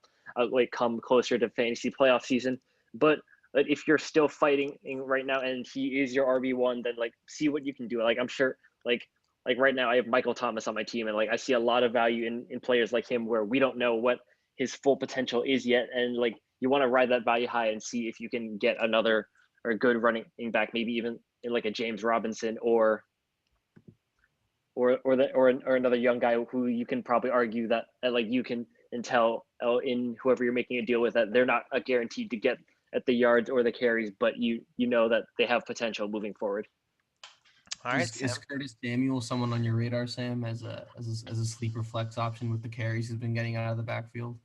like come closer to fantasy playoff season. But if you're still fighting right now and he is your RB1, then like see what you can do. Like I'm sure, like like right now I have Michael Thomas on my team, and like I see a lot of value in players like him where we don't know what his full potential is yet, and like you want to ride that value high and see if you can get another or a good running back, maybe even in like a James Robinson or another young guy who you can probably argue that like you can and tell in whoever you're making a deal with that they're not guaranteed to get at the yards or the carries, but you know that they have potential moving forward. All right, Is Sam. Curtis Samuel someone on your radar, Sam, as a sleeper flex option with the carries he's been getting out of the backfield?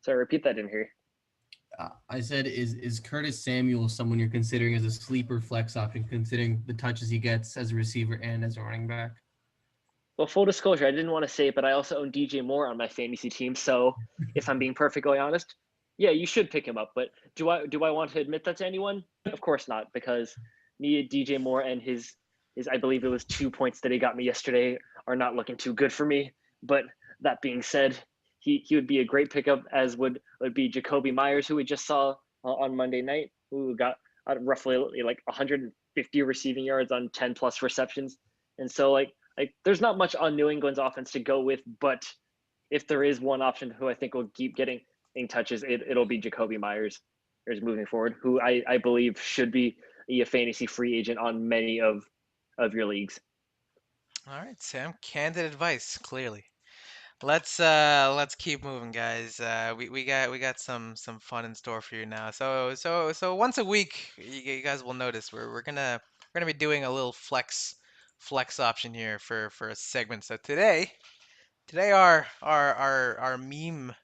So I repeat that in here. I said, is Curtis Samuel someone you're considering as a sleeper flex option, considering the touches he gets as a receiver and as a running back? Well, full disclosure, I didn't want to say it, but I also own DJ Moore on my fantasy team. So if I'm being perfectly honest, yeah, you should pick him up. But do I want to admit that to anyone? Of course not, because me, DJ Moore, and his I believe it was 2 points that he got me yesterday are not looking too good for me. But that being said, he would be a great pickup, as would be Jacoby Myers, who we just saw on Monday night, who got roughly like 150 receiving yards on 10 plus receptions. And so like there's not much on New England's offense to go with, but if there is one option who I think will keep getting touches, it'll be Jacoby Myers moving forward, who I believe should be a fantasy free agent on many of your leagues. All right, Sam. Candid advice, clearly. Let's keep moving, guys. We got some fun in store for you now. So once a week, you guys will notice we're gonna be doing a little flex option here for a segment. So today our meme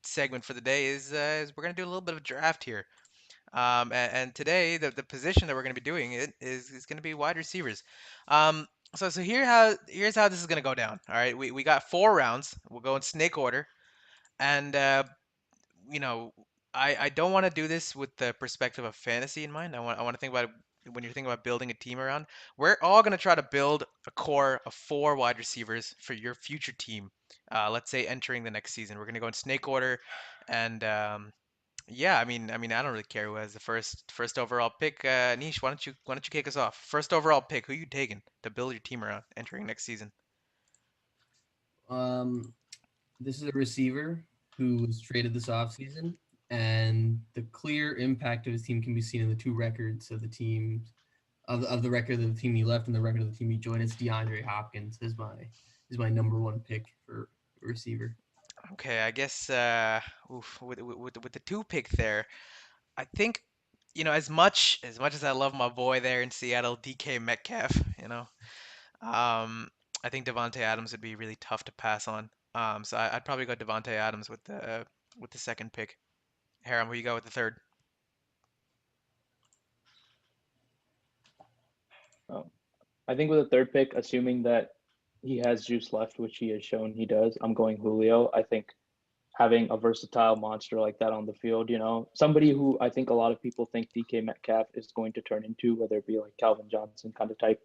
segment for the day is we're gonna do a little bit of a draft here. And today the position that we're going to be doing it is going to be wide receivers. Um, so here's how this is going to go down. All right, we got 4 rounds. We'll go in snake order, and you know I don't want to do this with the perspective of fantasy in mind. I want to think about it when you're thinking about building a team around. We're all going to try to build a core of 4 wide receivers for your future team. Let's say entering the next season, we're going to go in snake order, and yeah, I mean, I don't really care who has the first overall pick. Nish, why don't you kick us off? First overall pick, who you taking to build your team around entering next season? Um, this is a receiver who was traded this offseason, and the clear impact of his team can be seen in the two records of the teams of the record of the team he left and the record of the team he joined. It's DeAndre Hopkins is my number one pick for receiver. Okay, I guess oof, with the 2 pick there, I think as much as I love my boy there in Seattle, DK Metcalf, um, I think Devonte Adams would be really tough to pass on. So I'd probably go Devonte Adams with the second pick. Harem, who you go with the third? Um, I think with a third pick, assuming that he has juice left, which he has shown he does, I'm going Julio. I think having a versatile monster like that on the field, somebody who I think a lot of people think DK Metcalf is going to turn into, whether it be like Calvin Johnson kind of type.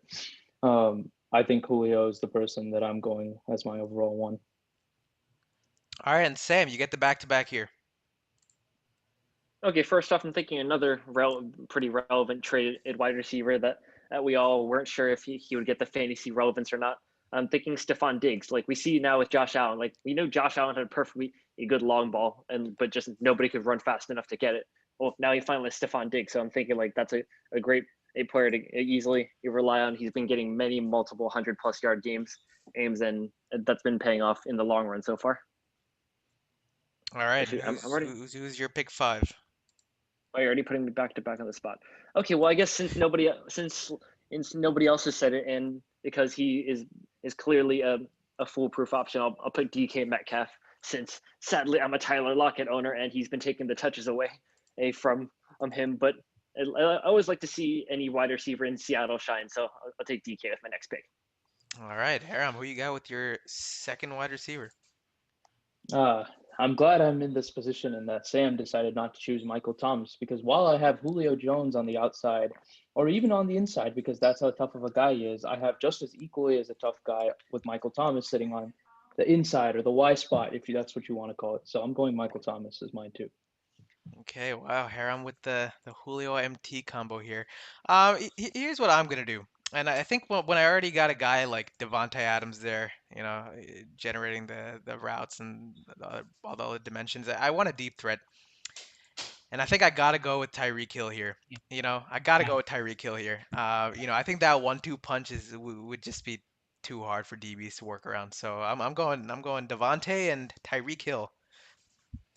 I think Julio is the person that I'm going as my overall one. All right, and Sam, you get the back-to-back here. Okay, first off, I'm thinking another pretty relevant trade at wide receiver that we all weren't sure if he would get the fantasy relevance or not. I'm thinking Stephon Diggs. Like we see now with Josh Allen, like we know Josh Allen had perfectly a good long ball, but just nobody could run fast enough to get it. Well, now he finally has Stephon Diggs, so I'm thinking like that's a great player to easily you rely on. He's been getting many multiple 100+ yard games, and that's been paying off in the long run so far. All right, Actually, I'm already. who's your pick five? Oh, you're already putting me back to back on the spot. Okay, well, I guess since nobody else has said it, and because he is clearly a foolproof option, I'll put DK Metcalf. Since sadly I'm a Tyler Lockett owner, and he's been taking the touches away from him. But I always like to see any wide receiver in Seattle shine, so I'll take DK with my next pick. All right, Harem, who you got with your second wide receiver? I'm glad I'm in this position and that Sam decided not to choose Michael Thomas because while I have Julio Jones on the outside or even on the inside, because that's how tough of a guy he is, I have just as equally as a tough guy with Michael Thomas sitting on the inside or the Y spot, if that's what you want to call it. So I'm going Michael Thomas as mine too. Okay, wow, Harem with the Julio MT combo here. Here's what I'm gonna do, and I think when I already got a guy like Devonte Adams there, generating the routes and all the other dimensions, I want a deep threat, and I think I gotta go with Tyreek Hill here. I gotta go with Tyreek Hill here. I think that 1-2 punch would just be too hard for DBs to work around. So I'm going Devonte and Tyreek Hill.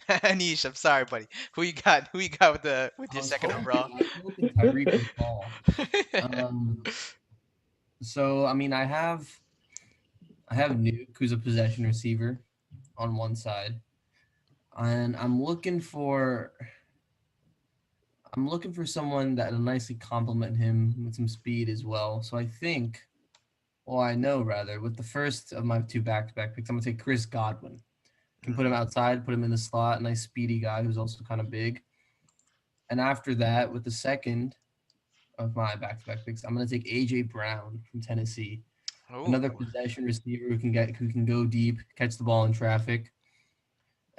Anish, I'm sorry, buddy. Who you got? Who you got with I your was second hoping overall? I was hoping Tyreek would fall. So I mean, I have Nuke, who's a possession receiver, on one side, and I'm looking for someone that will nicely complement him with some speed as well. So I think, well, I know rather, with the first of my two back-to-back picks, I'm gonna take Chris Godwin. Can put him Mhm. outside, put him in the slot, nice speedy guy who's also kind of big. And after that, with the second of my back-to-back picks, I'm gonna take AJ Brown from Tennessee, another Oh, possession receiver who can go deep, catch the ball in traffic,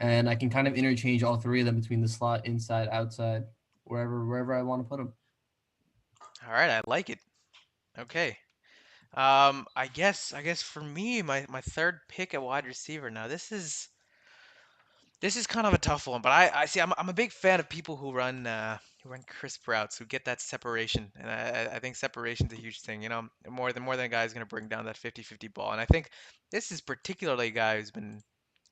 and I can kind of interchange all three of them between the slot, inside, outside, wherever I want to put them. all right. I like it. Okay. I guess for me, my third pick at wide receiver. Now this is kind of a tough one, but I see. I'm a big fan of people who run crisp routes, who get that separation, and I think separation's a huge thing. More than a guy who's going to bring down that 50-50 ball, and I think this is particularly a guy who's been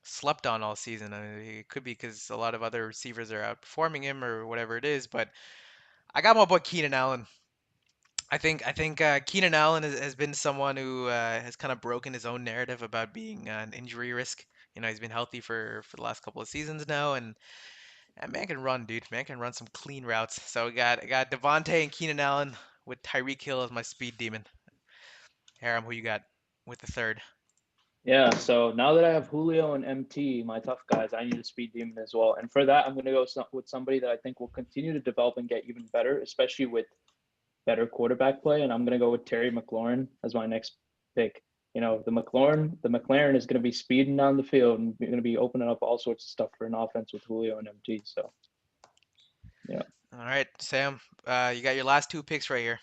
slept on all season. I mean, it could be because a lot of other receivers are outperforming him or whatever it is, but I got my boy Keenan Allen. I think Keenan Allen has been someone who has kind of broken his own narrative about being an injury risk. He's been healthy for the last couple of seasons now, and man can run, dude. Man can run some clean routes. So I got Devontae and Keenan Allen with Tyreek Hill as my speed demon. Harem, who you got with the third? Yeah, so now that I have Julio and MT, my tough guys, I need a speed demon as well. And for that, I'm going to go with somebody that I think will continue to develop and get even better, especially with better quarterback play. And I'm going to go with Terry McLaurin as my next pick. The McLaren is going to be speeding down the field and going to be opening up all sorts of stuff for an offense with Julio and MT. So, yeah. All right, Sam. You got your last two picks right here.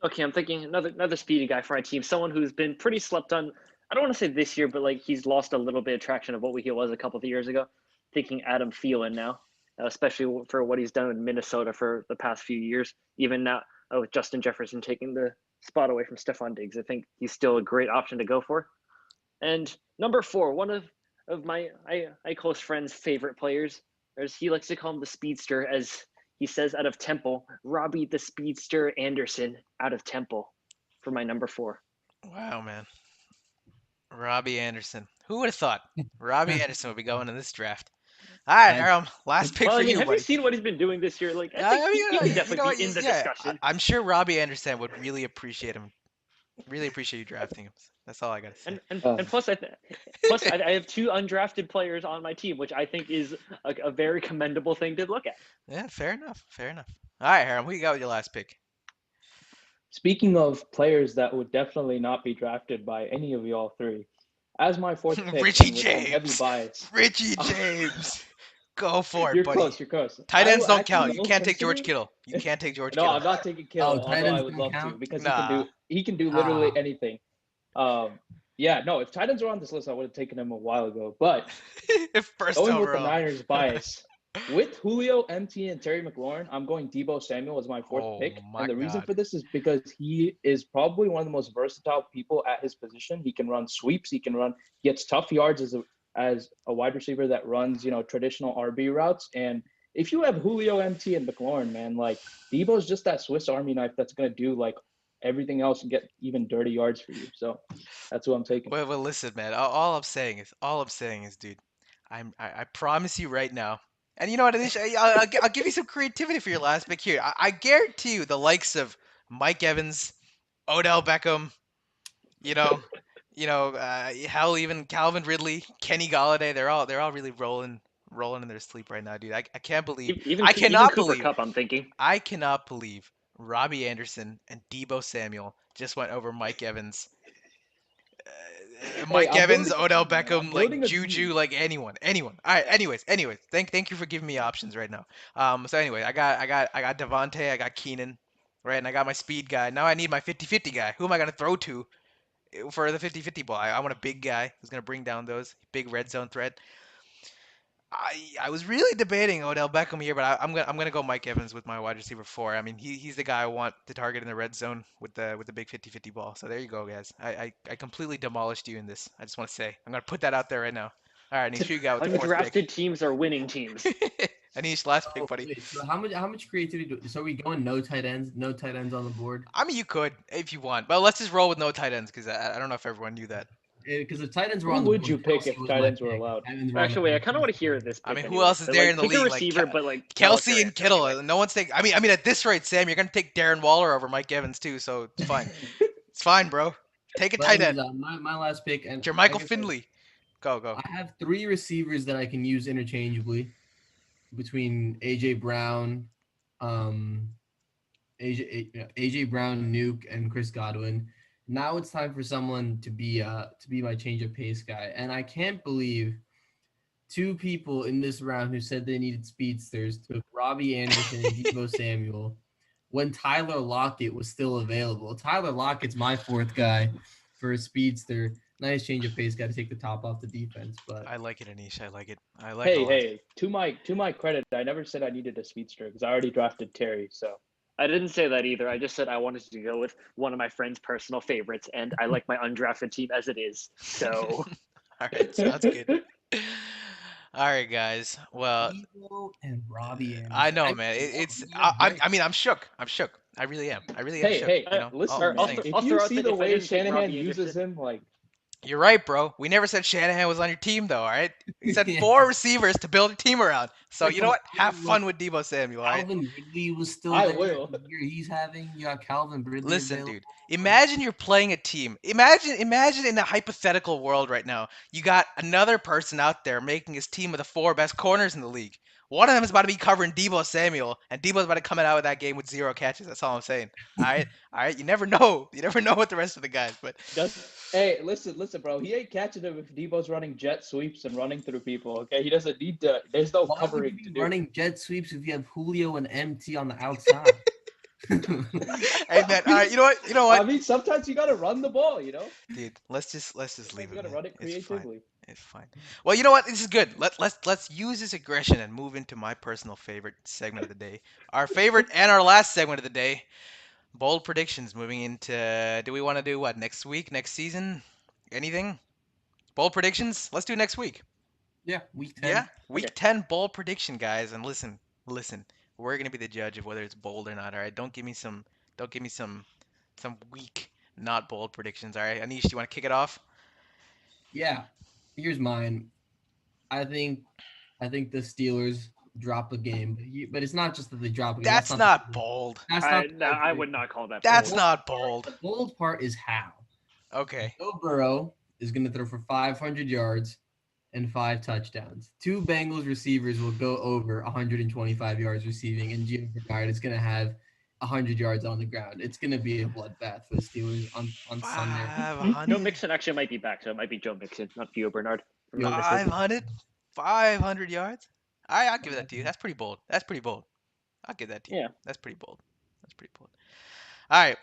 Okay, I'm thinking another speedy guy for my team, someone who's been pretty slept on. I don't want to say this year, but like he's lost a little bit of traction of what he was a couple of years ago. Thinking Adam Thielen now, especially for what he's done in Minnesota for the past few years. Even now with Justin Jefferson taking the spot away from Stephon Diggs, I think he's still a great option to go for. And number four, one of my I close friend's favorite players, or as he likes to call him, the speedster, as he says out of Temple, Robbie the Speedster Anderson out of Temple for my number four. Wow, man. Robbie Anderson. Who would have thought Robbie Anderson would be going in this draft? All right, I Aram, last pick Well, for I mean, you, have you buddy. seen what he's been doing this year? Like, I I think mean, he can you know definitely what? be in the Yeah, discussion. I'm sure Robbie Anderson would really appreciate him. Really appreciate you drafting him. That's all I gotta say. And plus, I have two undrafted players on my team, which I think is a very commendable thing to look at. Yeah, fair enough. Fair enough. All right, Aram, who you got with your last pick? Speaking of players that would definitely not be drafted by any of y'all three, as my fourth pick Richie and with some heavy James. bias, Richie James. Go for it, you're buddy. close. You're close. Tight I ends will don't actually count. You will can't take George consider. Kittle. You can't take George No, Kittle. I'm not taking Oh, Kittle, tight although I ends would don't love to count. because Nah. he can do literally Ah, anything. Yeah, no, if tight ends were on this list, I would have taken him a while ago. But First going with the overall. Niners bias, with Julio, MT, and Terry McLaurin, I'm going Debo Samuel as my fourth Oh pick. my And the reason God. for this is because he is probably one of the most versatile people at his position. He can run sweeps. He gets tough yards as a wide receiver that runs, traditional RB routes. And if you have Julio, MT, and McLaurin, man, like Debo's just that Swiss Army knife that's going to do like everything else and get even dirty yards for you. So that's who I'm taking. Well, listen, man. All I'm saying is, dude, I promise you right now. And you know what, Anish? I'll give you some creativity for your last pick here. I guarantee you, the likes of Mike Evans, Odell Beckham, you know, hell, even Calvin Ridley, Kenny Galladay, they're all really rolling in their sleep right now, dude. I can't believe, Even I even cannot Cooper believe, Cup, I'm thinking. I cannot believe Robbie Anderson and Debo Samuel just went over Mike Evans, Hey, Mike I'm Evans, building a Odell team, man. I'm Beckham, like building a Juju, team. like anyone. All right. Anyways. Thank you for giving me options right now. So anyway, I got Devontae, I got Keenan, right, and I got my speed guy. Now I need my 50-50 guy. Who am I gonna throw to for the 50-50 ball? I want a big guy who's gonna bring down those big red zone threat. I was really debating Odell Beckham here, but I'm gonna go Mike Evans with my wide receiver four. I mean, he's the guy I want to target in the red zone with the big 50-50 ball. So there you go, guys. I completely demolished you in this. I just want to say I'm gonna put that out there right now. All right, Anish, who you got with the fourth pick? Undrafted teams are winning teams. Anish, last pick, so buddy. wait, so how much creativity so we going no tight ends on the board? I mean, you could if you want, but let's just roll with no tight ends because I don't know if everyone knew that. Because if tight ends were Who on the would board, you pick Kelsey if was tight my ends were pick. If allowed? tight ends were on the Actually, wait, I board, kind of want to Kelsey hear was this I pick mean, who anyway. else is But there like, in the pick a league? Like receiver, but like tell us your Kelsey and answer Kittle. anyway. No one's taking. I mean, at this rate, Sam, you're gonna take Darren Waller over Mike Evans too, so it's fine. It's fine, bro. Take a But tight anyways, end. my last pick, and Jermichael like I said, Finley. Go. I have three receivers that I can use interchangeably between AJ Brown, um, AJ Brown, Nuke, and Chris Godwin. Now it's time for someone to be my change of pace guy, and I can't believe two people in this round who said they needed speedsters took Robbie Anderson and Debo Samuel when Tyler Lockett was still available. Tyler Lockett's my fourth guy for a speedster. Nice change of pace guy to take the top off the defense, but I like it, Anish. I like it. I like it a Hey, lot. hey, to my credit, I never said I needed a speedster because I already drafted Terry. So I didn't say that either. I just said I wanted to go with one of my friend's personal favorites, and I like my undrafted team as it is. So All right, sounds good. All right, guys. Well, Debo and Robbie I Anderson. know, I man. mean, It's. we have I. very I mean, I'm shook. I'm shook. I really am. I really am hey, shook. hey, All listen, I'm I'll, saying man. is, If I'll you throw out see that the if I way didn't take Shanahan Robbie uses Anderson, him, like you're right, bro. We never said Shanahan was on your team, though. All right. We said yeah. four receivers to build a team around. So But you know come on, what? Have look, fun with Debo Samuel. All right. Calvin Ridley was still I there. will. The year he's having, you got Calvin Ridley Listen, available. dude. Imagine you're playing a team. Imagine in a hypothetical world right now, you got another person out there making his team of the four best corners in the league. One of them is about to be covering Debo Samuel, and Debo's about to come out of that game with zero catches. That's all I'm saying. All right. You never know. You never know with the rest of the guys, but Hey, listen, bro. He ain't catching him if Debo's running jet sweeps and running through people. Okay, he doesn't need to. There's no Why would you covering to be do. running jet sweeps if you have Julio and MT on the outside? hey, man. All right. You know what? You know I what? mean, sometimes you gotta run the ball. Dude, let's just leave Sometimes you it, gotta man. run it It's fine. creatively. It's fine. Well, you know what? This is good. Let's use this aggression and move into my personal favorite segment of the day. Our favorite and our last segment of the day. Bold predictions moving into. Do we want to do what next week, next season? Anything? Bold predictions? Let's do next week. Yeah, week 10. Yeah, week okay. 10 bold prediction, guys. And listen. We're gonna be the judge of whether it's bold or not. All right. Don't give me some. Don't give me some weak not bold predictions. All right, Anish, do you want to kick it off? Yeah, here's mine. I think the Steelers drop a game, but it's not just that they drop a game. That's not bold. That's not the No, bold I would prediction. not call that That's bold. not bold. The bold part is how. Okay. Joe Burrow is going to throw for 500 yards and 5 touchdowns. 2 Bengals receivers will go over 125 yards receiving, and Gio Bernard is going to have 100 yards on the ground. It's going to be a bloodbath for the Steelers on Sunday. Joe 500. Mixon actually might be back, so it might be Joe Mixon, not Gio Bernard. if I'm not mistaken. 500. 500 yards. I'll give that to you. That's pretty bold. That's pretty bold. I'll give that to you. Yeah. That's pretty bold. That's pretty bold. All right.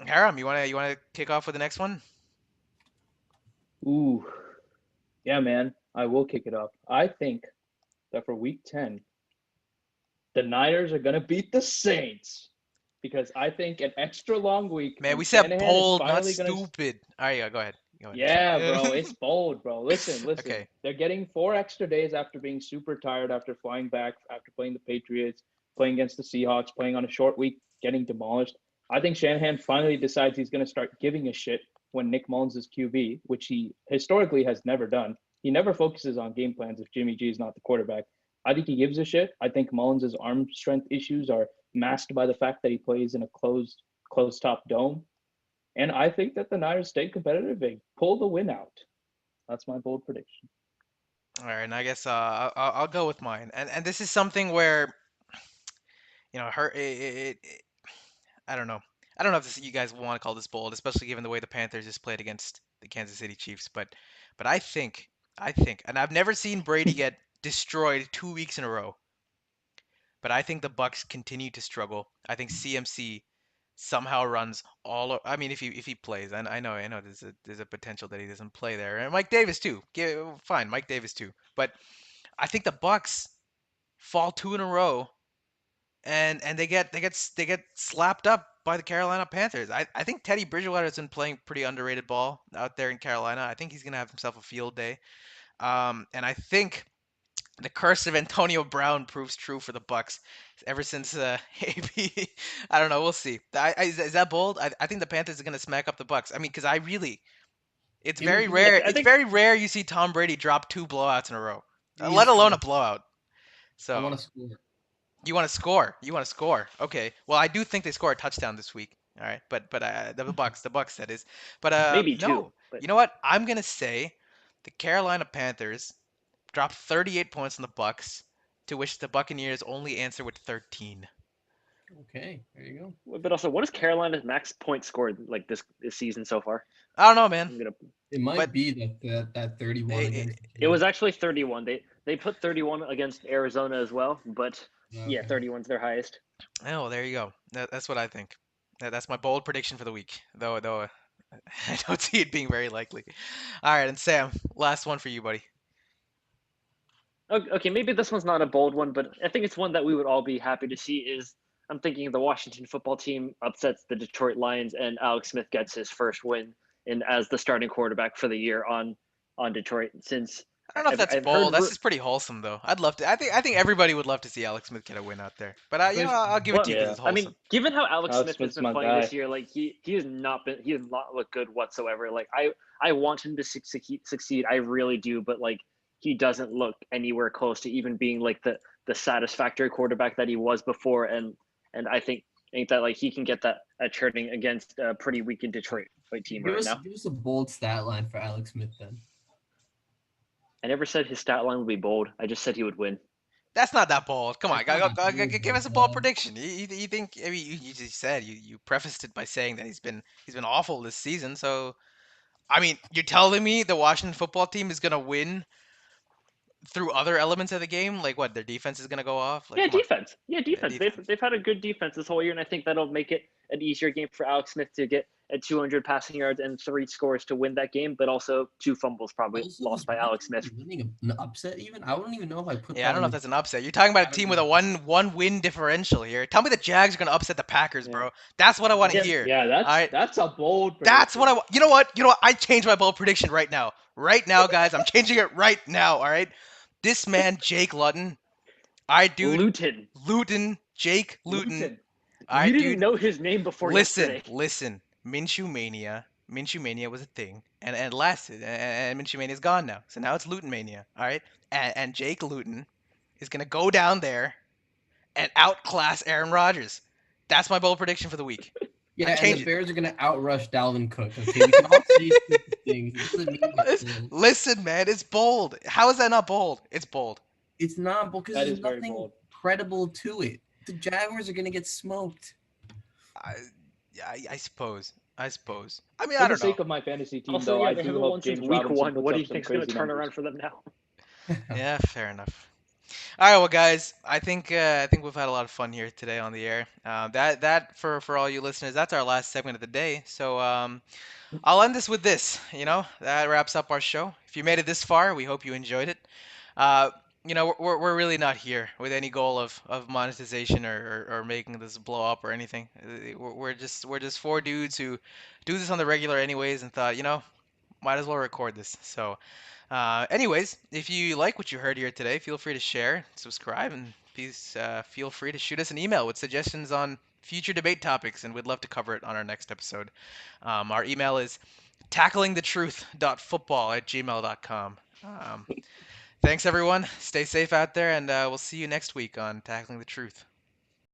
Haram, you wanna kick off with the next one? Ooh, yeah, man. I will kick it off. I think that for Week 10, the Niners are gonna beat the Saints because I think an extra long week. Man, and we said Shanahan is bold, not finally gonna- stupid. All right, yeah, go ahead. Go ahead. Yeah, bro, it's bold, bro. Listen. Okay. They're getting 4 extra days after being super tired, after flying back, after playing the Patriots, playing against the Seahawks, playing on a short week, getting demolished. I think Shanahan finally decides he's going to start giving a shit when Nick Mullins is QB, which he historically has never done. He never focuses on game plans if Jimmy G is not the quarterback. I think he gives a shit. I think Mullins' arm strength issues are masked by the fact that he plays in a closed top dome. And I think that the Niners stay competitive. They pull the win out. That's my bold prediction. All right, and I guess I'll go with mine. And this is something where, her I don't know. I don't know if you guys want to call this bold, especially given the way the Panthers just played against the Kansas City Chiefs. But I think, and I've never seen Brady get destroyed 2 weeks in a row. But I think the Bucs continue to struggle. I think CMC somehow runs I mean, if he plays, and I know there's a potential that he doesn't play there, and Mike Davis too. Fine, Mike Davis too. But I think the Bucs fall 2 in a row, and they get slapped up by the Carolina Panthers. I think Teddy Bridgewater has been playing pretty underrated ball out there in Carolina. I think he's gonna have himself a field day. And I think the curse of Antonio Brown proves true for the Bucks ever since AB. I don't know. We'll see. Is that bold? I think the Panthers are gonna smack up the Bucks. I mean, because it's Give me- very give me- rare. I It's think- very rare you see Tom Brady drop 2 blowouts in a row, He's let alone a fine. blowout. I So want to score. you want to score. You want to score. Okay. Well, I do think they score a touchdown this week. All right. But the Bucks that is. But Maybe no. two. But You know what? I'm gonna say the Carolina Panthers dropped 38 points on the Bucks, to which the Buccaneers only answer with 13. Okay, there you go. but also, what is Carolina's max point scored like this season so far? I don't know, man. I'm gonna. It might But- be that 31 It- against. the It was Chiefs. actually 31. They put 31 against Arizona as well, but yeah, Okay. 31's their highest. Oh, well, there you go. That's what I think. That's my bold prediction for the week. Though I don't see it being very likely. All right, and Sam, last one for you, buddy. Okay, maybe this one's not a bold one, but I think it's one that we would all be happy to see. I'm thinking the Washington football team upsets the Detroit Lions and Alex Smith gets his first win as the starting quarterback for the year on Detroit. Since I don't know if that's I've bold. heard That's ru- just pretty wholesome, though. I'd love to. I think everybody would love to see Alex Smith get a win out there. But I'll give it to you because it's I wholesome. mean, given how Alex Alex Smith has Smith's been my playing this guy. year, like he has not looked good whatsoever. Like I want him to succeed. I really do, but like he doesn't look anywhere close to even being like the satisfactory quarterback that he was before. And I think that like he can get that churning against a pretty weakened Detroit team Give right us, now. give us a bold stat line for Alex Smith then. I never said his stat line would be bold. I just said he would win. That's not that bold. Come on, That's not that bold, give us a but, bold prediction. You think? I mean, you just said you prefaced it by saying that he's been awful this season. So, I mean, you're telling me the Washington football team is gonna win through other elements of the game? Like what? Their defense is gonna go off? Like, Yeah, come on. defense. Yeah, defense. defense. They've had a good defense this whole year, and I think that'll make it an easier game for Alex Smith to get at 200 passing yards and 3 scores to win that game, but also 2 fumbles probably Also, lost by Alex Smith. Winning an upset even? I don't even know if I put Yeah, I that don't know in if the- that's an upset. You're talking about a team with a one win differential here. Tell me the Jags are gonna upset the Packers, bro. That's what I want to Yeah. hear. Yeah, Alright. that's a bold That's prediction. what I want. You know what? I changed my bold prediction right now. Right now, guys, I'm changing it right now. All right. This man, Jake Luton. Luton, Jake Luton. Luton. All You right, didn't dude. know his name before Listen, yesterday. listen. Minshew mania. Minshew mania was a thing, and it lasted, and Minshew mania is gone now. So now it's Luton mania. All right, and Jake Luton is gonna go down there and outclass Aaron Rodgers. That's my bold prediction for the week. Yeah, I and the change it. Bears are gonna outrush Dalvin Cook. Okay, we can all say stupid things. It doesn't mean it's bold. Listen, man, it's bold. How is that not bold? It's bold. It's not because That there's is very nothing bold. credible to it. The Jaguars are gonna get smoked. I, I suppose. I suppose. I mean, For I the don't know. sake of my fantasy team, Also, though, yeah, I they do haven't hope won since James week Robinson 1. puts What do up you some think is going to crazy turn numbers. around for them now? Yeah, fair enough. All right, well, guys, I think we've had a lot of fun here today on the air. That for all you listeners, that's our last segment of the day. So I'll end this with this. That wraps up our show. If you made it this far, we hope you enjoyed it. Uh, we're really not here with any goal of monetization or making this blow up or anything. We're just four dudes who do this on the regular anyways and thought, might as well record this. So, anyways, if you like what you heard here today, feel free to share, subscribe, and please feel free to shoot us an email with suggestions on future debate topics, and we'd love to cover it on our next episode. Our email is tacklingthetruth.football@gmail.com. Thanks, everyone. Stay safe out there, and we'll see you next week on Tackling the Truth.